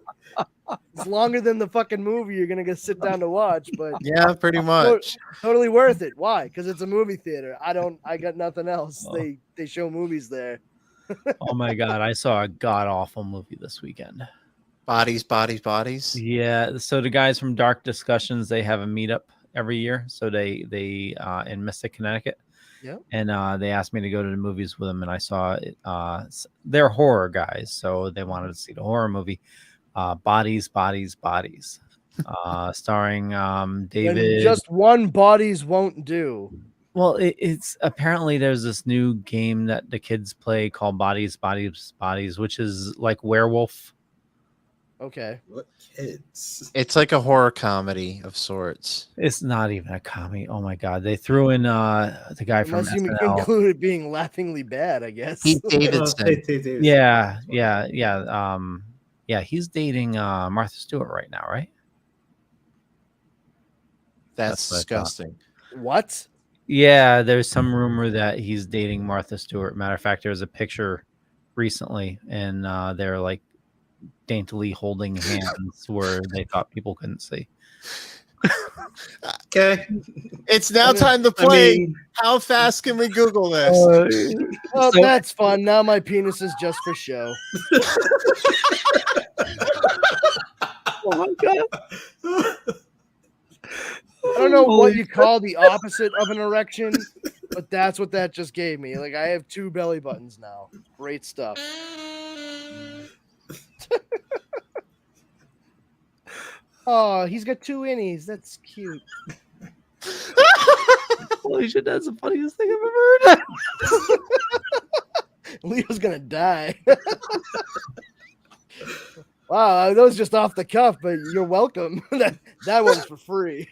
A: It's longer than the fucking movie you're gonna go sit down to watch, but
P: Yeah, pretty much.
A: totally worth it. Why? Because it's a movie theater. I got nothing else. They show movies there.
O: Oh my god, I saw a god awful movie this weekend.
P: Bodies.
O: Yeah, so the guys from Dark Discussions, they have a meetup every year. So they in Mystic, Connecticut.
A: Yep.
O: And they asked me to go to the movies with them, and I saw they're horror guys, so they wanted to see the horror movie, Bodies, starring David.
A: And just one bodies won't do.
O: Well, it's apparently there's this new game that the kids play called Bodies, which is like werewolf.
A: Okay.
C: What kids?
P: It's like a horror comedy of sorts.
O: It's not even a comedy. Oh my god, they threw in the guy from
A: Unless you
O: SNL.
A: include it being laughingly bad, I guess.
P: Pete Davidson.
O: Yeah. He's dating Martha Stewart right now, right?
P: That's
O: what I thought.
P: disgusting.
A: What?
O: Yeah, there's some rumor that he's dating Martha Stewart. Matter of fact, there was a picture recently, and they're like daintily holding hands where they thought people couldn't see.
C: Okay.
P: It's now time to play. How fast can we Google this?
A: Well,
O: So-
A: that's fun. Now my penis is just for show.
O: Oh my god.
A: I don't know what you call the opposite of an erection, but that's what that just gave me. Like, I have 2 belly buttons now. Great stuff. Oh, he's got 2 innies. That's cute.
O: Holy shit, that's the funniest thing I've ever heard.
A: Leo's gonna die. Wow, that was just off the cuff, but you're welcome. that one's for free.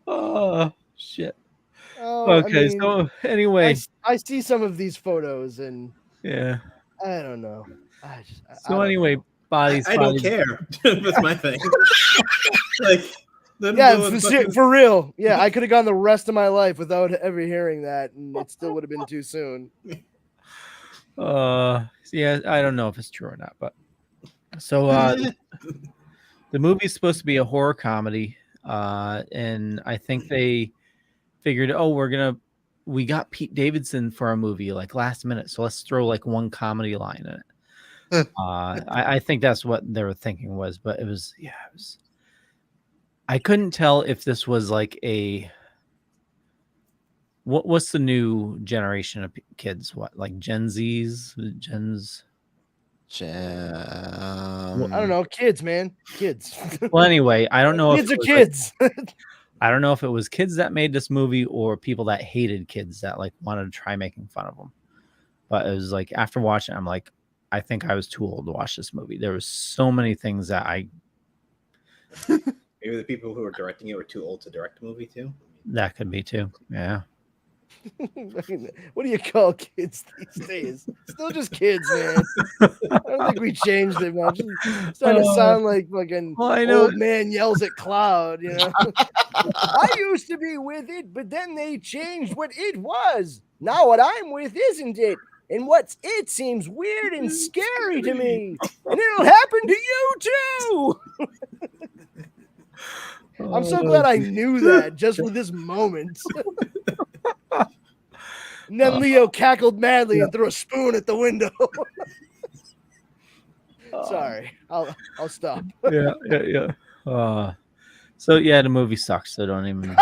O: Oh shit.
A: Oh,
O: Okay,
A: I mean,
O: so anyway,
A: I see some of these photos and
O: yeah.
A: I don't know. I
O: So
A: don't
O: anyway,
A: know.
O: bodies.
C: I don't care. That's my thing. Like,
A: yeah, for real. Yeah, I could have gone the rest of my life without ever hearing that, and it still would have been too soon.
O: Yeah, I don't know if it's true or not, but so the movie's supposed to be a horror comedy, and I think they figured, oh, we got Pete Davidson for our movie like last minute, so let's throw like one comedy line in it. I think that's what they were thinking was, but it was. I couldn't tell if this was like what's the new generation of kids? What, like Gen Zs,
A: Well, I don't know, kids, man, kids.
O: Well, anyway, I don't know
A: kids
O: if
A: are kids.
O: I don't know if it was kids that made this movie or people that hated kids that like wanted to try making fun of them. But it was like after watching, I'm like, I think I was too old to watch this movie. There was so many things that
C: Maybe the people who were directing it were too old to direct the movie too.
O: That could be too. Yeah.
A: What do you call kids these days? Still just kids, man. I don't think we changed it much. It's starting to sound like fucking old man yells at cloud, you know. I used to be with it, but then they changed what it was. Now what I'm with isn't it. And what's it seems weird and scary to me. And it'll happen to you too. I'm so glad I knew that just for this moment. And then Leo cackled madly and threw a spoon at the window. Sorry, I'll stop.
O: Yeah. So yeah, the movie sucks. So don't even.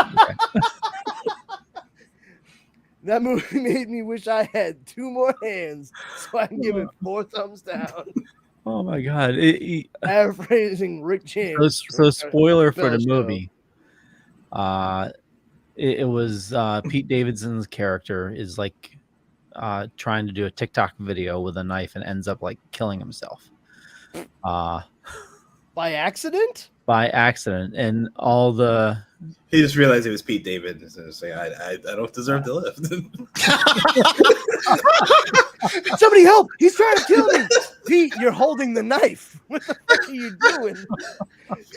A: That movie made me wish I had 2 more hands so I can give it 4 thumbs down.
O: Oh my god!
A: Paraphrasing Rick James.
O: So spoiler for the movie. It was Pete Davidson's character is like trying to do a TikTok video with a knife and ends up like killing himself.
A: By accident?
O: By accident, and all the
C: he just realized it was Pete Davidson. So it's like, I don't deserve to live.
A: Somebody help! He's trying to kill me. Pete, you're holding the knife. What the fuck are you doing?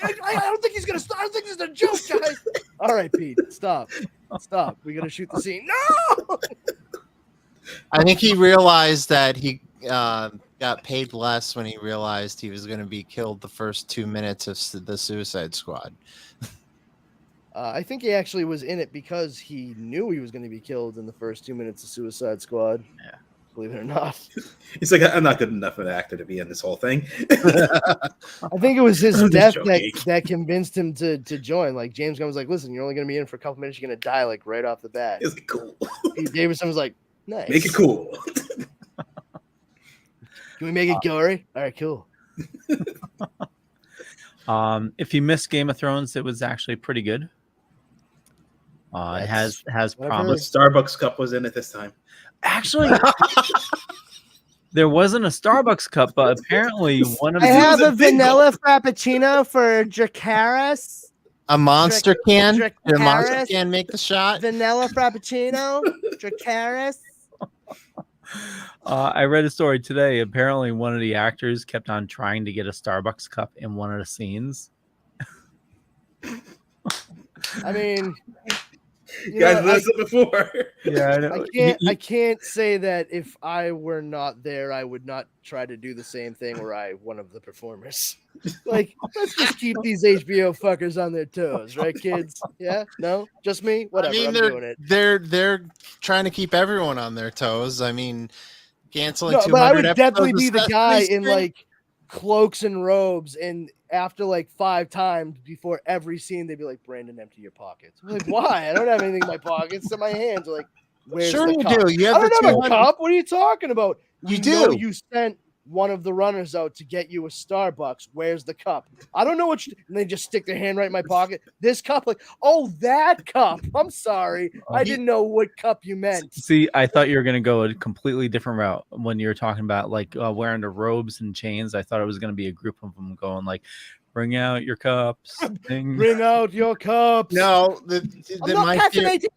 A: I don't think he's gonna stop. I don't think this is a joke, guys. All right, Pete, stop. We gotta shoot the scene. No.
P: I think he realized that he got paid less when he realized he was going to be killed the first 2 minutes of the Suicide Squad.
A: I think he actually was in it because he knew he was going to be killed in the first 2 minutes of Suicide Squad.
O: Yeah.
A: Believe it or not.
C: He's like, I'm not good enough of an actor to be in this whole thing.
A: I think it was his death that convinced him to join. Like James Gunn was like, listen, you're only going to be in for a couple minutes. You're going to die like right off the bat.
C: It's like, cool.
A: Pete Davidson was like, nice.
C: Make it cool.
A: Can we make it gory? All right, cool.
O: If you missed Game of Thrones, it was actually pretty good. It has promise.
C: Starbucks cup was in it this time.
O: Actually, there wasn't a Starbucks cup, but apparently one of
A: I have a vanilla frappuccino for Dracarys.
P: A monster can? Did a monster can make the shot?
A: Vanilla frappuccino, Dracarys.
O: I read a story today. Apparently, one of the actors kept on trying to get a Starbucks cup in one of the scenes.
A: I mean,
C: you guys listened before.
O: Yeah, I know.
A: I can't say that if I were not there, I would not try to do the same thing were I one of the performers. Like, let's just keep these HBO fuckers on their toes, right, kids? Yeah, no, just me. Whatever.
P: I mean,
A: I'm doing it.
P: They're trying to keep everyone on their toes. I mean, canceling.
A: No, but I would definitely
P: episodes
A: be
P: of
A: the
P: Sesame
A: guy
P: Street.
A: in like cloaks and robes, and after like 5 times before every scene, they'd be like, Brandon, empty your pockets. I'm like, why? I don't have anything in my pockets. In my hands. Like, where's
P: Sure
A: the
P: you
A: cup?
P: do. You
A: I
P: have the
A: don't have a
P: 200
A: cup. What are you talking about?
P: You
A: know
P: do.
A: you sent one of the runners out to get you a Starbucks. Where's the cup? I don't know what and they just stick their hand right in my pocket. This cup, like, oh, that cup. I'm sorry. I didn't know what cup you meant.
O: See, I thought you were going to go a completely different route when you were talking about like wearing the robes and chains. I thought it was going to be a group of them going like, bring out your cups.
A: Bring out your cups.
P: No,
A: I'm not fascinated.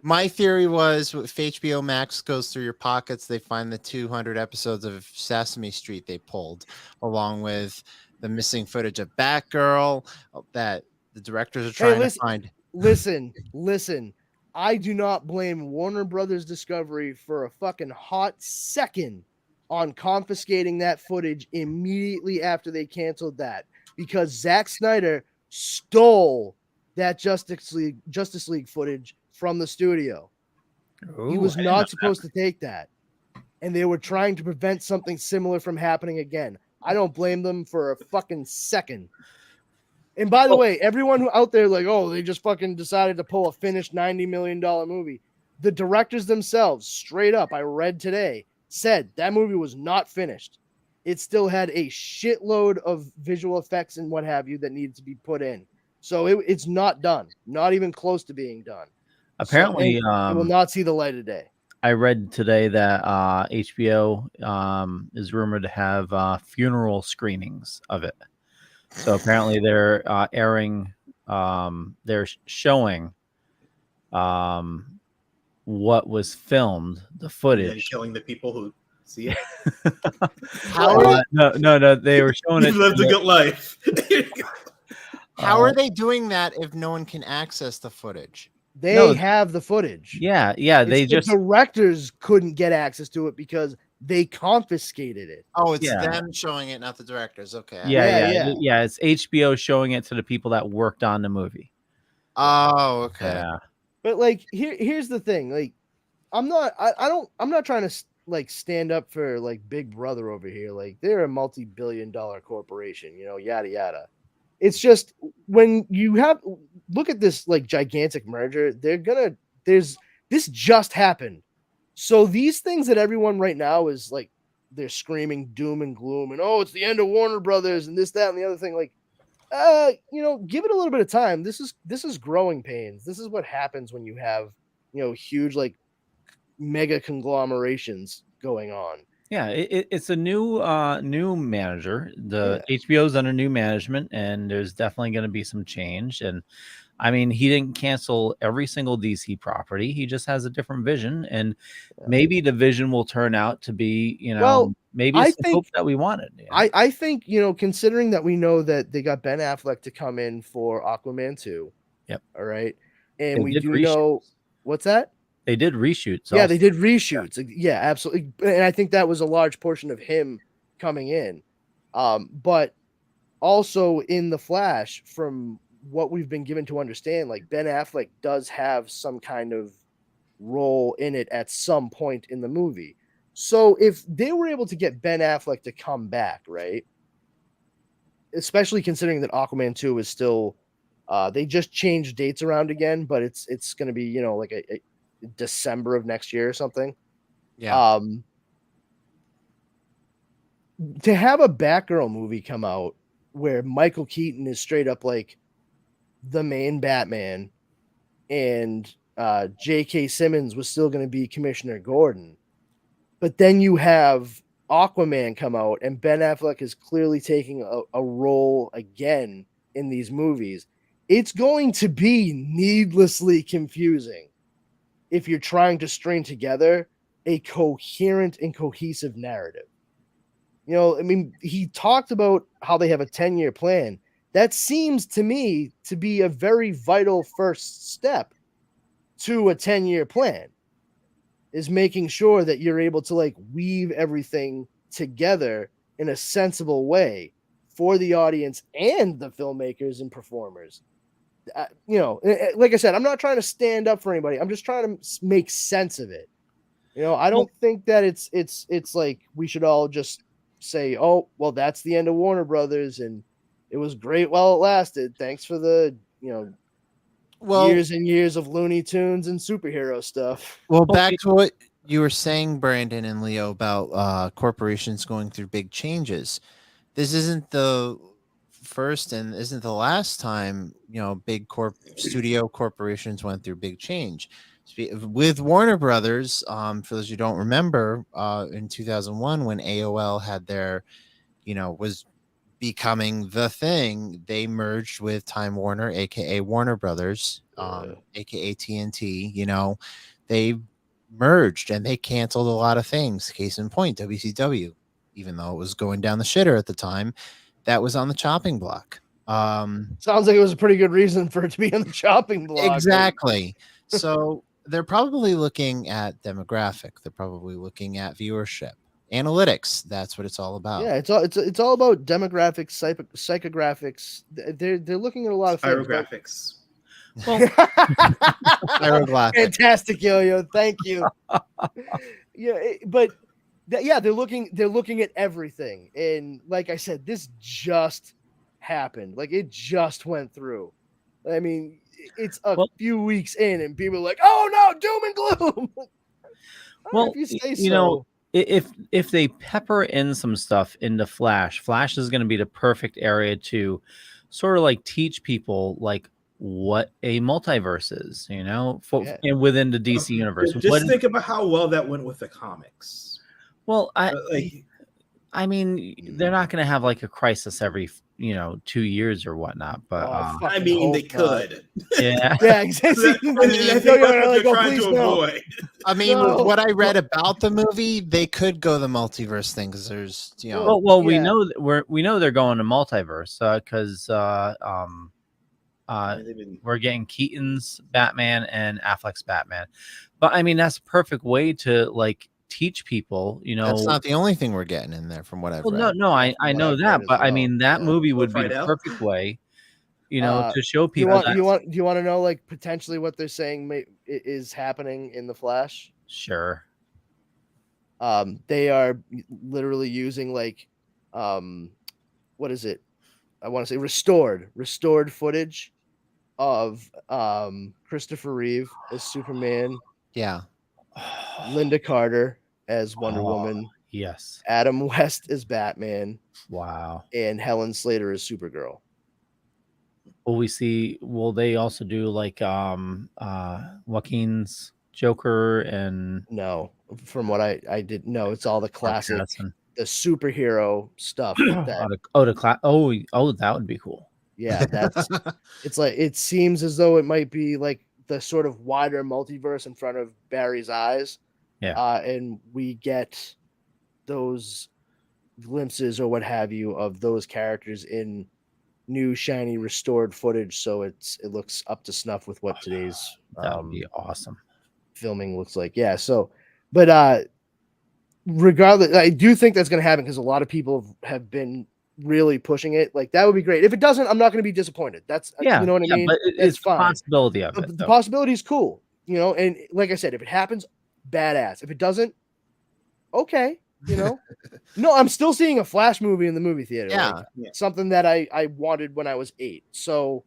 P: My theory was if HBO Max goes through your pockets, they find the 200 episodes of Sesame Street they pulled, along with the missing footage of Batgirl that the directors are trying to find.
A: Listen. I do not blame Warner Brothers Discovery for a fucking hot second on confiscating that footage immediately after they canceled that, because Zack Snyder stole that Justice League footage from the studio. He was not supposed to take that, and they were trying to prevent something similar from happening again. I don't blame them for a fucking second. And by the way, everyone who out there like, oh, they just fucking decided to pull a finished $90 million movie. The directors themselves, straight up, I read today, said that movie was not finished. It still had a shitload of visual effects and what have you that needed to be put in. So it's not done, not even close to being done.
O: Apparently,
A: it will not see the light of day.
O: I read today that HBO is rumored to have funeral screenings of it. So apparently they're airing, they're showing what was filmed, the footage.
C: And killing the people who see it.
O: No, they were showing it.
C: You lived a good life.
P: How are they doing that if no one can access the footage?
A: They have the footage.
O: Yeah.
A: The directors couldn't get access to it because they confiscated it.
P: Oh, it's them showing it, not the directors. Okay.
O: Yeah. It's HBO showing it to the people that worked on the movie.
P: Oh, okay.
O: Yeah.
A: But like, here's the thing. Like, I'm not trying to like stand up for like Big Brother over here. Like, they're a multi-billion-dollar corporation. Yada yada. It's just when you look at this like gigantic merger, this just happened. So these things that everyone right now is like, they're screaming doom and gloom and, oh, it's the end of Warner Brothers and this, that, and the other thing. Like, give it a little bit of time. This is growing pains. This is what happens when you have, huge like mega conglomerations going on.
O: Yeah, it's a new manager. The HBO's under new management, and there's definitely going to be some change. And I mean, he didn't cancel every single DC property. He just has a different vision, and maybe the vision will turn out to be, maybe it's the hope that we wanted.
A: I think, considering that we know that they got Ben Affleck to come in for Aquaman 2.
O: Yep.
A: All right. And we do know what's that?
O: They did reshoots.
A: Yeah, they did reshoots. Yeah, absolutely. And I think that was a large portion of him coming in. But also in The Flash, from what we've been given to understand, like Ben Affleck does have some kind of role in it at some point in the movie. So if they were able to get Ben Affleck to come back, right? Especially considering that Aquaman 2 is still, they just changed dates around again, but it's going to be, like a December of next year or something.
P: Yeah.
A: To have a Batgirl movie come out where Michael Keaton is straight up like the main Batman and J.K. Simmons was still going to be Commissioner Gordon, but then you have Aquaman come out and Ben Affleck is clearly taking a role again in these movies. It's going to be needlessly confusing if you're trying to string together a coherent and cohesive narrative. I mean, he talked about how they have a 10-year plan. That seems to me to be a very vital first step to a 10-year plan, is making sure that you're able to like weave everything together in a sensible way for the audience and the filmmakers and performers. Like I said, I'm not trying to stand up for anybody. I'm just trying to make sense of it. I don't think that it's like we should all just say, "Oh, well, that's the end of Warner Brothers, and it was great while it lasted. Thanks for the years and years of Looney Tunes and superhero stuff."
P: Well, back to what you were saying, Brandon and Leo, about corporations going through big changes. This isn't the first and isn't the last time big studio corporations went through big change. With Warner Brothers, for those who don't remember, in 2001 when AOL had their, was becoming the thing, they merged with Time Warner, aka Warner Brothers, aka TNT. They merged and they canceled a lot of things. Case in point, WCW, even though it was going down the shitter at the time, that was on the chopping block.
A: Sounds like it was a pretty good reason for it to be on the chopping block.
P: Exactly. So they're probably looking at demographic. They're probably looking at viewership, analytics. That's what it's all about.
A: Yeah, it's all about demographics, psychographics. They're looking at a lot of things.
C: Pyrographics.
A: Fantastic, Yo-Yo. Thank you. They're looking at everything, and like I said, this just happened. Like it just went through. I mean, it's a few weeks in, and people are like, "Oh no, doom and gloom."
O: Well,
A: if you say so.
O: If they pepper in some stuff into Flash is going to be the perfect area to sort of like teach people like what a multiverse is, and within the DC universe.
C: Just think about how well that went with the comics.
O: Well, I mean, they're not going to have like a crisis every 2 years or whatnot, but
C: I mean, they could.
O: Yeah,
A: yeah, exactly.
P: I mean, with what I read about the movie, they could go the multiverse thing because there's
O: we know we know they're going to multiverse because we're getting Keaton's Batman and Affleck's Batman, but I mean that's a perfect way to like teach people.
P: That's not the only thing we're getting in there from what I've read.
O: No, I know that, but I mean that movie would be the perfect way, to show people.
A: Do you want to know like potentially what they're saying is happening in the Flash?
O: Sure.
A: They are literally using like, what is it? I want to say restored footage of Christopher Reeve as Superman.
P: Yeah.
A: Linda Carter as Wonder Woman.
O: Yes.
A: Adam West as Batman.
O: Wow.
A: And Helen Slater as Supergirl.
O: Will they also do like Joaquin's Joker and
A: no, from what I did no, it's all the classic the superhero stuff.
O: That would be cool.
A: Yeah, that's it's like it seems as though it might be like the sort of wider multiverse in front of Barry's eyes.
O: Yeah.
A: And we get those glimpses or what have you of those characters in new shiny restored footage, so it looks up to snuff with what today's
O: that would be awesome
A: filming looks like. Yeah, so but regardless, I do think that's going to happen because a lot of people have been really pushing it. Like that would be great. If it doesn't, I'm not going to be disappointed. That's you know what I mean.
O: But it's fine. The possibility of it.
A: The possibility is cool, and like I said, if it happens, badass. If it doesn't, okay, No, I'm still seeing a Flash movie in the movie theater.
P: Yeah,
A: something that I wanted when I was 8. So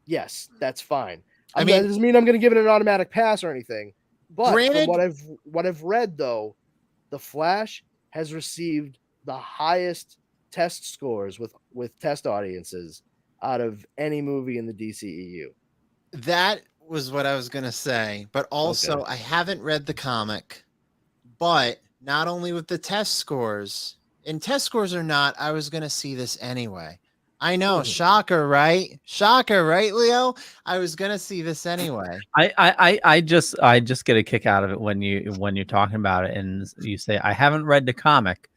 A: yes, that's fine.
P: I mean,
A: that doesn't mean I'm going to give it an automatic pass or anything. But
P: granted,
A: from what I've read though, the Flash has received the highest test scores with test audiences out of any movie in the DCEU.
P: That was what I was going to say, but also I haven't read the comic, but not only with the test scores, and test scores or not, I was going to see this anyway. I know, shocker, right? Shocker, right, Leo? I was going to see this anyway.
O: I just get a kick out of it when you're talking about it and you say I haven't read the comic.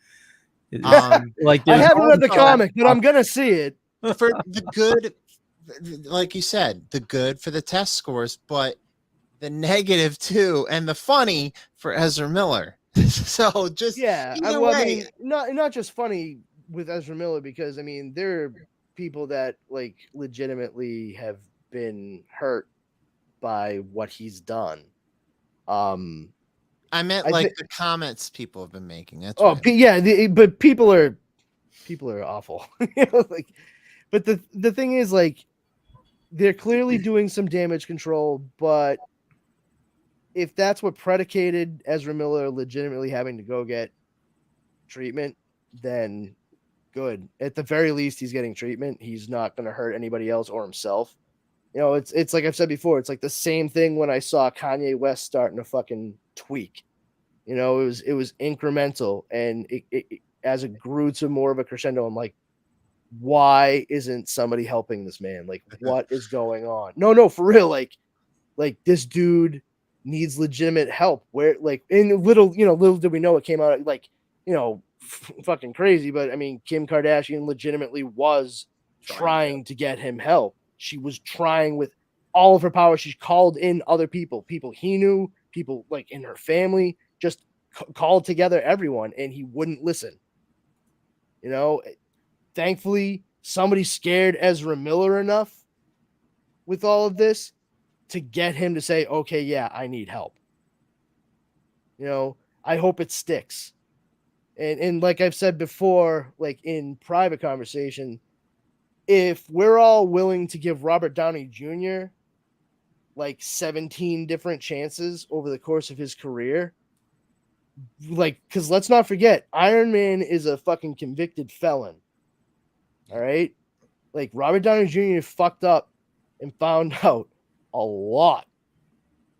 A: Like I haven't read the comic, but I'm gonna see it
P: for the good. Like you said, the good for the test scores, but the negative too, and the funny for Ezra Miller. So just
A: I mean, not just funny with Ezra Miller because I mean there are people that like legitimately have been hurt by what he's done.
P: I I meant
A: I
P: like
A: thi-
P: the comments people have been making. That's
A: Oh,
P: right.
A: but people are awful. Like, but the thing is, like, they're clearly doing some damage control, but if that's what predicated Ezra Miller legitimately having to go get treatment, then good. At the very least, he's getting treatment. He's not going to hurt anybody else or himself. It's like I've said before. It's like the same thing when I saw Kanye West starting to fucking tweak. It was incremental, and it as it grew to more of a crescendo. I'm like, why isn't somebody helping this man? Like, what is going on? No, for real. Like this dude needs legitimate help. Where, like, in little did we know it came out like, fucking crazy. But I mean, Kim Kardashian legitimately was trying to get him help. She was trying with all of her power. She called in other people he knew, people like in her family, just called together everyone, and he wouldn't listen. Thankfully, somebody scared Ezra Miller enough with all of this to get him to say, okay, yeah, I need help. I hope it sticks. And like I've said before, like in private conversation, if we're all willing to give Robert Downey Jr. like 17 different chances over the course of his career, like, because let's not forget, Iron Man is a fucking convicted felon. All right? Like, Robert Downey Jr. fucked up and found out a lot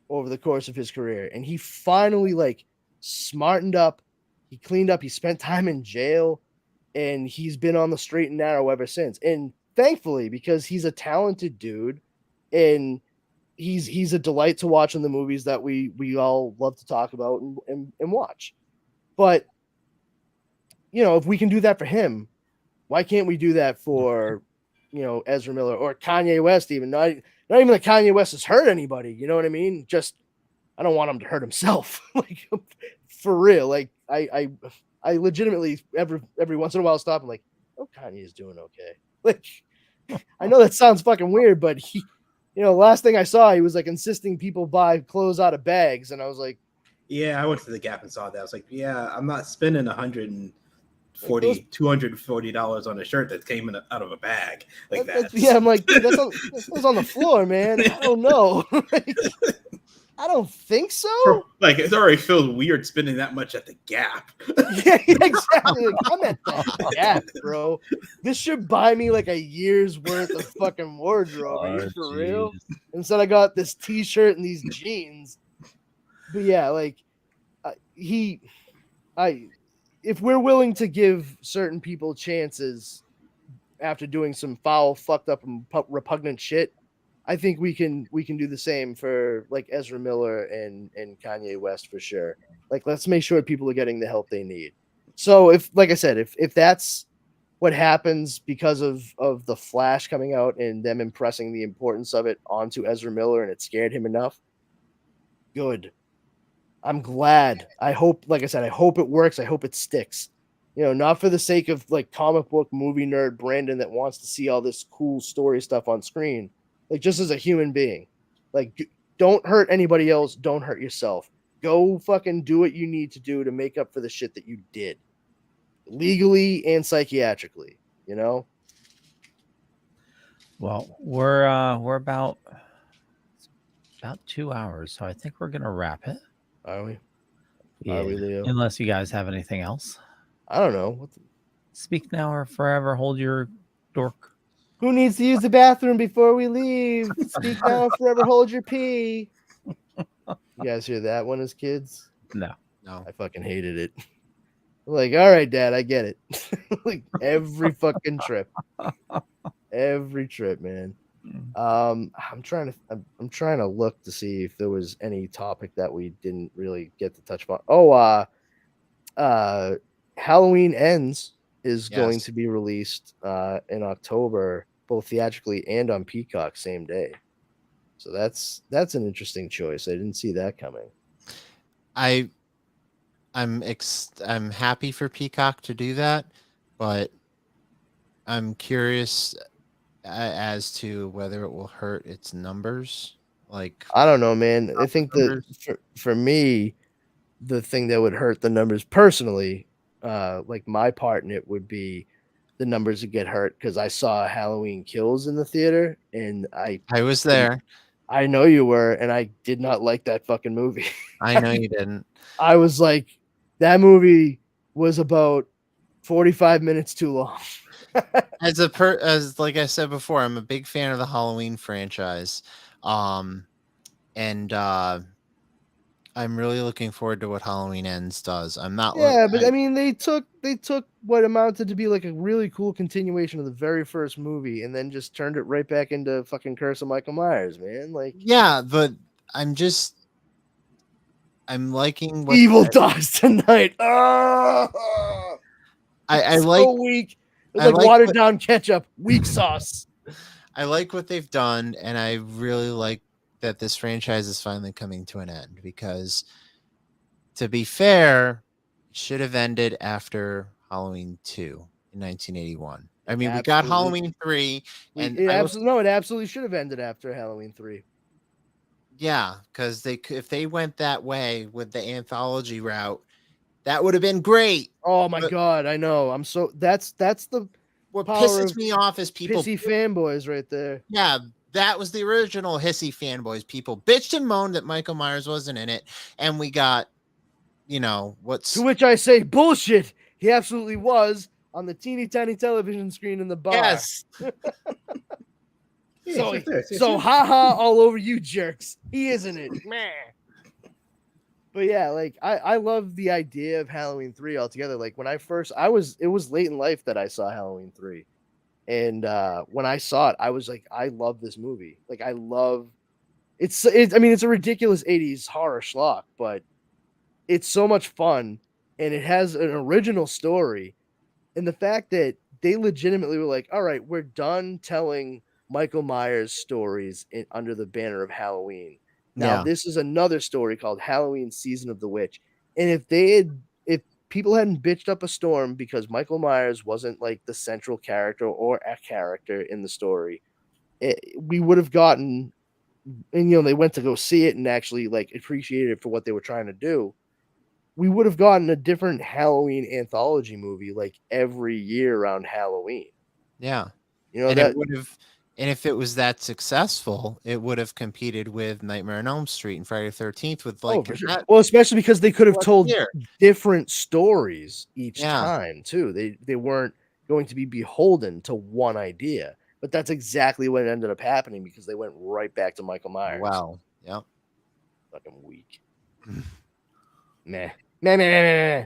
A: over the course of his career. And he finally, like, smartened up. He cleaned up. He spent time in jail. And he's been on the straight and narrow ever since. And thankfully, because he's a talented dude, and he's a delight to watch in the movies that we all love to talk about and watch. But, if we can do that for him, why can't we do that for, Ezra Miller or Kanye West? Even not even that Kanye West has hurt anybody. You know what I mean? Just, I don't want him to hurt himself. Like, for real. Like, I legitimately every once in a while stop and like, oh, Kanye is doing okay. Like, I know that sounds fucking weird, but he, last thing I saw, he was like insisting people buy clothes out of bags, and I was like,
C: yeah, I went to the Gap and saw that. I was like, yeah, I'm not spending $240 on a shirt that came out of a bag like that.
A: Yeah, I'm like, dude, that was on the floor, man. I don't know. Like, I don't think so.
C: Like, it's already feels weird spending that much at the Gap.
A: Yeah, exactly. Like, I'm at the Gap, bro. This should buy me like a year's worth of fucking wardrobe. Are you for real? Instead, I got this T-shirt and these jeans. But yeah, like, if we're willing to give certain people chances after doing some foul, fucked up, and repugnant shit, I think we can do the same for like Ezra Miller and Kanye West for sure. Like, let's make sure people are getting the help they need. So if, like I said, if that's what happens because of the Flash coming out and them impressing the importance of it onto Ezra Miller and it scared him enough, good. I'm glad. I hope, like I said, I hope it works. I hope it sticks. Not for the sake of like comic book movie nerd Brandon that wants to see all this cool story stuff on screen. Like, just as a human being, like, don't hurt anybody else. Don't hurt yourself. Go fucking do what you need to do to make up for the shit that you did, legally and psychiatrically.
O: Well, we're about 2 hours, so I think we're gonna wrap it.
A: Are we?
O: Yeah.
A: Are we, Leo?
O: Unless you guys have anything else.
A: I don't know.
O: Speak now or forever hold your dork.
A: Who needs to use the bathroom before we leave? Speak now or forever hold your pee. You guys hear that one as kids?
O: No.
A: I fucking hated it. Like, all right, Dad, I get it. Like, every fucking trip. Every trip, man. I'm trying to look to see if there was any topic that we didn't really get to touch upon. Halloween Ends is going to be released in October, both theatrically and on Peacock same day. So that's an interesting choice. I didn't see that coming.
P: I'm happy for Peacock to do that, but I'm curious as to whether it will hurt its numbers. Like,
A: I don't know, man. I think that for me, the thing that would hurt the numbers personally, like my part in it would be the numbers that get hurt because I saw Halloween Kills in the theater and
P: I was there.
A: I know you were, and I did not like that fucking movie.
P: I know you didn't.
A: I was like, that movie was about 45 minutes too long.
P: As like I said before, I'm a big fan of the Halloween franchise. And I'm really looking forward to what Halloween Ends does. I'm not
A: Yeah, but I mean, they took what amounted to be like a really cool continuation of the very first movie, and then just turned it right back into fucking Curse of Michael Myers, man. Like,
P: yeah, but I'm liking what
A: Evil Dogs Tonight. Oh,
P: I
A: so
P: like
A: weak. It's
P: I
A: like
P: like
A: watered
P: what-
A: down ketchup, weak sauce.
P: I like what they've done, and I really like that this franchise is finally coming to an end because, to be fair, it should have ended after Halloween 2 in 1981. I mean, we got
A: Absolutely.
P: Halloween 3, and
A: It
P: I will-
A: absolutely should have ended after Halloween 3.
P: yeah, because if they went that way with the anthology route, that would have been great.
A: Oh my god, I know. I'm so that's the
P: What
A: power
P: pisses
A: of
P: me off is people
A: pissy fanboys right there.
P: Yeah, that was the original hissy fanboys. People bitched and moaned that Michael Myers wasn't in it, and we got, what's
A: To which I say, bullshit. He absolutely was on the teeny tiny television screen in the bar.
P: Yes.
A: So haha all over you jerks. He isn't it. Meh. But yeah, like I love the idea of Halloween 3 altogether. Like when it was late in life that I saw Halloween 3. And when I saw it, I was like, I love this movie. Like I love it's a ridiculous 80s horror schlock, but it's so much fun and it has an original story. And the fact that they legitimately were like, all right, we're done telling Michael Myers stories under the banner of Halloween. Now,
P: Yeah.
A: this is another story called Halloween Season of the Witch. And if people hadn't bitched up a storm because Michael Myers wasn't like the central character or a character in the story, we would have gotten, and they went to go see it and actually like appreciate it for what they were trying to do. We would have gotten a different Halloween anthology movie like every year around Halloween.
P: Yeah.
A: And
P: it would have, and if it was that successful, it would have competed with Nightmare on Elm Street and Friday the 13th with like
A: for sure. Well, especially because they could have told
P: year.
A: different stories each
P: Yeah.
A: time too. They weren't going to be beholden to one idea. But that's exactly what ended up happening because they went right back to Michael Myers.
P: Wow. Yep.
A: Fucking weak. Meh. Meh.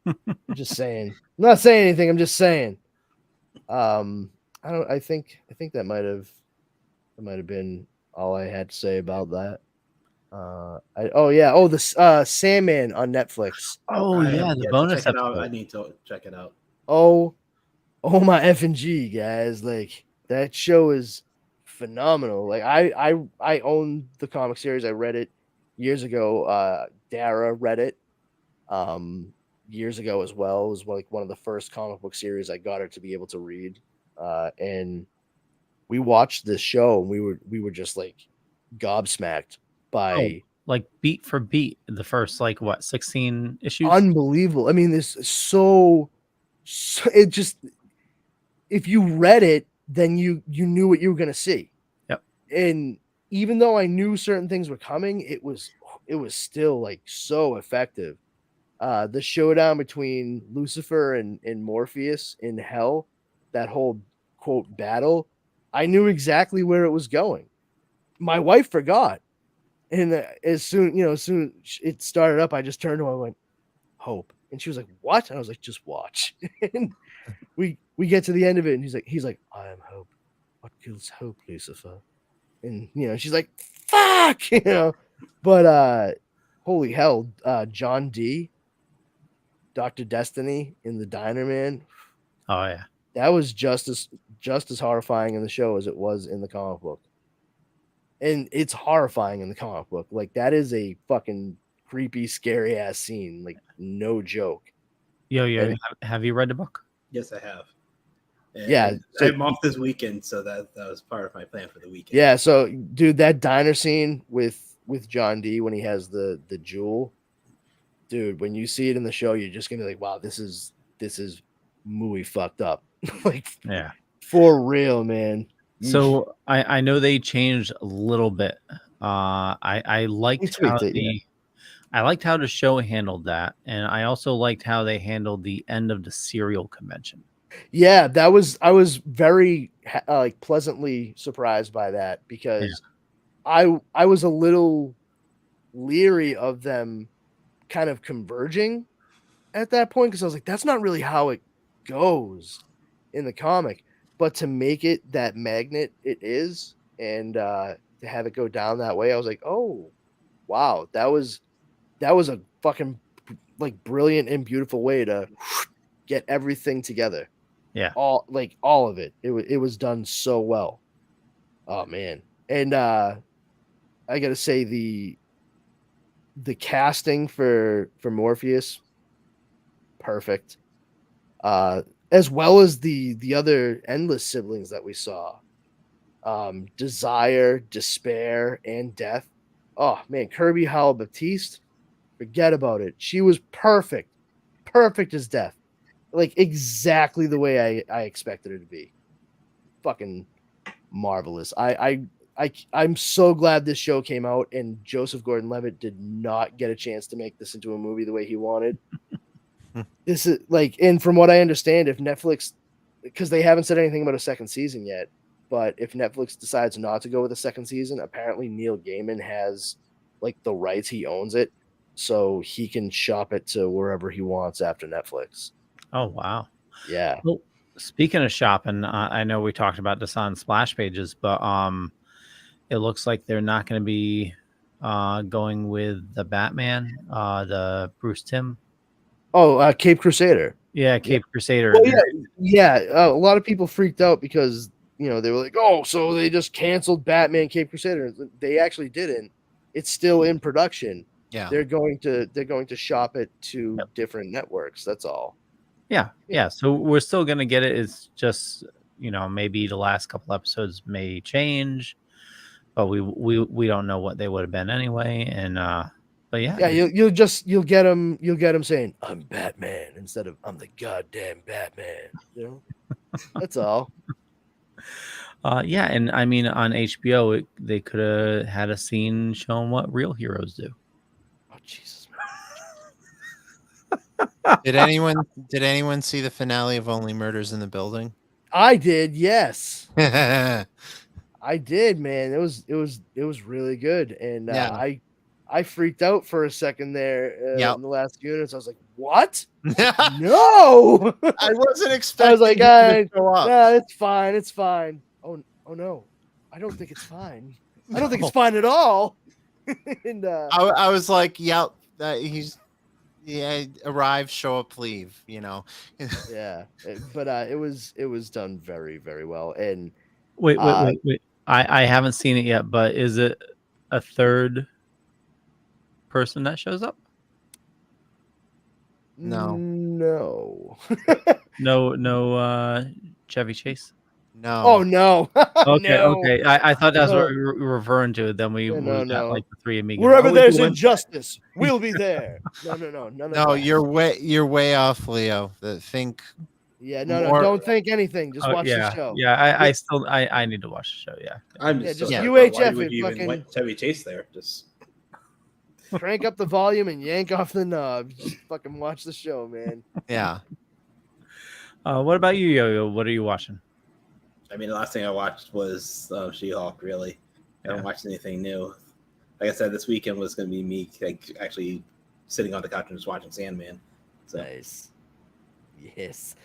A: I'm just saying. I'm not saying anything. I'm just saying. I think that might have been all I had to say about that. The Sandman on Netflix.
O: Oh yeah, the bonus
C: check it out.
O: episode.
C: I need to check it out.
A: Oh my effing G, guys. Like that show is phenomenal. Like I own the comic series. I read it years ago. Dara read it years ago as well. It was like one of the first comic book series I got her to be able to read. And we watched this show and we were just like gobsmacked by
O: like beat for beat the first 16 issues.
A: Unbelievable. I mean, this is so it just, if you read it, then you knew what you were gonna see.
O: Yep.
A: And even though I knew certain things were coming, it was still like so effective. The showdown between Lucifer and Morpheus in hell, that whole quote battle, I knew exactly where it was going. My wife forgot. And as soon as it started up, I just turned to her and went, Hope. And she was like, what? And I was like, just watch. And we get to the end of it, and he's like, I am Hope. What kills Hope, Lucifer? And she's like, fuck, But holy hell, John D, Dr. Destiny in the Diner Man.
O: Oh yeah.
A: That was just as horrifying in the show as it was in the comic book. And it's horrifying in the comic book. Like that is a fucking creepy, scary ass scene. Like no joke.
O: Yo, have you read the book?
C: Yes, I have. And
A: Yeah,
C: I'm off this weekend, so that was part of my plan for the weekend.
A: Yeah, so dude, that diner scene with John D when he has the jewel, dude, when you see it in the show, you're just gonna be like, wow, this is movie fucked up. Like,
O: Yeah.
A: for real, man.
O: So I know they changed a little bit. I liked how I liked how the show handled that, and I also liked how they handled the end of the cereal convention.
A: Yeah, I was very like pleasantly surprised by that because I was a little leery of them kind of converging at that point because I was like, that's not really how it goes in the comic. But to make it that magnet it is, and to have it go down that way, I was like, oh wow, that was a fucking like brilliant and beautiful way to get everything together.
O: Yeah.
A: All of it. It was done so well. Oh man. And I gotta say the casting for Morpheus, perfect. As well as the other endless siblings that we saw. Desire, Despair, and Death. Oh man, Kirby Howell Baptiste, forget about it. She was perfect. Perfect as Death. Like exactly the way I expected her to be. Fucking marvelous. I'm so glad this show came out and Joseph Gordon-Levitt did not get a chance to make this into a movie the way he wanted. This is like, and from what I understand, if Netflix, because they haven't said anything about a second season yet, but if Netflix decides not to go with a second season, apparently Neil Gaiman has like the rights, he owns it, so he can shop it to wherever he wants after Netflix.
O: Oh wow.
A: Yeah.
O: Well, speaking of shopping, I know we talked about this on Splash Pages, but it looks like they're not going to be going with the Batman, the Bruce Timm.
A: Oh, Cape Crusader.
O: Yeah, Cape Crusader.
A: Well, yeah. A lot of people freaked out because they were like, "Oh, so they just canceled Batman Cape Crusader." They actually didn't. It's still in production.
P: Yeah,
A: they're going to shop it to different networks. That's all.
O: Yeah. So we're still gonna get it. It's just maybe the last couple episodes may change, but we don't know what they would have been anyway. And but yeah,
A: you'll get them saying I'm Batman instead of I'm the goddamn Batman. That's all.
O: Yeah, and I mean on HBO they could have had a scene showing what real heroes do.
A: Oh Jesus.
P: Did anyone see the finale of Only Murders in the Building?
A: I did, yes. I did, man. It was really good, and I freaked out for a second there in the last units. I was like, "What? No!"
P: I wasn't expecting.
A: I was like,
P: to show up.
A: "Yeah, it's fine. It's fine." Oh no, I don't think it's fine. I don't think it's fine at all. And
P: I was like, "Yep, arrive, show up, leave."
A: Yeah, but it was done very, very well. And
O: wait. I haven't seen it yet, but is it a third person that shows up?
P: No.
O: No, Chevy Chase.
P: No.
A: Oh no.
O: Okay. I thought that's what we were referring to. Then we got like the three amigos.
A: Wherever there's injustice, we'll be there. No.
P: You're way off, Leo. Think.
A: Yeah, no. Don't think anything. Just watch the show.
O: Yeah, I need to watch the show. Yeah.
C: I'm
A: just
C: UHF. Why would
A: it.
C: You
A: Fucking
C: even want Chevy Chase there? Just
A: crank up the volume and yank off the knob. Just fucking watch the show, man.
P: Yeah.
O: What about you, Yo-Yo? What are you watching?
C: I mean, the last thing I watched was She-Hulk. Really, I haven't watched anything new. Like I said, this weekend was going to be me actually sitting on the couch and just watching Sandman. So.
A: Nice. Yes.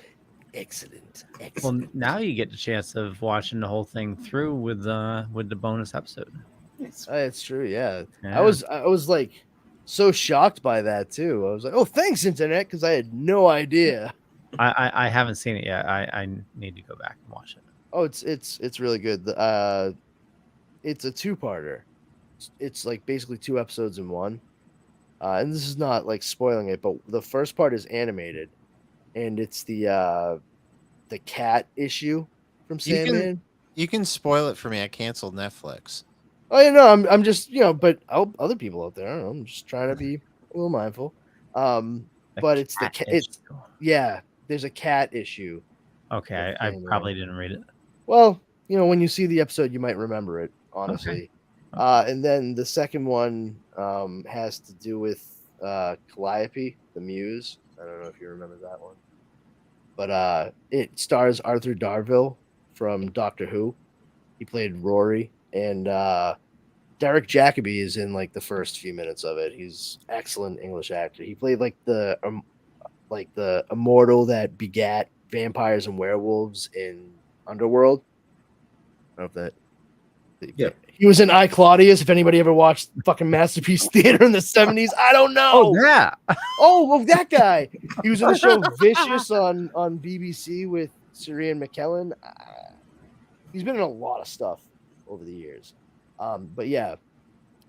A: Excellent.
O: Well, now you get the chance of watching the whole thing through with the bonus episode.
A: It's true. Yeah. I was like so shocked by that too. I was like, "Oh, thanks, internet," because I had no idea.
O: I haven't seen it yet. I need to go back and watch it.
A: Oh, it's really good. It's a two-parter. It's like basically 2 episodes in one. And this is not like spoiling it, but the first part is animated, and it's the cat issue from Sandman.
P: You can spoil it for me. I canceled Netflix.
A: Oh, yeah, no, I'm just but other people out there, I don't know, I'm just trying to be a little mindful. But it's there's a cat issue.
O: Okay, I probably didn't read it.
A: Well, when you see the episode, you might remember it, honestly. Okay. And then the second one has to do with Calliope, the Muse. I don't know if you remember that one. But it stars Arthur Darvill from Doctor Who. He played Rory. And Derek Jacobi is in like the first few minutes of it. He's excellent English actor. He played like the immortal that begat vampires and werewolves in Underworld. I don't know if that.
C: Yeah.
A: He was in I, Claudius. If anybody ever watched fucking Masterpiece Theater in the 70s, I don't know.
O: Oh, yeah.
A: Oh, that guy. He was in the show Vicious on BBC with Ciarán McKellen. He's been in a lot of stuff over the years. But yeah,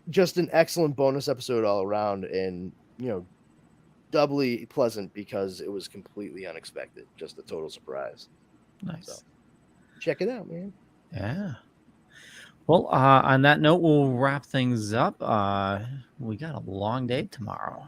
A: just an excellent bonus episode all around, and doubly pleasant because it was completely unexpected. Just a total surprise.
O: Nice.
A: So, check it out, man.
O: Yeah. Well, on that note, we'll wrap things up. We got a long day tomorrow.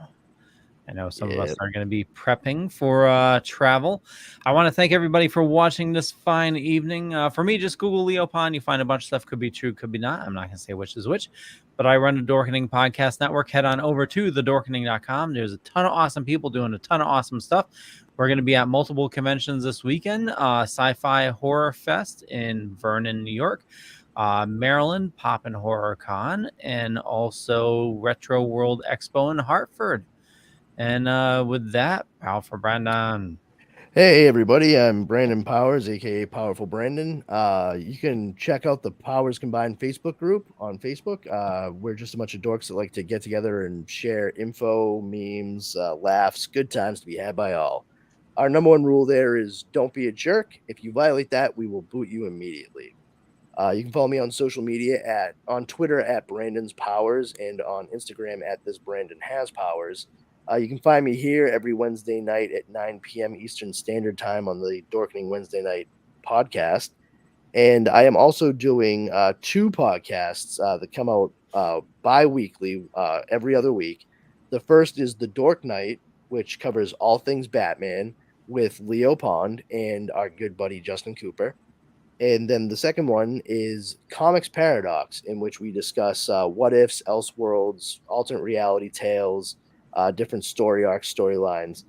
O: I know some of us are going to be prepping for travel. I want to thank everybody for watching this fine evening. For me, just Google Leo Pond. You find a bunch of stuff. Could be true, could be not. I'm not going to say which is which. But I run the Dorkening Podcast Network. Head on over to thedorkening.com. There's a ton of awesome people doing a ton of awesome stuff. We're going to be at multiple conventions this weekend. Sci-Fi Horror Fest in Vernon, New York. Maryland, Poppin' Horror Con. And also Retro World Expo in Hartford. And with that, Powerful Brandon.
A: Hey, everybody. I'm Brandon Powers, a.k.a. Powerful Brandon. You can check out the Powers Combined Facebook group on Facebook. We're just a bunch of dorks that like to get together and share info, memes, laughs, good times to be had by all. Our number one rule there is don't be a jerk. If you violate that, we will boot you immediately. You can follow me on social media on Twitter at Brandon's Powers and on Instagram at This Brandon Has Powers. You can find me here every Wednesday night at 9 p.m. Eastern Standard Time on the Dorkening Wednesday Night podcast. And I am also doing 2 podcasts that come out bi-weekly every other week. The first is The Dork Night, which covers all things Batman with Leo Pond and our good buddy Justin Cooper. And then the second one is Comics Paradox, in which we discuss what ifs, Elseworlds, alternate reality tales, different story arcs, storylines.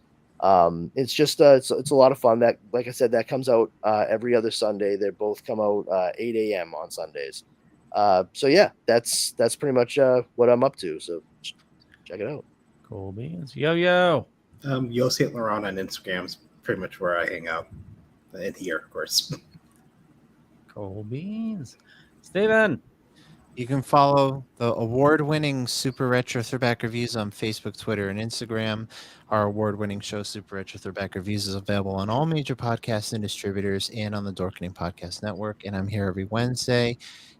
A: It's just it's a lot of fun. That, like I said, that comes out every other Sunday. They both come out 8 a.m. on Sundays. So yeah, that's pretty much what I'm up to. So check it out.
O: Cool beans. Yo.
C: Yo St. Laurent on Instagram is pretty much where I hang out. And here, of course.
O: Cool beans. Steven.
P: You can follow the award-winning Super Retro Throwback Reviews on Facebook, Twitter, and Instagram. Our award-winning show, Super Retro Throwback Reviews, is available on all major podcasts and distributors and on the Dorkening Podcast Network. And I'm here every Wednesday.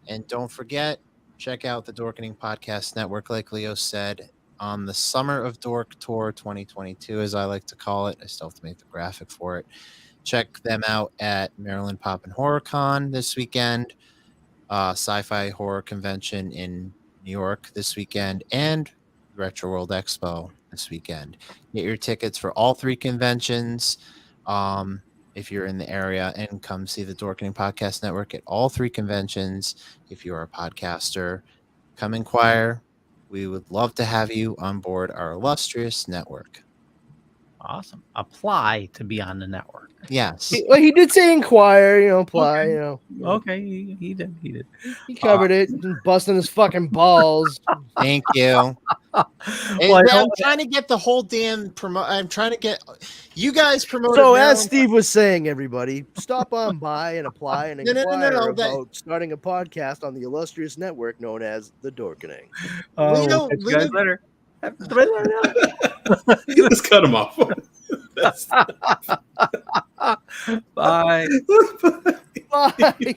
P: And don't forget, check out the Dorkening Podcast Network, like Leo said, on the Summer of Dork Tour 2022, as I like to call it. I still have to make the graphic for it. Check them out at Maryland Poppin' Horror Con this weekend. Sci-Fi Horror Convention in New York this weekend, and Retro World Expo this weekend. Get your tickets for all 3 conventions if you're in the area, and come see the Dorkening Podcast Network at all 3 conventions. If you're a podcaster, come inquire. We would love to have you on board our illustrious network.
O: Awesome. Apply to be on the network.
P: Yes.
A: He did say inquire, apply,
O: Okay. Okay, he did.
A: He covered it, busting his fucking balls.
P: Thank you. I'm trying to get the whole damn I'm trying to get you guys promoted.
A: So as Steve was saying, everybody, stop on by and apply and inquire about starting a podcast on the illustrious network known as the Dorkening.
O: Leo, guys later.
C: You just cut him off.
O: Bye.
A: Bye.